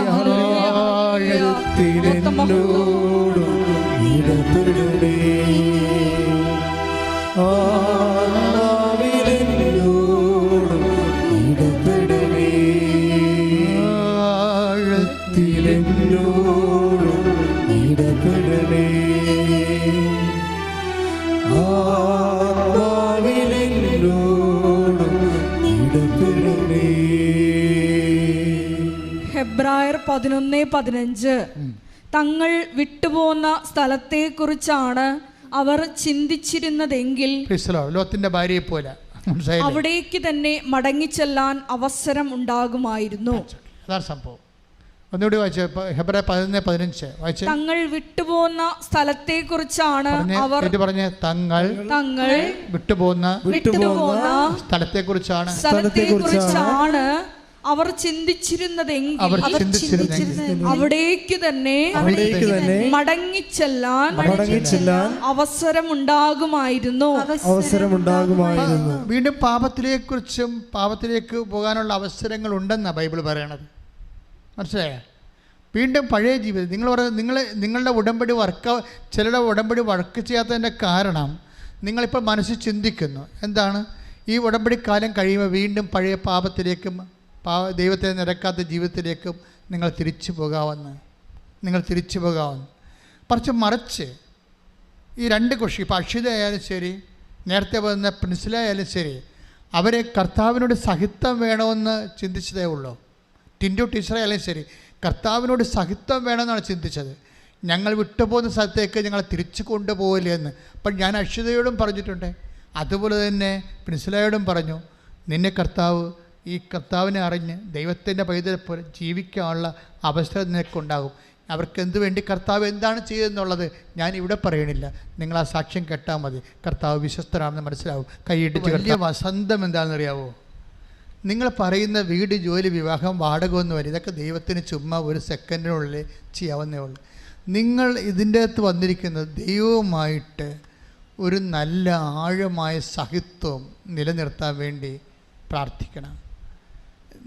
ഹെബ്രായർ 11:15. തങ്ങൾ വിട്ടുപോകുന്ന സ്ഥലത്തെക്കുറിച്ചാണ് അവർ ചിന്തിച്ചിരുന്നതെങ്കിൽ ലോത്തിന്റെ ഭാര്യയെ പോലെ അവിടേക്ക് തന്നെ മടങ്ങിച്ചെല്ലാൻ അവസരം ഉണ്ടാകുമായിരുന്നു. അതാണ് സംഭവം. ഒന്നുകൂടി വായിച്ചേ. ഹെബ്രായർ 11:15 വായിച്ചേ. തങ്ങൾ വിട്ടുപോകുന്ന സ്ഥലത്തെക്കുറിച്ചാണ് അവർ പറഞ്ഞ തങ്ങൾ വിട്ടുപോകുന്ന സ്ഥലത്തെക്കുറിച്ചാണ് അവർ ചിന്തിച്ചിരുന്നതെങ്കിൽ അവിടേക്ക് തന്നെ മടങ്ങിച്ചെല്ലാൻ അവസരമുണ്ടാകുമായിരുന്നു. വീണ്ടും പാപത്തിലേക്ക് പോകാനുള്ള അവസരങ്ങൾ ഉണ്ടെന്നാണ് ബൈബിൾ പറയണത്. മനസ്സിലായ? വീണ്ടും പഴയ ജീവിതം നിങ്ങളുടെ ഉടമ്പടി ചിലരുടെ ഉടമ്പടി വർക്ക് ചെയ്യാത്തതിൻ്റെ കാരണം നിങ്ങളിപ്പോൾ മനസ്സിൽ ചിന്തിക്കുന്നു എന്താണ്? ഈ ഉടമ്പടി കാലം കഴിയുമ്പോൾ വീണ്ടും പഴയ പാപത്തിലേക്കും ദൈവത്തെ നിരക്കാത്ത ജീവിതത്തിലേക്കും നിങ്ങൾ തിരിച്ചു പോകാമെന്ന്. മറിച്ച് ഈ രണ്ട് കക്ഷി, ഇപ്പോൾ അക്ഷിതയായാലും ശരി, നേരത്തെ വന്ന പ്രിൻസിലായാലും ശരി, അവരെ കർത്താവിനോട് സഹിത്വം വേണമെന്ന് ചിന്തിച്ചതേ ഉള്ളൂ. ടിൻഡു ടീച്ചറായാലും ശരി, കർത്താവിനോട് സഹിത്വം വേണമെന്നാണ് ചിന്തിച്ചത്. ഞങ്ങൾ വിട്ടുപോകുന്ന സ്ഥലത്തേക്ക് ഞങ്ങളെ തിരിച്ചു കൊണ്ടുപോകില്ല എന്ന്. അപ്പം ഞാൻ അക്ഷിതയോടും പറഞ്ഞിട്ടുണ്ട്, അതുപോലെ തന്നെ പ്രിൻസിലായോടും പറഞ്ഞു, നിന്നെ ഈ കർത്താവിനെ അറിഞ്ഞ് ദൈവത്തിൻ്റെ പൈതലെ പോലെ ജീവിക്കാനുള്ള അവസരം നിനക്കുണ്ടാകും. അവർക്ക് എന്തു വേണ്ടി കർത്താവ് എന്താണ് ചെയ്തതെന്നുള്ളത് ഞാൻ ഇവിടെ പറയണില്ല, നിങ്ങൾ ആ സാക്ഷ്യം കേട്ടാൽ മതി. കർത്താവ് വിശ്വസ്തരാണെന്ന് മനസ്സിലാവും. കൈയിട്ടിട്ട് വലിയ വസന്തം എന്താണെന്നറിയാവോ? നിങ്ങൾ പറയുന്ന വീട്, ജോലി, വിവാഹം, വാടകമൊന്നുമല്ല. ഇതൊക്കെ ദൈവത്തിന് ചുമ്മാ ഒരു സെക്കൻഡിനുള്ളിൽ ചെയ്യാവുന്നേ ഉള്ളൂ. നിങ്ങൾ ഇതിൻ്റെ അകത്ത് വന്നിരിക്കുന്നത് ദൈവവുമായിട്ട് ഒരു നല്ല ആഴമായ സഹിത്വം നിലനിർത്താൻ വേണ്ടി പ്രാർത്ഥിക്കണം.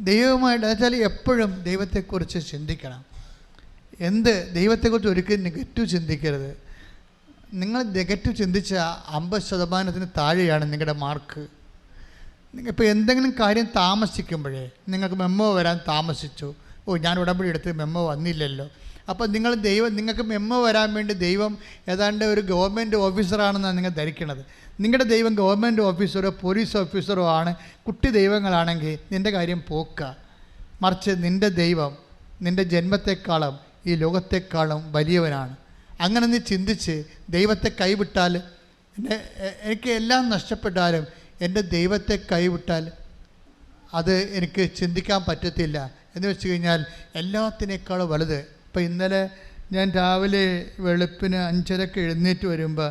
ദൈവവുമായിട്ട് വെച്ചാൽ എപ്പോഴും ദൈവത്തെക്കുറിച്ച് ചിന്തിക്കണം. ദൈവത്തെക്കുറിച്ച് ഒരിക്കലും നെഗറ്റീവ് ചിന്തിക്കരുത്. നിങ്ങൾ നെഗറ്റീവ് ചിന്തിച്ച 50% താഴെയാണ് നിങ്ങളുടെ മാർക്ക്. ഇപ്പോൾ എന്തെങ്കിലും കാര്യം താമസിക്കുമ്പോഴേ, നിങ്ങൾക്ക് മെമ്മോ വരാൻ താമസിച്ചു, ഞാൻ ഉടമ്പടി എടുത്ത് മെമ്മോ വന്നില്ലല്ലോ. അപ്പോൾ നിങ്ങൾക്ക് മെമ്മോ വരാൻ വേണ്ടി ദൈവം ഏതാണ്ട് ഒരു ഗവൺമെൻറ് ഓഫീസറാണെന്നാണ് നിങ്ങൾ ധരിക്കണത്. നിങ്ങളുടെ ദൈവം ഗവൺമെൻറ് ഓഫീസറോ പോലീസ് ഓഫീസറോ ആണ്. കുട്ടി ദൈവങ്ങളാണെങ്കിൽ നിൻ്റെ കാര്യം പോക്ക. മറിച്ച് നിൻ്റെ ദൈവം നിൻ്റെ ജന്മത്തെക്കാളും ഈ ലോകത്തെക്കാളും വലിയവനാണ്. അങ്ങനെ നീ ചിന്തിച്ച് ദൈവത്തെ കൈവിട്ടാൽ, എനിക്ക് എല്ലാം നഷ്ടപ്പെട്ടാലും എൻ്റെ ദൈവത്തെ കൈവിട്ടാൽ അത് എനിക്ക് ചിന്തിക്കാൻ പറ്റത്തില്ല എന്ന് വെച്ച് കഴിഞ്ഞാൽ എല്ലാത്തിനേക്കാളും വലുത്. ഇപ്പോൾ ഇന്നലെ ഞാൻ രാവിലെ വെളുപ്പിന് 5:30 എഴുന്നേറ്റ് വരുമ്പോൾ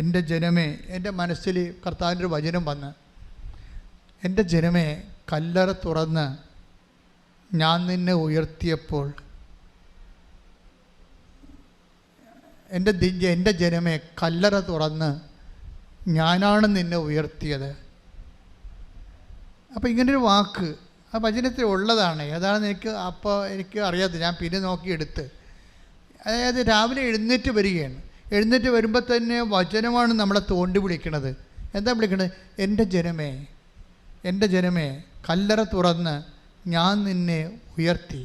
എൻ്റെ ജനമേ, എൻ്റെ മനസ്സിൽ കർത്താവിൻ്റെ ഒരു വചനം വന്ന്, എൻ്റെ ജനമേ, കല്ലറ തുറന്ന് ഞാൻ നിന്നെ ഉയർത്തിയപ്പോൾ, എൻ്റെ ജനമേ, കല്ലറ തുറന്ന് ഞാനാണ് നിന്നെ ഉയർത്തിയത്. അപ്പോൾ ഇങ്ങനൊരു വാക്ക് ആ വചനത്തിൽ ഉള്ളതാണ്. ഏതാണെന്ന് എനിക്ക് അറിയാത്ത, ഞാൻ പിന്നെ നോക്കിയെടുത്ത്. അതായത് രാവിലെ എഴുന്നേറ്റ് വരികയാണ്. എഴുന്നേറ്റ് വരുമ്പോൾ തന്നെ വചനമാണ് നമ്മളെ തോണ്ടി വിളിക്കണത്. എന്താ വിളിക്കണത്? എൻ്റെ ജനമേ, കല്ലറ തുറന്ന് ഞാൻ നിന്നെ ഉയർത്തി.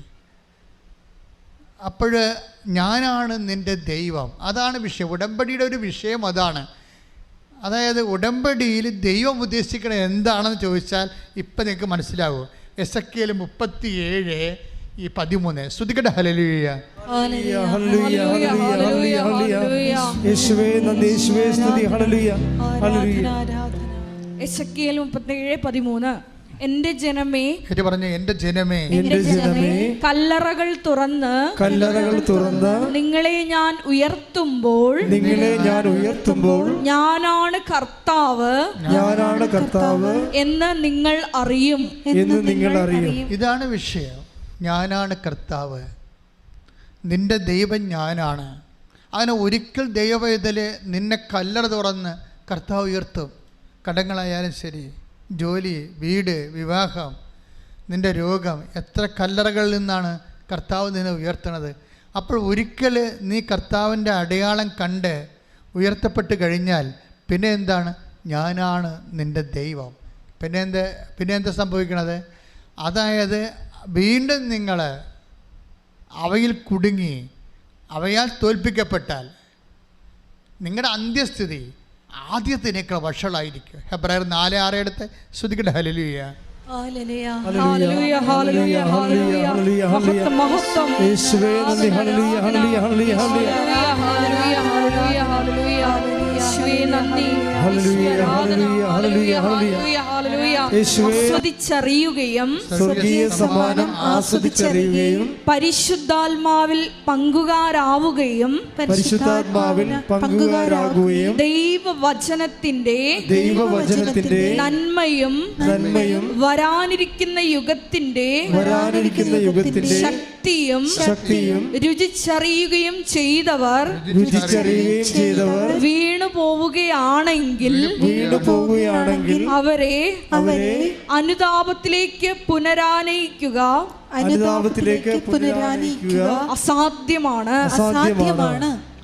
അപ്പോൾ ഞാനാണ് നിൻ്റെ ദൈവം. അതാണ് വിഷയം. ഉടമ്പടിയുടെ ഒരു വിഷയം അതാണ്. അതായത് ഉടമ്പടിയിൽ ദൈവം ഉദ്ദേശിക്കണത് എന്താണെന്ന് ചോദിച്ചാൽ ഇപ്പം നിങ്ങൾക്ക് മനസ്സിലാവും. എസെക്കിയേൽ 37:13 ശ്രുതിക്കട്ടെ. ഹല്ലേലൂയ. എസെക്കിയേൽ 37:13 എൻ്റെ ജനമേ, എൻ്റെ ജനമേ, കല്ലറകൾ തുറന്ന് നിങ്ങളെ ഞാൻ ഉയർത്തുമ്പോൾ ഞാനാണ് കർത്താവ് എന്ന് നിങ്ങൾ അറിയും. ഇതാണ് വിഷയം. ഞാനാണ് കർത്താവ്, നിന്റെ ദൈവം ഞാനാണ്. അങ്ങനെ ഒരിക്കൽ ദൈവവേദല് നിന്നെ കല്ലറ തുറന്ന് കർത്താവ് ഉയർത്തും. കടങ്ങളായാലും ശരി, ജോലി, വീട്, വിവാഹം, നിൻ്റെ രോഗം, എത്ര കല്ലറകളിൽ നിന്നാണ് കർത്താവ് നിന്നെ ഉയർത്തണത്. അപ്പോൾ ഒരിക്കൽ നീ കർത്താവിൻ്റെ അടയാളം കണ്ട് ഉയർത്തപ്പെട്ട് കഴിഞ്ഞാൽ പിന്നെ എന്താണ്? ഞാനാണ് നിൻ്റെ ദൈവം. പിന്നെ എന്താ സംഭവിക്കണത്? അതായത് വീണ്ടും നിങ്ങൾ അവയിൽ കുടുങ്ങി അവയാൽ തോൽപ്പിക്കപ്പെട്ടാൽ നിങ്ങളുടെ അന്ത്യസ്ഥിതി ആദ്യത്തിനേക്കാൾ വഷളായിരിക്കും. ഹെബ്രായർ 4:6 എടുത്ത് ശ്രുതിക്കട്ടെ. ഹല്ലേലൂയ. ഹല്ലേലൂയ ഹല്ലേലൂയ ഹല്ലേലൂയ ഹല്ലേലൂയ മഹത്വം യേശുവേ നന്ദി. ഹല്ലേലൂയ ഹല്ലേലൂയ ഹല്ലേലൂയ ഹല്ലേലൂയ ഹല്ലേലൂയ ഹല്ലേലൂയ ഹല്ലേലൂയ യേശുവേ നന്ദി. ഹല്ലേലൂയ ഹല്ലേലൂയ ഹല്ലേലൂയ ഹല്ലേലൂയ ഹല്ലേലൂയ യേശുവേ ആസ്വദിച്ചറിയുകയും സ്വർഗീയ സമ്മാനം ആസ്വദിച്ചറിയുകയും പരിശുദ്ധാത്മാവിൽ പങ്കുകാരാവുകയും പരിശുദ്ധാത്മാവിൽ പങ്കുകാരാകുകയും ദൈവവചനത്തിന്റെ നന്മയും വരാനിരിക്കുന്ന യുഗത്തിന്റെ ശക്തിയും രുചിച്ചറിയുകയും ചെയ്തവർ വീണു പോവുകയാണെങ്കിൽ അവരെ അനുതാപത്തിലേക്ക് പുനരാനയിക്കുക അസാധ്യമാണ്.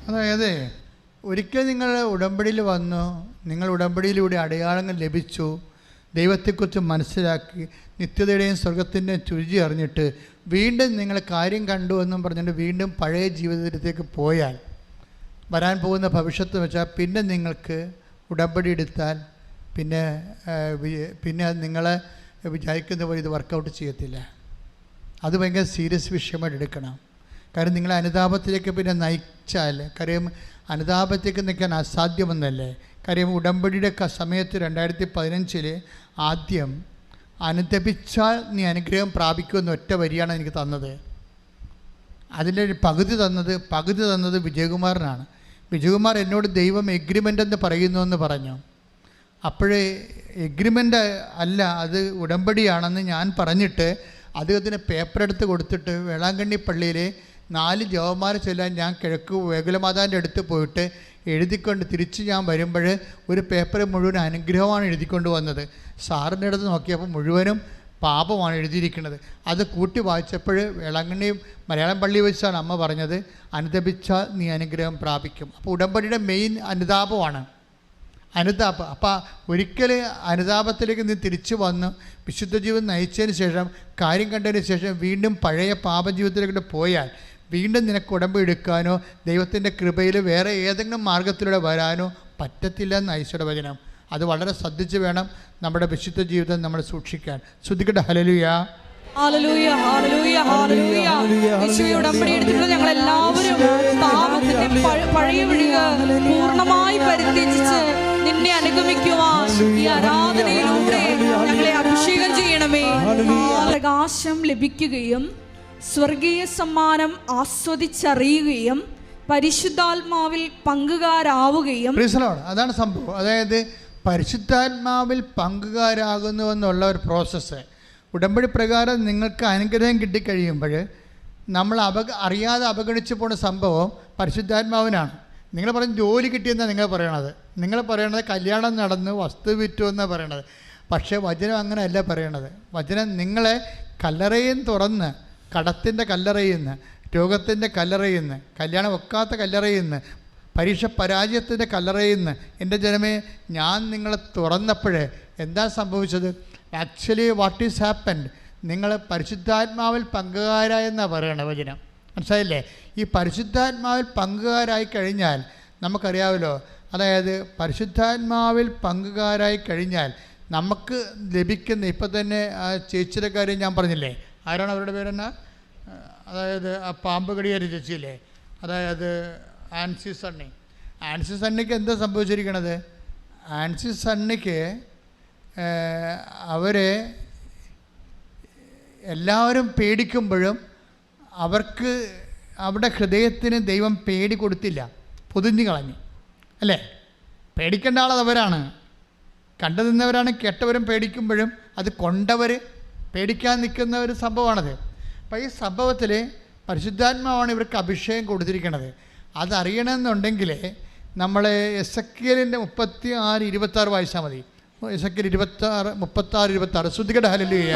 അതായത് ഒരിക്കൽ നിങ്ങൾ ഉടമ്പടിയിൽ വന്നു, നിങ്ങൾ ഉടമ്പടിയിലൂടെ അടയാളങ്ങൾ ലഭിച്ചു, ദൈവത്തെക്കുറിച്ച് മനസ്സിലാക്കി, നിത്യതയുടെയും സ്വർഗത്തിൻ്റെയും രുചി അറിഞ്ഞിട്ട് വീണ്ടും നിങ്ങൾ കാര്യം കണ്ടു എന്നും പറഞ്ഞിട്ട് വീണ്ടും പഴയ ജീവിതത്തിലേക്ക് പോയാൽ വരാൻ പോകുന്ന ഭവിഷ്യത്ത് വെച്ചാൽ പിന്നെ നിങ്ങൾക്ക് ഉടമ്പടി എടുത്താൽ പിന്നെ അത് നിങ്ങളെ വിചാരിക്കുന്ന പോലെ ഇത് വർക്കൗട്ട് ചെയ്യത്തില്ല. അത് ഭയങ്കര സീരിയസ് വിഷയമായിട്ട് എടുക്കണം. കാര്യം നിങ്ങളെ അനുതാപത്തിലേക്ക് പിന്നെ നയിച്ചാൽ, കാര്യം അനുതാപത്തേക്ക് നിൽക്കാൻ അസാധ്യമെന്നല്ലേ. കാര്യം ഉടമ്പടിയുടെ സമയത്ത് 2015 ആദ്യം അനുതപിച്ചാൽ നീ അനുഗ്രഹം പ്രാപിക്കുമെന്ന് ഒറ്റ വരിയാണ് എനിക്ക് തന്നത്. അതിൻ്റെ പകുതി തന്നത് വിജയകുമാറിനാണ്. വിജയകുമാർ എന്നോട് ദൈവം എഗ്രിമെൻ്റ് എന്ന് പറയുന്നു എന്ന് പറഞ്ഞു. അപ്പോഴേ എഗ്രിമെൻ്റ് അല്ല, അത് ഉടമ്പടിയാണെന്ന് ഞാൻ പറഞ്ഞിട്ട് അദ്ദേഹത്തിന് പേപ്പർ എടുത്ത് കൊടുത്തിട്ട് വേളാങ്കണ്ണി പള്ളിയിലെ 4 ജവന്മാരെ ചൊല്ലാൻ ഞാൻ കിഴക്ക് വേകുലമാതാവിൻ്റെ അടുത്ത് പോയിട്ട് എഴുതിക്കൊണ്ട് തിരിച്ച് ഞാൻ വരുമ്പോൾ ഒരു പേപ്പർ മുഴുവൻ അനുഗ്രഹമാണ് എഴുതിക്കൊണ്ട് വന്നത്. സാറിൻ്റെ അടുത്ത് നോക്കിയപ്പോൾ മുഴുവനും പാപമാണ് എഴുതിയിരിക്കുന്നത്. അത് കൂട്ടി വായിച്ചപ്പോൾ വേളാങ്കണ്ണി മലയാളം പള്ളി വെച്ചാണ് അമ്മ പറഞ്ഞത്, അനുതപിച്ചാൽ നീ അനുഗ്രഹം പ്രാപിക്കും. അപ്പോൾ ഉടമ്പടിയുടെ മെയിൻ അനുതാപമാണ്. അനുതാപം. അപ്പോൾ ഒരിക്കൽ അനുതാപത്തിലേക്ക് നീ തിരിച്ചു വന്ന് വിശുദ്ധ ജീവിതം നയിച്ചതിന് ശേഷം, കാര്യം കണ്ടതിന് ശേഷം വീണ്ടും പഴയ പാപജീവിതത്തിലേക്ക് പോയാൽ വീണ്ടും നിനക്ക് ഉടമ്പടി എടുക്കാനോ ദൈവത്തിൻ്റെ കൃപയിൽ വേറെ ഏതെങ്കിലും മാർഗത്തിലൂടെ വരാനോ പറ്റത്തില്ല എന്ന് ഐശ്വര്യ വചനം. അത് വളരെ ശ്രദ്ധിച്ച് വേണം നമ്മുടെ വിശുദ്ധ ജീവിതം നമ്മൾ സൂക്ഷിക്കാൻ. ശ്രദ്ധിക്കട്ടെ. ഹല്ലേലൂയ ഹല്ലേലൂയ ഹല്ലേലൂയ ഹല്ലേലൂയ. യേശുവേ ഉടമ്പടി എടുത്തിട്ടുള്ള ഞങ്ങൾ എല്ലാവരും പാപത്തിന്റെ പഴയ വഴികൾ പൂർണ്ണമായി പരിത്യജിച്ച് നിന്നെ അനുഗമിക്കുവാൻ ഈ ആരാധനയിലൂടെ ഞങ്ങളെ അഭിഷേകം ചെയ്യണമേ. പ്രകാശം ലഭിക്കുകയും സ്വർഗീയ സമ്മാനം ആസ്വദിച്ചറിയുകയും പരിശുദ്ധാത്മാവിൽ പങ്കുകാരാവുകയും. അതാണ് സംഭവം. അതായത് പരിശുദ്ധാത്മാവിൽ പങ്കുകാരാകുന്നുവെന്നുള്ള ഒരു പ്രോസസ്സ്. ഉടമ്പടി പ്രകാരം നിങ്ങൾക്ക് അനുഗ്രഹം കിട്ടിക്കഴിയുമ്പോൾ നമ്മൾ അറിയാതെ അവഗണിച്ച് പോകുന്ന സംഭവം പരിശുദ്ധാത്മാവിനാണ്. നിങ്ങൾ പറയുന്നത് ജോലി കിട്ടിയെന്നാണ് നിങ്ങൾ പറയണത് കല്യാണം നടന്നു, വസ്തു വിറ്റു എന്നാണ് പറയണത്. പക്ഷേ വചനം അങ്ങനെയല്ല പറയണത്. വചനം നിങ്ങളെ കല്ലറയും തുറന്ന്, കടത്തിൻ്റെ കല്ലറയിൽ നിന്ന്, രോഗത്തിൻ്റെ കല്ലറയിൽ നിന്ന്, കല്യാണം വെക്കാത്ത കല്ലറയിൽ നിന്ന്, പരീക്ഷ പരാജയത്തിൻ്റെ കല്ലറയിൽ നിന്ന് എൻ്റെ ജനമേ ഞാൻ നിങ്ങളെ തുറന്നപ്പോഴേ എന്താ സംഭവിച്ചത്? ആക്ച്വലി വാട്ട് ഈസ് ഹാപ്പൻഡ്, നിങ്ങൾ പരിശുദ്ധാത്മാവിൽ പങ്കുകാരായെന്നാണ് പറയണത് വചനം. മനസ്സിലായില്ലേ? ഈ പരിശുദ്ധാത്മാവിൽ പങ്കുകാരായി കഴിഞ്ഞാൽ നമുക്കറിയാമല്ലോ. അതായത് പരിശുദ്ധാത്മാവിൽ പങ്കുകാരായി കഴിഞ്ഞാൽ നമുക്ക് ലഭിക്കുന്ന, ഇപ്പം തന്നെ ആ ചേച്ചിയുടെ കാര്യം ഞാൻ പറഞ്ഞില്ലേ, ആരാണ് അവരുടെ പേരെന്നാ, അതായത് ആ പാമ്പ് കടിയേറി ചേച്ചിയില്ലേ, അതായത് ആൻസി സണ്ണിക്ക് എന്താ സംഭവിച്ചിരിക്കണത്? ആൻസി സണ്ണിക്ക് അവരെ എല്ലാവരും പേടിക്കുമ്പോഴും അവർക്ക് അവരുടെ ഹൃദയത്തിന് ദൈവം പേടി കൊടുത്തില്ല, പൊതിഞ്ഞു കളഞ്ഞു. അല്ലേ? പേടിക്കേണ്ട ആളത് അവരാണ്, കണ്ടു നിന്നവരാണ്. കേട്ടവരും പേടിക്കുമ്പോഴും അത് കൊണ്ടവർ പേടിക്കാൻ നിൽക്കുന്ന ഒരു സംഭവമാണത്. അപ്പോൾ ഈ സംഭവത്തിൽ പരിശുദ്ധാത്മാവാണ് ഇവർക്ക് അഭിഷേകം കൊടുത്തിരിക്കുന്നത്. അതറിയണമെന്നുണ്ടെങ്കിൽ നമ്മൾ എസെക്കിയേലിൻ്റെ 36:26 വായിച്ചാൽ മതി. എസെക്കിയേൽ 36:26 ശ്രദ്ധിക്കട്ടെ. ഹല്ലേലൂയ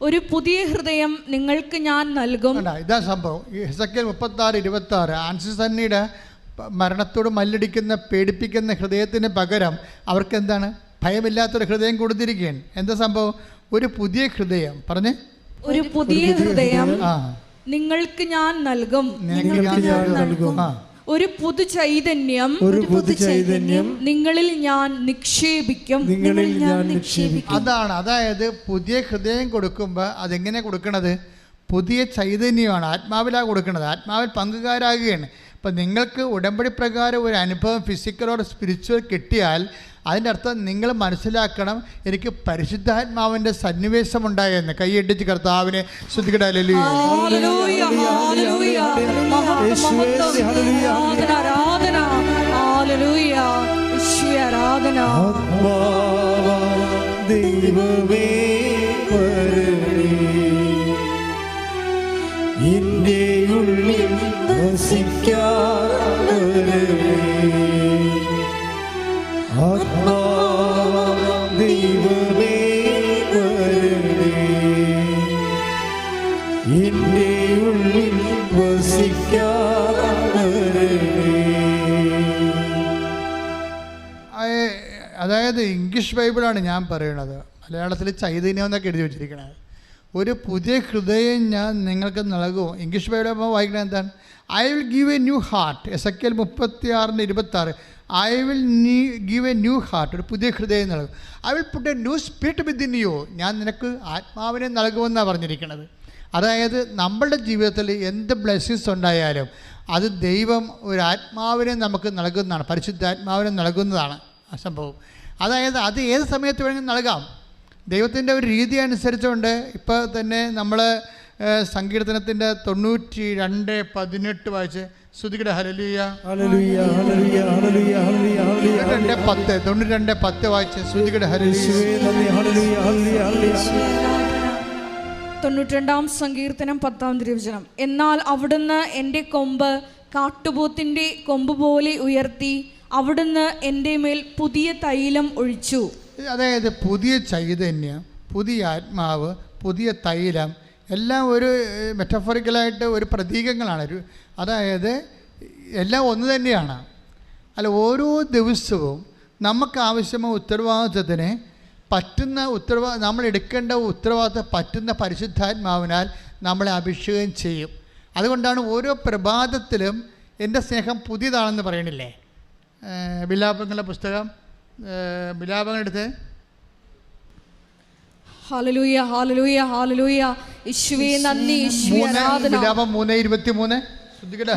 ഒരു പുതിയ ഹൃദയം നിങ്ങൾക്ക് ഞാൻ നൽകും. ഇതാ സംഭവം. എസെക്കിയേൽ 36:26 ആൻസി സണ്ണിയുടെ മരണത്തോട് മല്ലടിക്കുന്ന പേടിപ്പിക്കുന്ന ഹൃദയത്തിന് പകരം അവർക്ക് എന്താണ്? ഭയമില്ലാത്തൊരു ഹൃദയം കൊടുത്തിരിക്കുകയാണ്. എന്താ സംഭവം? ഒരു പുതിയ ഹൃദയം. പറഞ്ഞേ, ഒരു പുതിയ ഹൃദയം നിങ്ങൾക്ക് ഞാൻ നൽകും. നിങ്ങൾക്ക് ഞാൻ നൽകും. ഒരു പുതു ചൈതന്യം നിങ്ങളിൽ ഞാൻ നിക്ഷേപിക്കും. അതായത് പുതിയ ഹൃദയം കൊടുക്കുമ്പോൾ അതെങ്ങനെ കൊടുക്കണത്? പുതിയ ചൈതന്യമാണ്, ആത്മാവിലാണ് കൊടുക്കുന്നത്. ആത്മാവിൽ പങ്കുകാരാകുകയാണ്. ഇപ്പം നിങ്ങൾക്ക് ഉടമ്പടി പ്രകാരം ഒരു അനുഭവം ഫിസിക്കൽ ഓർ സ്പിരിച്വൽ കിട്ടിയാൽ അതിൻ്റെ അർത്ഥം നിങ്ങൾ മനസ്സിലാക്കണം, എനിക്ക് പരിശുദ്ധാത്മാവിൻ്റെ സന്നിവേശം ഉണ്ടായെന്ന്. കൈയടിച്ച് കർത്താവിനെ സ്തുതിക്കട്ടെ. ഹല്ലേലൂയ. ദൈവമേ എന്റെ ഉള്ളിൽ വസിക്കാതെ ദൈവമേ എന്റെ ഉള്ളിൽ വസിക്കാതെ. അതായത് ഇംഗ്ലീഷ് ബൈബിളാണ് ഞാൻ പറയണത്, മലയാളത്തിൽ ചൈതന്യം എന്നൊക്കെ എഴുതി വെച്ചിരിക്കണത്. ഒരു പുതിയ ഹൃദയം ഞാൻ നിങ്ങൾക്ക് നൽകും. ഇംഗ്ലീഷ് ബൈബിൾ വായിക്കണത് എന്താണ്? I will give A new heart. Ezekiel 36:26. I will give A new heart. ഒരു പുതിയ ഹൃദയം നൽകും. I will put a new spirit within you. ഞാൻ നിനക്ക് ആത്മാവിനെ നൽകുമെന്നാണ് പറഞ്ഞിരിക്കുന്നത്. അതായത് നമ്മളുടെ ജീവിതത്തിൽ എന്ത് ബ്ലെസ്സിങ്സ് ഉണ്ടായാലും അത് ദൈവം ഒരു ആത്മാവിനെ നമുക്ക് നൽകുന്നതാണ്, പരിശുദ്ധാത്മാവിനെ നൽകുന്നതാണ് ആ സംഭവം. അതായത് അത് ഏത് സമയത്ത് വേണമെങ്കിലും നൽകാം. ദൈവത്തിൻ്റെ ഒരു രീതി അനുസരിച്ചുകൊണ്ട് ഇപ്പോൾ തന്നെ നമ്മൾ സങ്കീർത്തനത്തിൻ്റെ 92:18 വായിച്ച് ശ്രുതികട. ഹല്ലേലൂയ. 92:10 വായിച്ച് ശ്രുതികട. ഹല്ലേലൂയ. 92-ാം സങ്കീർത്തനം 10-ാം തിരുവചനം. എന്നാൽ അവിടുന്ന് എൻ്റെ കൊമ്പ് കാട്ടുപോത്തിൻ്റെ കൊമ്പ് പോലെ ഉയർത്തി, അവിടുന്ന് എൻ്റെ മേൽ പുതിയ തൈലം ഒഴിച്ചു. അതായത് പുതിയ ചൈതന്യം, പുതിയ ആത്മാവ്, പുതിയ തൈലം എല്ലാം ഒരു മെറ്റഫോറിക്കലായിട്ട് ഒരു പ്രതീകങ്ങളാണ്. അതായത് എല്ലാം ഒന്ന് തന്നെയാണ്. അല്ല, ഓരോ ദിവസവും നമുക്ക് ആവശ്യമായ ഉത്തരവാദിത്വത്തിന് പറ്റുന്ന നമ്മൾ എടുക്കേണ്ട ഉത്തരവാദിത്വം പറ്റുന്ന പരിശുദ്ധാത്മാവിനാൽ നമ്മളെ അഭിഷേകം ചെയ്യും. അതുകൊണ്ടാണ് ഓരോ പ്രഭാതത്തിലും എൻ്റെ സ്നേഹം പുതിയതാണെന്ന് പറയണില്ലേ? വിലാപങ്ങളുടെ പുസ്തകം, വിലാപങ്ങളെടുത്ത്. ഹല്ലേലൂയ, ഹല്ലേലൂയ, ഹല്ലേലൂയ. യേശുവേ നന്ദി, യേശുവേ ആരാധന. വിലാപം 3:23.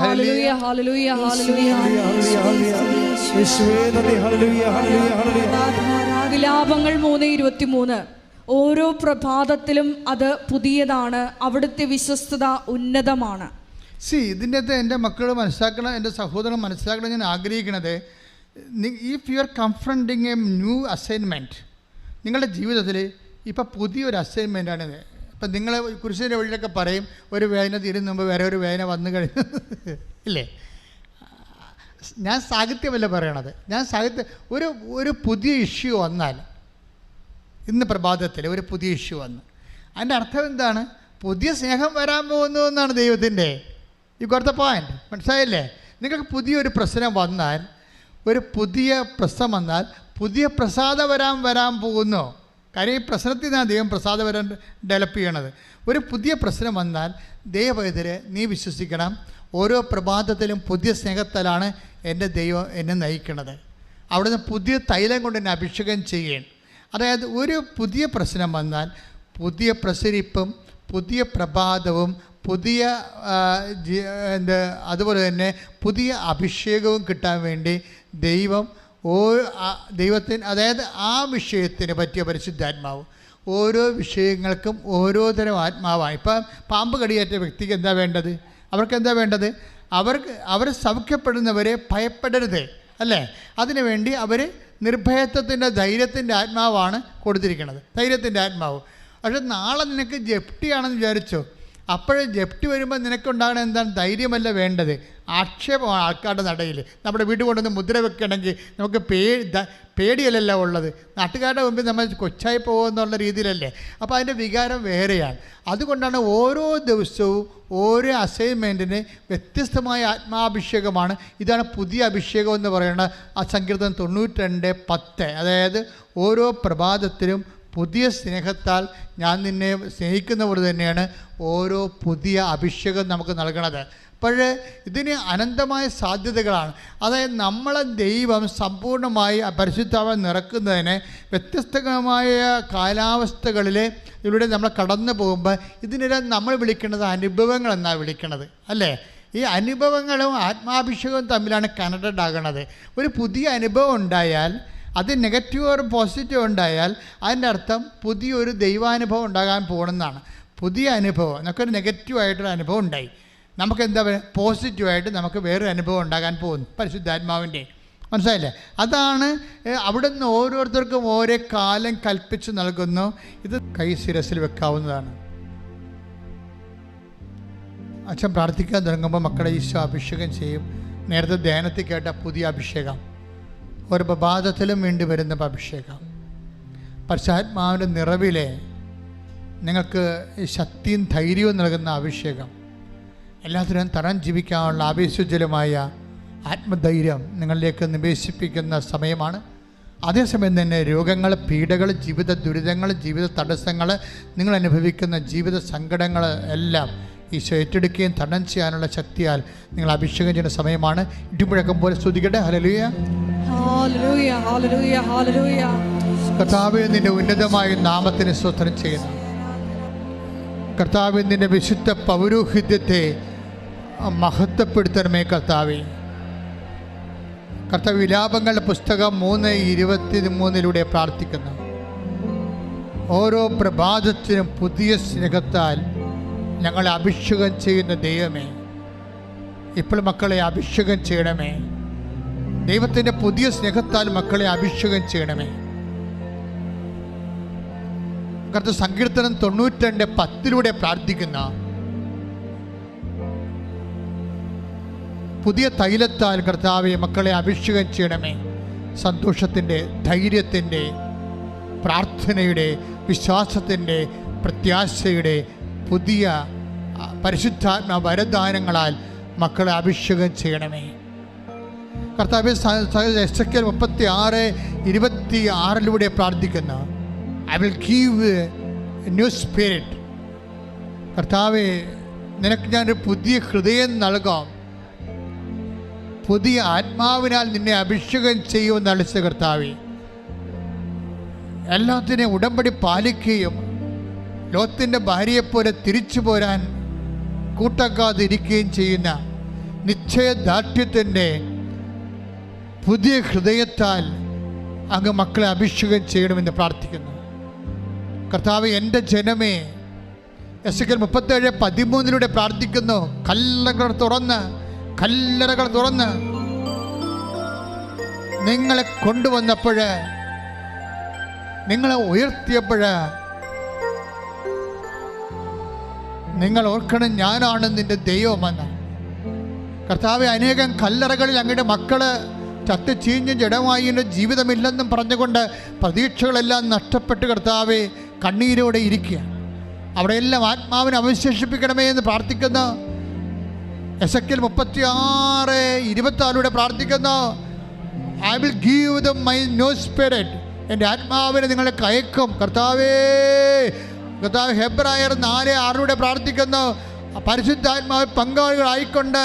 ഹല്ലേലൂയ, ഹല്ലേലൂയ, ഹല്ലേലൂയ. വിലാപങ്ങൾ 3:23. ഓരോ പ്രഭാതത്തിലും അത് പുതിയതാണ്, അവിടുത്തെ വിശ്വസ്തത ഉന്നതമാണ്. ഇതിൻ്റെ അകത്ത് എൻ്റെ മക്കൾ മനസ്സിലാക്കണം, എൻ്റെ സഹോദരൻ മനസ്സിലാക്കണം. ഞാൻ ആഗ്രഹിക്കുന്നത്, if you are confronting A new assignment, നിങ്ങളുടെ ജീവിതത്തിൽ ഇപ്പം പുതിയൊരു അസൈൻമെൻറ്റാണിത്. ഇപ്പം നിങ്ങൾ കുരിശിൻ്റെ വഴിയിലൊക്കെ പറയും, ഒരു വേദന തീരുന്ന മുമ്പ് വേറെ ഒരു വേദന വന്നു കഴിഞ്ഞു ഇല്ലേ? ഞാൻ സാഹിത്യമല്ല പറയണത്. ഒരു പുതിയ ഇഷ്യൂ വന്നാൽ, ഇന്ന് പ്രഭാതത്തിൽ ഒരു പുതിയ ഇഷ്യൂ വന്നു, അതിൻ്റെ അർത്ഥം എന്താണ്? പുതിയ സ്നേഹം വരാൻ പോകുന്നു എന്നാണ് ദൈവത്തിൻ്റെ. ഈ കൊടുത്ത പോയിന്റ് മനസ്സിലായില്ലേ? നിങ്ങൾക്ക് പുതിയൊരു പ്രശ്നം വന്നാൽ, ഒരു പുതിയ പ്രശ്നം വന്നാൽ പുതിയ പ്രസാദം വരാൻ പോകുന്നു. കാര്യം ഈ പ്രശ്നത്തിൽ നിന്നാണ് ദൈവം പ്രസാദം വരാൻ ഡെവലപ്പ് ചെയ്യണത്. ഒരു പുതിയ പ്രശ്നം വന്നാൽ ദൈവത്തിനെ നീ വിശ്വസിക്കണം, ഓരോ പ്രഭാതത്തിലും പുതിയ സ്നേഹത്താലാണ് എൻ്റെ ദൈവം എന്നെ നയിക്കണത്. അവിടുന്ന് പുതിയ തൈലം കൊണ്ട് എന്നെ അഭിഷേകം ചെയ്യണം. അതായത് ഒരു പുതിയ പ്രശ്നം വന്നാൽ പുതിയ പ്രസരിപ്പും പുതിയ പ്രഭാതവും പുതിയ അതുപോലെ തന്നെ പുതിയ അഭിഷേകവും കിട്ടാൻ വേണ്ടി ദൈവത്തിന്, അതായത് ആ വിഷയത്തിന് പറ്റിയ പരിശുദ്ധാത്മാവ് ഓരോ വിഷയങ്ങൾക്കും ഓരോ തരം ആത്മാവാണ്. ഇപ്പം പാമ്പ് കടിയേറ്റ വ്യക്തിക്ക് എന്താ വേണ്ടത്? അവർ സൗഖ്യപ്പെടുന്നവരെ ഭയപ്പെടരുത് അല്ലേ? അതിനുവേണ്ടി അവർ നിർഭയത്വത്തിൻ്റെ ധൈര്യത്തിൻ്റെ ആത്മാവാണ് കൊടുത്തിരിക്കുന്നത്, ധൈര്യത്തിൻ്റെ ആത്മാവ്. പക്ഷെ നാളെ നിനക്ക് ജപ്തിയാണെന്ന് വിചാരിച്ചോ, അപ്പോഴേ ജപ്തി വരുമ്പോൾ നിനക്കുണ്ടാകണ എന്താണ്? ധൈര്യമല്ല വേണ്ടത്, ആക്ഷേപമാണ് ആൾക്കാരുടെ നടയിൽ. നമ്മുടെ വീട്ടിൽ കൊണ്ടുവന്ന് മുദ്ര വെക്കണമെങ്കിൽ നമുക്ക് പേടിയല്ലല്ലോ ഉള്ളത്, നാട്ടുകാരുടെ മുമ്പിൽ നമ്മൾ കൊച്ചായി പോകുമെന്നുള്ള രീതിയിലല്ലേ. അപ്പോൾ അതിൻ്റെ വികാരം വേറെയാണ്. അതുകൊണ്ടാണ് ഓരോ ദിവസവും ഓരോ അസൈൻമെൻറ്റിന് വ്യത്യസ്തമായ ആത്മാഭിഷേകമാണ്. ഇതാണ് പുതിയ അഭിഷേകം എന്ന് പറയുന്നത്. ആ സങ്കീർത്തനം 92:10. അതായത് ഓരോ പ്രഭാതത്തിലും പുതിയ സ്നേഹത്താൽ ഞാൻ നിന്നെ സ്നേഹിക്കുന്ന പോലെ തന്നെയാണ് ഓരോ പുതിയ അഭിഷേകം നമുക്ക് നൽകണത്. അപ്പോൾ ഇതിന് അനന്തമായ സാധ്യതകളാണ്. അതായത് നമ്മളെ ദൈവം സമ്പൂർണ്ണമായി പരിശുദ്ധാത്മാവിൽ നിറക്കുന്നതിന് വ്യത്യസ്തമായ കാലാവസ്ഥകളിൽ ഇതിലൂടെ നമ്മൾ കടന്നു പോകുമ്പോൾ ഇതിനെല്ലാം നമ്മൾ വിളിക്കുന്നത് അനുഭവങ്ങൾ എന്നാണ് വിളിക്കുന്നത്, അല്ലേ? ഈ അനുഭവങ്ങളും ആത്മാഭിഷേകവും തമ്മിലാണ് കണക്റ്റഡ് ആകുന്നത്. ഒരു പുതിയ അനുഭവം ഉണ്ടായാൽ, അത് നെഗറ്റീവ് ഓർ പോസിറ്റീവ് ഉണ്ടായാൽ അതിൻ്റെ അർത്ഥം പുതിയൊരു ദൈവാനുഭവം ഉണ്ടാകാൻ പോകണമെന്നാണ്. പുതിയ അനുഭവം, നമുക്കൊരു നെഗറ്റീവായിട്ടൊരു അനുഭവം ഉണ്ടായി, നമുക്ക് എന്താ പറയുക, പോസിറ്റീവായിട്ട് നമുക്ക് വേറൊരു അനുഭവം ഉണ്ടാകാൻ പോകുന്നു പരിശുദ്ധാത്മാവിൻ്റെ. മനസ്സിലായില്ലേ? അതാണ് അവിടെ നിന്ന് ഓരോരുത്തർക്കും ഓരോ കാലം കൽപ്പിച്ച് നൽകുന്നു. ഇത് കൈ ശിരസിൽ വെക്കാവുന്നതാണ്. അച്ഛൻ പ്രാർത്ഥിക്കാൻ തുടങ്ങുമ്പോൾ മക്കളെ ഈശോ അഭിഷേകം ചെയ്യും. നേരത്തെ ധ്യാനത്തിൽ കേട്ട പുതിയ അഭിഷേകം, ഒരു പ്രഭാതത്തിലും വേണ്ടി വരുന്ന അഭിഷേകം, പരിശുദ്ധാത്മാവിൻ്റെ നിറവിലെ നിങ്ങൾക്ക് ശക്തിയും ധൈര്യവും നൽകുന്ന അഭിഷേകം, എല്ലാത്തിനും തരം ജീവിക്കാനുള്ള ആവേശജലമായ ആത്മധൈര്യം നിങ്ങളിലേക്ക് നിവേശിപ്പിക്കുന്ന സമയമാണ്. അതേസമയം തന്നെ രോഗങ്ങൾ, പീഡകൾ, ജീവിത ദുരിതങ്ങൾ, ജീവിത തടസ്സങ്ങൾ, നിങ്ങൾ അനുഭവിക്കുന്ന ജീവിത സങ്കടങ്ങൾ എല്ലാം ഈശോ ഏറ്റെടുക്കുകയും തരണം ചെയ്യാനുള്ള ശക്തിയാൽ നിങ്ങൾ അഭിഷേകം ചെയ്യുന്ന സമയമാണ്. ഇടിമുഴക്കം പോലെ സ്തുതിക്കട്ടെ. ഹല്ലേലൂയ, ഹല്ലേലൂയ, ഹല്ലേലൂയ, ഹല്ലേലൂയ. കർത്താവേ, നിന്റെ ഉന്നതമായ നാമത്തിന് സ്തോത്രം ചെയ്യുന്നു. കർത്താവേ, നിന്റെ വിശുദ്ധ പൗരോഹിത്യത്തെ മഹത്വപ്പെടുത്തണമേ കർത്താവേ. കർത്താവ് വിലാപങ്ങളുടെ പുസ്തകം 3:23 പ്രാർത്ഥിക്കുന്നു. ഓരോ പ്രഭാതത്തിനും പുതിയ സ്നേഹത്താൽ ഞങ്ങളെ അഭിഷേകം ചെയ്യുന്ന ദൈവമേ, ഇപ്പോൾ മക്കളെ അഭിഷേകം ചെയ്യണമേ. ദൈവത്തിൻ്റെ പുതിയ സ്നേഹത്താൽ മക്കളെ അഭിഷേകം ചെയ്യണമേ. കർത്താവ് സങ്കീർത്തനം 92:10 പ്രാർത്ഥിക്കുന്ന പുതിയ തൈലത്താൽ കർത്താവെ മക്കളെ അഭിഷേകം ചെയ്യണമേ. സന്തോഷത്തിൻ്റെ, ധൈര്യത്തിൻ്റെ, പ്രാർത്ഥനയുടെ, വിശ്വാസത്തിൻ്റെ, പ്രത്യാശയുടെ പുതിയ പരിശുദ്ധാത്മ വരദാനങ്ങളാൽ മക്കളെ അഭിഷേകം ചെയ്യണമേ കർത്താവെ. എസെക്കിയേൽ 36:26 പ്രാർത്ഥിക്കുന്നു. I will give A new spirit. കർത്താവെ, നിനക്ക് ഞാനൊരു പുതിയ ഹൃദയം നൽകാം, പുതിയ ആത്മാവിനാൽ നിന്നെ അഭിഷേകം ചെയ്യുമെന്ന് അളിച്ച കർത്താവെ, എല്ലാത്തിനെയും ഉടമ്പടി പാലിക്കുകയും ലോത്തിൻ്റെ ഭാര്യയെപ്പോലെ തിരിച്ചു പോരാൻ കൂട്ടാക്കാതിരിക്കുകയും ചെയ്യുന്ന നിശ്ചയദാർഢ്യത്തിൻ്റെ പുതിയ ഹൃദയത്താൽ അങ്ങ് മക്കളെ അഭിഷേകം ചെയ്യണമെന്ന് പ്രാർത്ഥിക്കുന്നു കർത്താവ്. എൻ്റെ ജനമേ, എസെക്കിയേൽ 37:13 പ്രാർത്ഥിക്കുന്നു. കല്ലറകൾ തുറന്ന് നിങ്ങളെ കൊണ്ടുവന്നപ്പോൾ, നിങ്ങളെ ഉയർത്തിയപ്പോൾ നിങ്ങൾ ഓർക്കണം, ഞാനാണ് നിന്റെ ദൈവമെന്ന്. കർത്താവെ, അനേകം കല്ലറകളിൽ അങ്ങയുടെ മക്കള് ചത്ത് ചീഞ്ഞ് ജഡമായി ജീവിതമില്ലെന്നും പറഞ്ഞുകൊണ്ട് പ്രതീക്ഷകളെല്ലാം നഷ്ടപ്പെട്ട് കർത്താവെ കണ്ണീരോടെ ഇരിക്കുക. അവിടെയെല്ലാം ആത്മാവിനെ അവശേഷിപ്പിക്കണമേ എന്ന് പ്രാർത്ഥിക്കുന്നു. എസെക്കിയേൽ 36:24 പ്രാർത്ഥിക്കുന്നു. I will give dum my new spirit. എൻ്റെ ആത്മാവിനെ നിങ്ങളെ കയക്കും കർത്താവേ. കർത്താവ് ഹെബ്രായർ 4:6 പ്രാർത്ഥിക്കുന്നു. പരിശുദ്ധാത്മാവ് പങ്കാളികളായിക്കൊണ്ട്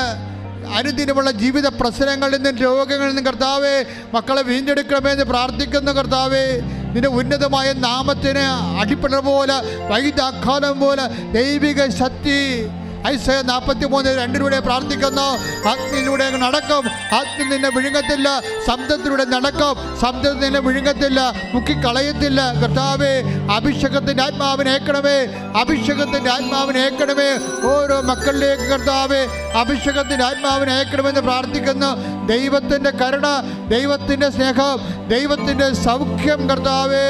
അനുദിനമുള്ള ജീവിത പ്രശ്നങ്ങളിൽ നിന്നും രോഗങ്ങളിൽ നിന്നും കർത്താവെ മക്കളെ വീണ്ടെടുക്കണമെന്ന് പ്രാർത്ഥിക്കുന്നു കർത്താവെ. നിന്റെ ഉന്നതമായ നാമത്തിന് അടിപ്പിട പോലെ, വൈദ്യാഘാതം പോലെ ദൈവിക ശക്തി ഐസയ 43:2 പ്രാർത്ഥിക്കുന്നു. അഗ്നിയിലൂടെ നടക്കും, അഗ്നി നിന്നെ വിഴുങ്ങത്തില്ല. ശബ്ദത്തിലൂടെ നടക്കും, ശബ്ദം നിന്നെ വിഴുങ്ങത്തില്ല, മുക്കിക്കളയത്തില്ല. കർത്താവേ, അഭിഷേകത്തിൻ്റെ ആത്മാവിനെ ഏൽക്കണമേ, അഭിഷേകത്തിൻ്റെ ആത്മാവിനെ ഏൽക്കണമേ. ഓരോ മക്കളിലേക്ക് കർത്താവേ അഭിഷേകത്തിൻ്റെ ആത്മാവിനെ ഏൽക്കണമെന്ന് പ്രാർത്ഥിക്കുന്നു. ദൈവത്തിൻ്റെ കരുണ, ദൈവത്തിൻ്റെ സ്നേഹം, ദൈവത്തിൻ്റെ സൗഖ്യം കർത്താവേ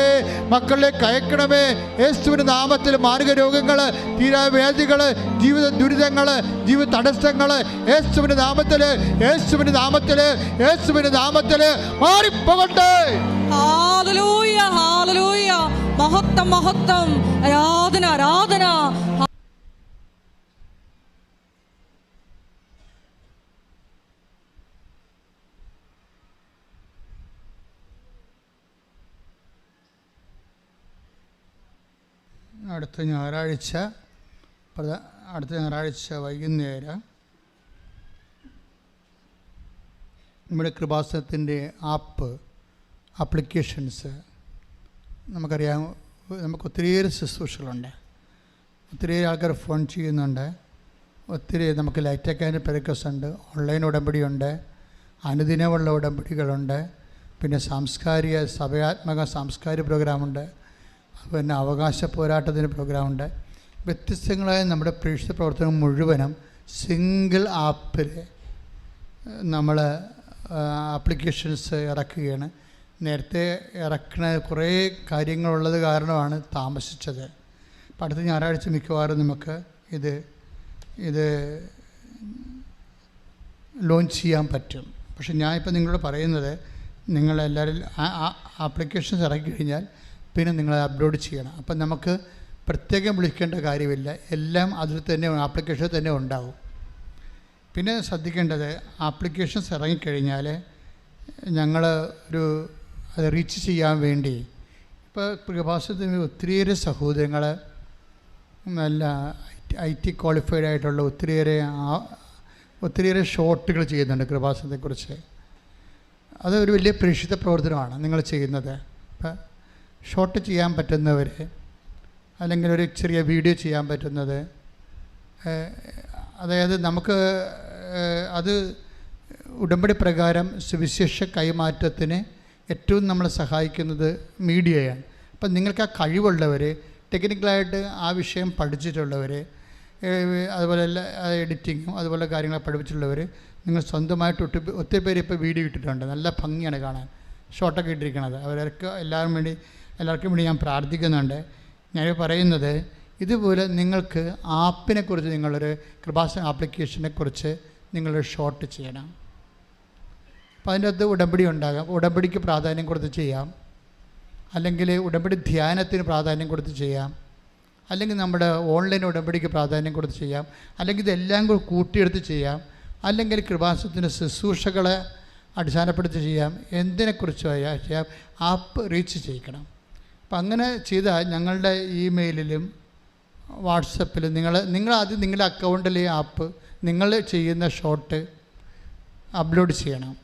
മക്കളിലേക്ക് അയക്കണമേ. യേശുവിൻ്റെ നാമത്തിൽ മാർഗരോഗങ്ങൾ, തീരാവേദികൾ, ജീവിത ദുരിതങ്ങൾ, ജീവിത തടസ്സങ്ങൾ യേശുവിൻ്റെ നാമത്തിൽ, യേശുവിൻ്റെ നാമത്തിൽ, യേശുവിൻ്റെ നാമത്തിൽ മാറിപ്പോകട്ടെ. ഹല്ലേലൂയ, ഹല്ലേലൂയ. മഹത്വം, മഹത്വം, ആരാധന, ആരാധന. അടുത്ത ഞായറാഴ്ച വൈകുന്നേരം നമ്മുടെ കൃപാസനത്തിൻ്റെ ആപ്ലിക്കേഷൻസ് നമുക്കറിയാം. നമുക്ക് ഒത്തിരിയേറെ ശുശ്രൂഷകളുണ്ട്, ഒത്തിരിയേറെ ആൾക്കാർ ഫോൺ ചെയ്യുന്നുണ്ട്, ഒത്തിരി നമുക്ക് ലൈറ്റ് അക്കാൻഡ് പെരക്കസ് ഉണ്ട്, ഓൺലൈൻ ഉടമ്പടിയുണ്ട്, അനുദിനമുള്ള ഉടമ്പടികളുണ്ട്, പിന്നെ സഭയാത്മക സാംസ്കാരിക പ്രോഗ്രാമുണ്ട്, പിന്നെ അവകാശ പോരാട്ടത്തിൻ്റെ പ്രോഗ്രാമുണ്ട്. വ്യത്യസ്തങ്ങളായ നമ്മുടെ പ്രേക്ഷിത പ്രവർത്തനം മുഴുവനും സിംഗിൾ ആപ്പിൽ നമ്മൾ ആപ്ലിക്കേഷൻസ് ഇറക്കുകയാണ്. നേരത്തെ ഇറക്കുന്ന കുറേ കാര്യങ്ങളുള്ളത് കാരണമാണ് താമസിച്ചത്. അപ്പം അടുത്ത ഞായറാഴ്ച മിക്കവാറും നമുക്ക് ഇത് ലോഞ്ച് ചെയ്യാൻ പറ്റും. പക്ഷെ ഞാനിപ്പോൾ നിങ്ങളോട് പറയുന്നത്, നിങ്ങളെല്ലാവരും ആപ്ലിക്കേഷൻസ് ഇറക്കി കഴിഞ്ഞാൽ പിന്നെ നിങ്ങളത് അപ്ലോഡ് ചെയ്യണം. അപ്പം നമുക്ക് പ്രത്യേകം വിളിക്കേണ്ട കാര്യമില്ല, എല്ലാം അതിൽ തന്നെ ആപ്ലിക്കേഷനിൽ തന്നെ ഉണ്ടാവും. പിന്നെ ശ്രദ്ധിക്കേണ്ടത്, ആപ്ലിക്കേഷൻസ് ഇറങ്ങിക്കഴിഞ്ഞാൽ ഞങ്ങൾ അത് റീച്ച് ചെയ്യാൻ വേണ്ടി ഇപ്പോൾ കൃപാസനത്തിന് ഒത്തിരിയേറെ സഹോദരങ്ങൾ നല്ല IT ക്വാളിഫൈഡ് ആയിട്ടുള്ള ഒത്തിരിയേറെ ഷോട്ടുകൾ ചെയ്യുന്നുണ്ട് കൃപാസനത്തെക്കുറിച്ച്. അത് ഒരു വലിയ പ്രേക്ഷിത പ്രവർത്തനമാണ് നിങ്ങൾ ചെയ്യുന്നത്. ഇപ്പം ഷോട്ട് ചെയ്യാൻ പറ്റുന്നവർ, അല്ലെങ്കിൽ ഒരു ചെറിയ വീഡിയോ ചെയ്യാൻ പറ്റുന്നത്, അതായത് നമുക്ക് അത് ഉടമ്പടി പ്രകാരം സുവിശേഷ കൈമാറ്റത്തിന് ഏറ്റവും നമ്മളെ സഹായിക്കുന്നത് മീഡിയയാണ്. അപ്പം നിങ്ങൾക്ക് ആ കഴിവുള്ളവർ, ടെക്നിക്കലായിട്ട് ആ വിഷയം പഠിച്ചിട്ടുള്ളവർ, അതുപോലെ എഡിറ്റിങ്ങും അതുപോലെ കാര്യങ്ങളെ പഠിപ്പിച്ചിട്ടുള്ളവർ, നിങ്ങൾ സ്വന്തമായിട്ട് ഒത്തിരി പേര് ഇപ്പോൾ വീഡിയോ ഇട്ടിട്ടുണ്ട്. നല്ല ഭംഗിയാണ് കാണാൻ, ഷോട്ടൊക്കെ ഇട്ടിരിക്കണത്. എല്ലാവർക്കും വേണ്ടി ഞാൻ പ്രാർത്ഥിക്കുന്നുണ്ട്. ഞാൻ പറയുന്നത്, ഇതുപോലെ നിങ്ങൾക്ക് ആപ്പിനെക്കുറിച്ച്, നിങ്ങളൊരു കൃപാസന ആപ്ലിക്കേഷനെക്കുറിച്ച് നിങ്ങളൊരു ഷോട്ട് ചെയ്യണം. അപ്പോൾ അതിൻ്റെ അകത്ത് ഉടമ്പടി ഉണ്ടാകാം, ഉടമ്പടിക്ക് പ്രാധാന്യം കൊടുത്ത് ചെയ്യാം, അല്ലെങ്കിൽ ഉടമ്പടി ധ്യാനത്തിന് പ്രാധാന്യം കൊടുത്ത് ചെയ്യാം, അല്ലെങ്കിൽ നമ്മുടെ ഓൺലൈൻ ഉടമ്പടിക്ക് പ്രാധാന്യം കൊടുത്ത് ചെയ്യാം, അല്ലെങ്കിൽ ഇതെല്ലാം കൂടി കൂട്ടിയെടുത്ത് ചെയ്യാം, അല്ലെങ്കിൽ കൃപാസനത്തിൻ്റെ ശുശ്രൂഷകളെ അടിസ്ഥാനപ്പെടുത്തി ചെയ്യാം. എന്തിനെക്കുറിച്ച് ചെയ്യാം, ആപ്പ് റീച്ച് ചെയ്യിക്കണം. അപ്പം അങ്ങനെ ചെയ്താൽ ഞങ്ങളുടെ ഇമെയിലിലും വാട്സപ്പിലും നിങ്ങൾ ആദ്യം നിങ്ങളുടെ അക്കൗണ്ടിലെ ആപ്പ് നിങ്ങൾ ചെയ്യുന്ന ഷോട്ട് അപ്ലോഡ് ചെയ്യണം.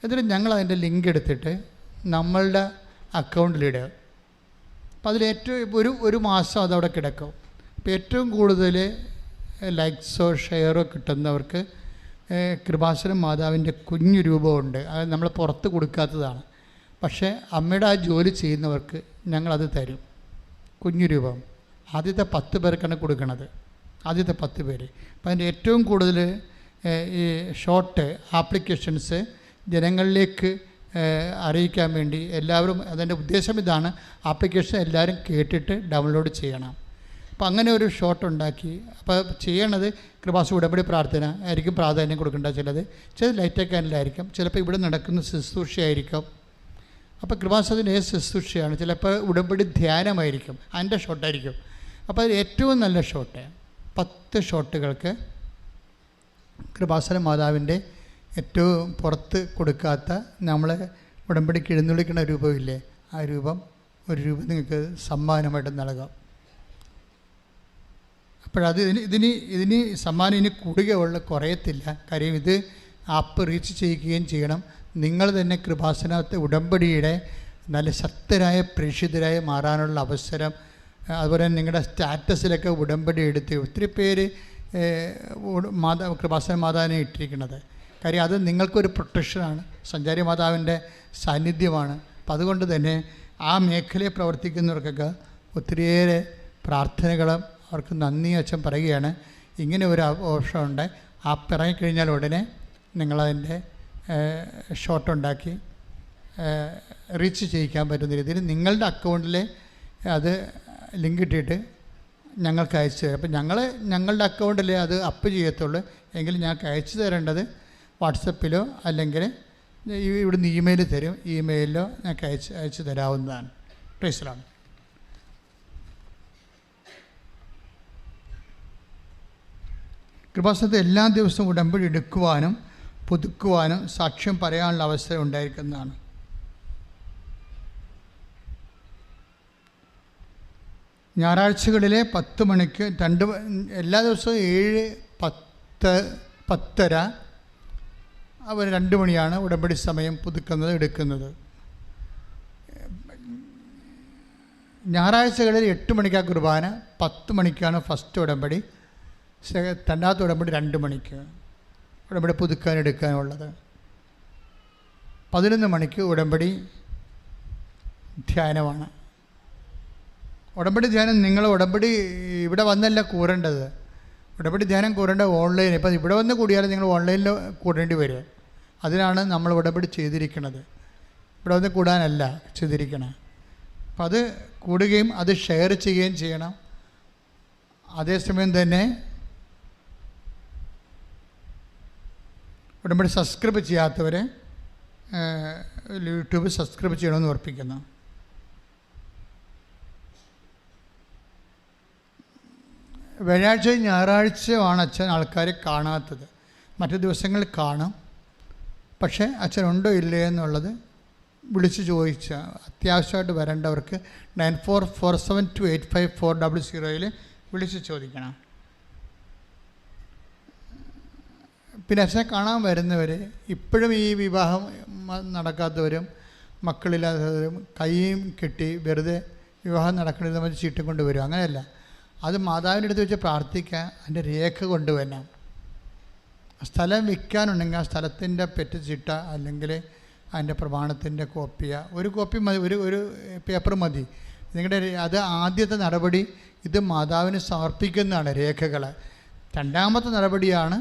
എന്നിട്ട് ഞങ്ങൾ അതിൻ്റെ ലിങ്ക് എടുത്തിട്ട് നമ്മളുടെ അക്കൗണ്ടിലിടുക. അപ്പോൾ അതിലേറ്റവും ഒരു മാസം അതവിടെ കിടക്കും. അപ്പോൾ ഏറ്റവും കൂടുതൽ ലൈക്സോ ഷെയറോ കിട്ടുന്നവർക്ക് കൃപാസനം മാതാവിൻ്റെ കുഞ്ഞു രൂപമുണ്ട്. അത് നമ്മൾ പുറത്ത് കൊടുക്കാത്തതാണ്. പക്ഷേ അമ്മയുടെ ആ ജോലി ചെയ്യുന്നവർക്ക് ഞങ്ങളത് തരും, കുഞ്ഞു രൂപം. ആദ്യത്തെ 10 പേർക്കാണ് കൊടുക്കുന്നത്, ആദ്യത്തെ 10 പേര്. അപ്പോൾ അതിൻ്റെ ഏറ്റവും കൂടുതൽ ഈ ഷോർട്ട് ആപ്ലിക്കേഷൻസ് ജനങ്ങളിലേക്ക് അറിയിക്കാൻ വേണ്ടി എല്ലാവരും, അതിൻ്റെ ഉദ്ദേശം ഇതാണ്, ആപ്ലിക്കേഷൻ എല്ലാവരും കേട്ടിട്ട് ഡൗൺലോഡ് ചെയ്യണം. അപ്പോൾ അങ്ങനെ ഒരു ഷോട്ട് ഉണ്ടാക്കി. അപ്പോൾ ചെയ്യണത് കൃപാസന ഉടമ്പടി പ്രാർത്ഥന ആയിരിക്കും പ്രാധാന്യം കൊടുക്കേണ്ടത്. ചിലത് ലൈറ്റ് അക്കാൻഡിലായിരിക്കും, ചിലപ്പോൾ ഇവിടെ നടക്കുന്ന ശുശ്രൂഷയായിരിക്കും. അപ്പോൾ കൃപാസനത്തിൻ്റെ ഏത് ശുശ്രൂഷയാണ്, ചിലപ്പോൾ ഉടമ്പടി ധ്യാനമായിരിക്കും, അതിൻ്റെ ഷോട്ടായിരിക്കും. അപ്പോൾ അത് ഏറ്റവും നല്ല ഷോട്ട് 10 ഷോട്ടുകൾക്ക് കൃപാസന മാതാവിൻ്റെ ഏറ്റവും പുറത്ത് കൊടുക്കാത്ത നമ്മളെ ഉടമ്പടിക്ക് എഴുന്നള്ളിക്കുന്ന രൂപമില്ലേ, ആ രൂപം, ഒരു രൂപം നിങ്ങൾക്ക് സമ്മാനമായിട്ട് നൽകാം. അപ്പോഴത് ഇതിന് സമ്മാനം ഇനി കൂടുകയുള്ള കുറയത്തില്ല. കാര്യം ഇത് ആപ്പ് റീച്ച് ചെയ്യുകയും ചെയ്യണം. നിങ്ങൾ തന്നെ കൃപാസനത്തെ ഉടമ്പടിയുടെ നല്ല ശക്തരായ പ്രേക്ഷിതരായി മാറാനുള്ള അവസരം, അതുപോലെ തന്നെ നിങ്ങളുടെ സ്റ്റാറ്റസിലൊക്കെ ഉടമ്പടി എടുത്ത് ഒത്തിരി പേര് കൃപാസന മാതാവിനെ ഇട്ടിരിക്കുന്നത്. കാര്യം അത് നിങ്ങൾക്കൊരു പ്രൊട്ടക്ഷനാണ്, സഞ്ചാരി മാതാവിൻ്റെ സാന്നിധ്യമാണ്. അപ്പം അതുകൊണ്ട് തന്നെ ആ മേഖലയിൽ പ്രവർത്തിക്കുന്നവർക്കൊക്കെ ഒത്തിരിയേറെ പ്രാർത്ഥനകളും അവർക്ക് നന്ദി അച്ഛൻ പറയുകയാണ്. ഇങ്ങനെ ഒരു ഓപ്ഷൻ ഉണ്ട്. ആപ്പ് ഇറങ്ങിക്കഴിഞ്ഞാൽ ഉടനെ നിങ്ങളതിൻ്റെ ഷോട്ടുണ്ടാക്കി റീച്ച് ചെയ്യിക്കാൻ പറ്റുന്ന രീതിയിൽ നിങ്ങളുടെ അക്കൗണ്ടിൽ അത് ലിങ്ക് ഇട്ടിട്ട് ഞങ്ങൾക്ക് അയച്ചു തരാം. അപ്പം ഞങ്ങളുടെ അക്കൗണ്ടിൽ അത് അപ്പ് ചെയ്യത്തുള്ളൂ. എങ്കിൽ ഞങ്ങൾക്ക് അയച്ചു തരേണ്ടത് വാട്സപ്പിലോ അല്ലെങ്കിൽ ഇവിടുന്ന് ഇമെയിൽ തരും, ഇമെയിലോ ഞങ്ങൾക്ക് അയച്ചു തരാവുന്നതാണ്. പ്രൈസിലാണ്. കൃപാസനത്തെ എല്ലാ ദിവസവും ഉടമ്പടി എടുക്കുവാനും പുതുക്കുവാനും സാക്ഷ്യം പറയാനുള്ള അവസരം ഉണ്ടായിരിക്കുന്നതാണ്. ഞായറാഴ്ചകളിലെ 10 മണിക്ക് എല്ലാ ദിവസവും 7, 10, 10:30 അവർ 2 മണിയാണ് ഉടമ്പടി സമയം എടുക്കുന്നത്. ഞായറാഴ്ചകളിൽ 8 മണിക്കാണ് കുർബാന, 10 മണിക്കാണ് ഫസ്റ്റ് ഉടമ്പടി, രണ്ടാമത്തെ ഉടമ്പടി 2 മണിക്ക് ഉടമ്പടി എടുക്കാനുള്ളത്. 11 മണിക്ക് ഉടമ്പടി ധ്യാനമാണ്. ഉടമ്പടി ധ്യാനം നിങ്ങൾ ഉടമ്പടി ഇവിടെ വന്നല്ല കൂടേണ്ടത്. ഉടമ്പടി ധ്യാനം കൂടേണ്ട ഓൺലൈൻ. ഇപ്പം ഇവിടെ വന്ന് കൂടിയാലും നിങ്ങൾ ഓൺലൈനിൽ കൂടേണ്ടി വരും. അതിനാണ് നമ്മൾ ഉടമ്പടി ചെയ്തിരിക്കുന്നത്. ഇവിടെ വന്ന് കൂടാനല്ല ചെയ്തിരിക്കണം. അപ്പം അത് കൂടുകയും അത് ഷെയർ ചെയ്യുകയും ചെയ്യണം. അതേസമയം തന്നെ ഉടമ്പടി സബ്സ്ക്രൈബ് ചെയ്യാത്തവരെ യൂട്യൂബ് സബ്സ്ക്രൈബ് ചെയ്യണമെന്ന് ഓർപ്പിക്കുന്നു. വ്യാഴാഴ്ചയും ഞായറാഴ്ചയുമാണ് അച്ഛൻ ആൾക്കാരെ കാണാത്തത്. മറ്റു ദിവസങ്ങളിൽ കാണും. പക്ഷേ അച്ഛനുണ്ടോ ഇല്ലേ എന്നുള്ളത് വിളിച്ച് ചോദിച്ചാൽ അത്യാവശ്യമായിട്ട് വരേണ്ടവർക്ക് 9447285400 വിളിച്ച് ചോദിക്കണം. പിന്നെ അച്ഛനെ കാണാൻ വരുന്നവർ ഇപ്പോഴും ഈ വിവാഹം നടക്കാത്തവരും മക്കളില്ലാത്തവരും കൈയും കെട്ടി വെറുതെ വിവാഹം നടക്കണമെന്ന് നമ്മൾ ചീട്ടും കൊണ്ടുവരും. അങ്ങനെയല്ല, അത് മാതാവിൻ്റെ അടുത്ത് വെച്ച് പ്രാർത്ഥിക്കാൻ അതിൻ്റെ രേഖ കൊണ്ടുവരണം. സ്ഥലം വിൽക്കാനുണ്ടെങ്കിൽ ആ സ്ഥലത്തിൻ്റെ പെറ്റ് ചിട്ട അല്ലെങ്കിൽ അതിൻ്റെ പ്രമാണത്തിൻ്റെ ഒരു കോപ്പി മതി, ഒരു പേപ്പർ മതി. നിങ്ങളുടെ അത് ആദ്യത്തെ നടപടി ഇത് മാതാവിന് സമർപ്പിക്കുന്നതാണ് രേഖകൾ. രണ്ടാമത്തെ നടപടിയാണ്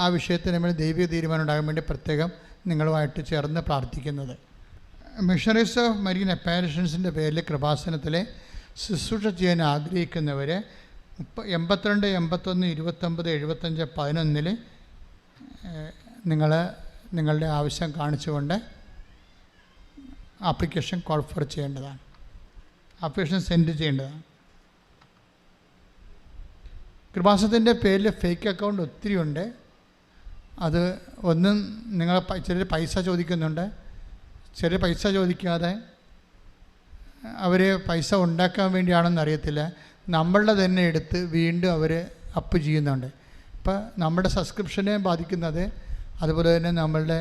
ആ വിഷയത്തിൽ നമ്മൾ ദൈവിക തീരുമാനം ഉണ്ടാകാൻ വേണ്ടി പ്രത്യേകം നിങ്ങളുമായിട്ട് ചേർന്ന് പ്രാർത്ഥിക്കുന്നത്. മിഷണറീസ് ഓഫ് മരിയൻ അപ്പാരിഷൻസിൻ്റെ പേരിൽ കൃപാസനത്തിലെ ശുശ്രൂഷ ചെയ്യാൻ ആഗ്രഹിക്കുന്നവർ 82, 81, 29, 75, 11 നിങ്ങളുടെ ആവശ്യം കാണിച്ചുകൊണ്ട് ആപ്ലിക്കേഷൻ കോൾ ഫോർ ചെയ്യേണ്ടതാണ്. ആപ്ലിക്കേഷൻ സെൻഡ് ചെയ്യേണ്ടതാണ്. കൃപാസനത്തിൻ്റെ പേരിൽ ഫേക്ക് അക്കൗണ്ട് ഒത്തിരി ഉണ്ട്. അത് ഒന്നും നിങ്ങൾ ചിലർ പൈസ ചോദിക്കുന്നുണ്ട്, ചിലർ പൈസ ചോദിക്കാതെ അവർ പൈസ ഉണ്ടാക്കാൻ വേണ്ടിയാണെന്ന് അറിയത്തില്ല, നമ്മളുടെ തന്നെ എടുത്ത് വീണ്ടും അവർ അപ്പ് ചെയ്യുന്നുണ്ട്. ഇപ്പം നമ്മുടെ സബ്സ്ക്രിപ്ഷനെ ബാധിക്കുന്നത്, അതുപോലെ തന്നെ നമ്മളുടെ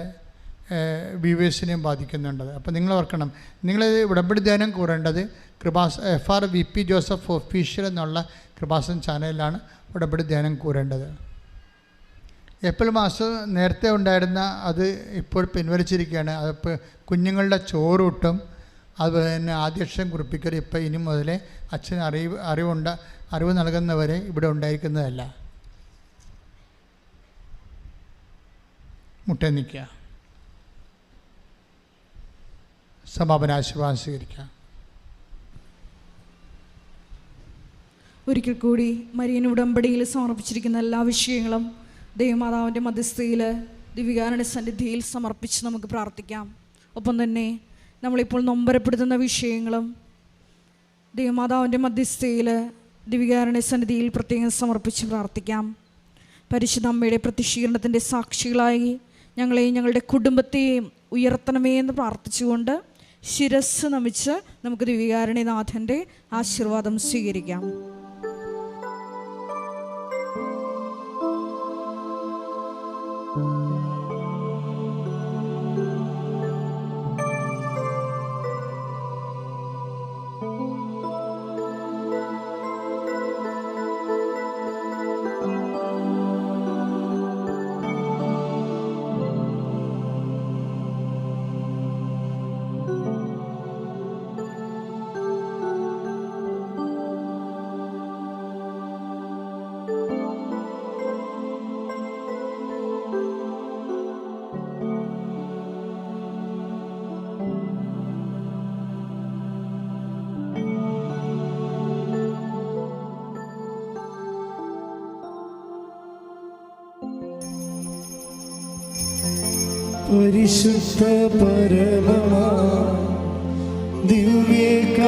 വ്യൂവേഴ്സിനെയും ബാധിക്കുന്നുണ്ട്. അപ്പോൾ നിങ്ങൾ ഓർക്കണം, നിങ്ങൾ ഉടമ്പടി ധ്യാനം കൂടേണ്ടത് FRVP ജോസഫ് ഒഫീഷ്യൽ എന്നുള്ള കൃപാസൻ ചാനലിലാണ് ഉടമ്പടി ധ്യാനം കൂടേണ്ടത്. ഏപ്രിൽ മാസം നേരത്തെ ഉണ്ടായിരുന്ന അത് ഇപ്പോൾ പിൻവലിച്ചിരിക്കുകയാണ്. അതിപ്പോൾ കുഞ്ഞുങ്ങളുടെ ചോറൂട്ടും അതുപോലെ തന്നെ ആദ്യക്ഷരം കുറിപ്പിക്കൽ ഇപ്പം ഇനി മുതലേ അച്ഛന് അറിവ് നൽകുന്നവരെ ഇവിടെ ഉണ്ടായിരിക്കുന്നതല്ല. മുട്ട നിൽക്കുക. സമാപനാശീർവാദം സ്വീകരിക്കുക. ഒരിക്കൽ കൂടി മരിയൻ ഉടമ്പടിയിൽ സമർപ്പിച്ചിരിക്കുന്ന എല്ലാ വിഷയങ്ങളും ദൈവമാതാവിൻ്റെ മധ്യസ്ഥയിൽ ദിവ്യകാരുണ്യ സന്നിധിയിൽ സമർപ്പിച്ച് നമുക്ക് പ്രാർത്ഥിക്കാം. ഒപ്പം തന്നെ നമ്മളിപ്പോൾ നൊമ്പരപ്പെടുത്തുന്ന വിഷയങ്ങളും ദൈവമാതാവിൻ്റെ മധ്യസ്ഥയിൽ ദിവ്യകാരുണ്യ സന്നിധിയിൽ പ്രത്യേകം സമർപ്പിച്ച് പ്രാർത്ഥിക്കാം. പരിശുദ്ധ അമ്മയുടെ പ്രത്യക്ഷീകരണത്തിൻ്റെ സാക്ഷികളായി ഞങ്ങളെയും ഞങ്ങളുടെ കുടുംബത്തെയും ഉയർത്തണമേ എന്ന് പ്രാർത്ഥിച്ചുകൊണ്ട് ശിരസ് നമിച്ച് നമുക്ക് ദിവ്യകാരുണ്യനാഥൻ്റെ ആശീർവാദം സ്വീകരിക്കാം. പരിശുദ്ധ പരമമാ ദിവ്യകാരുണ്യമേ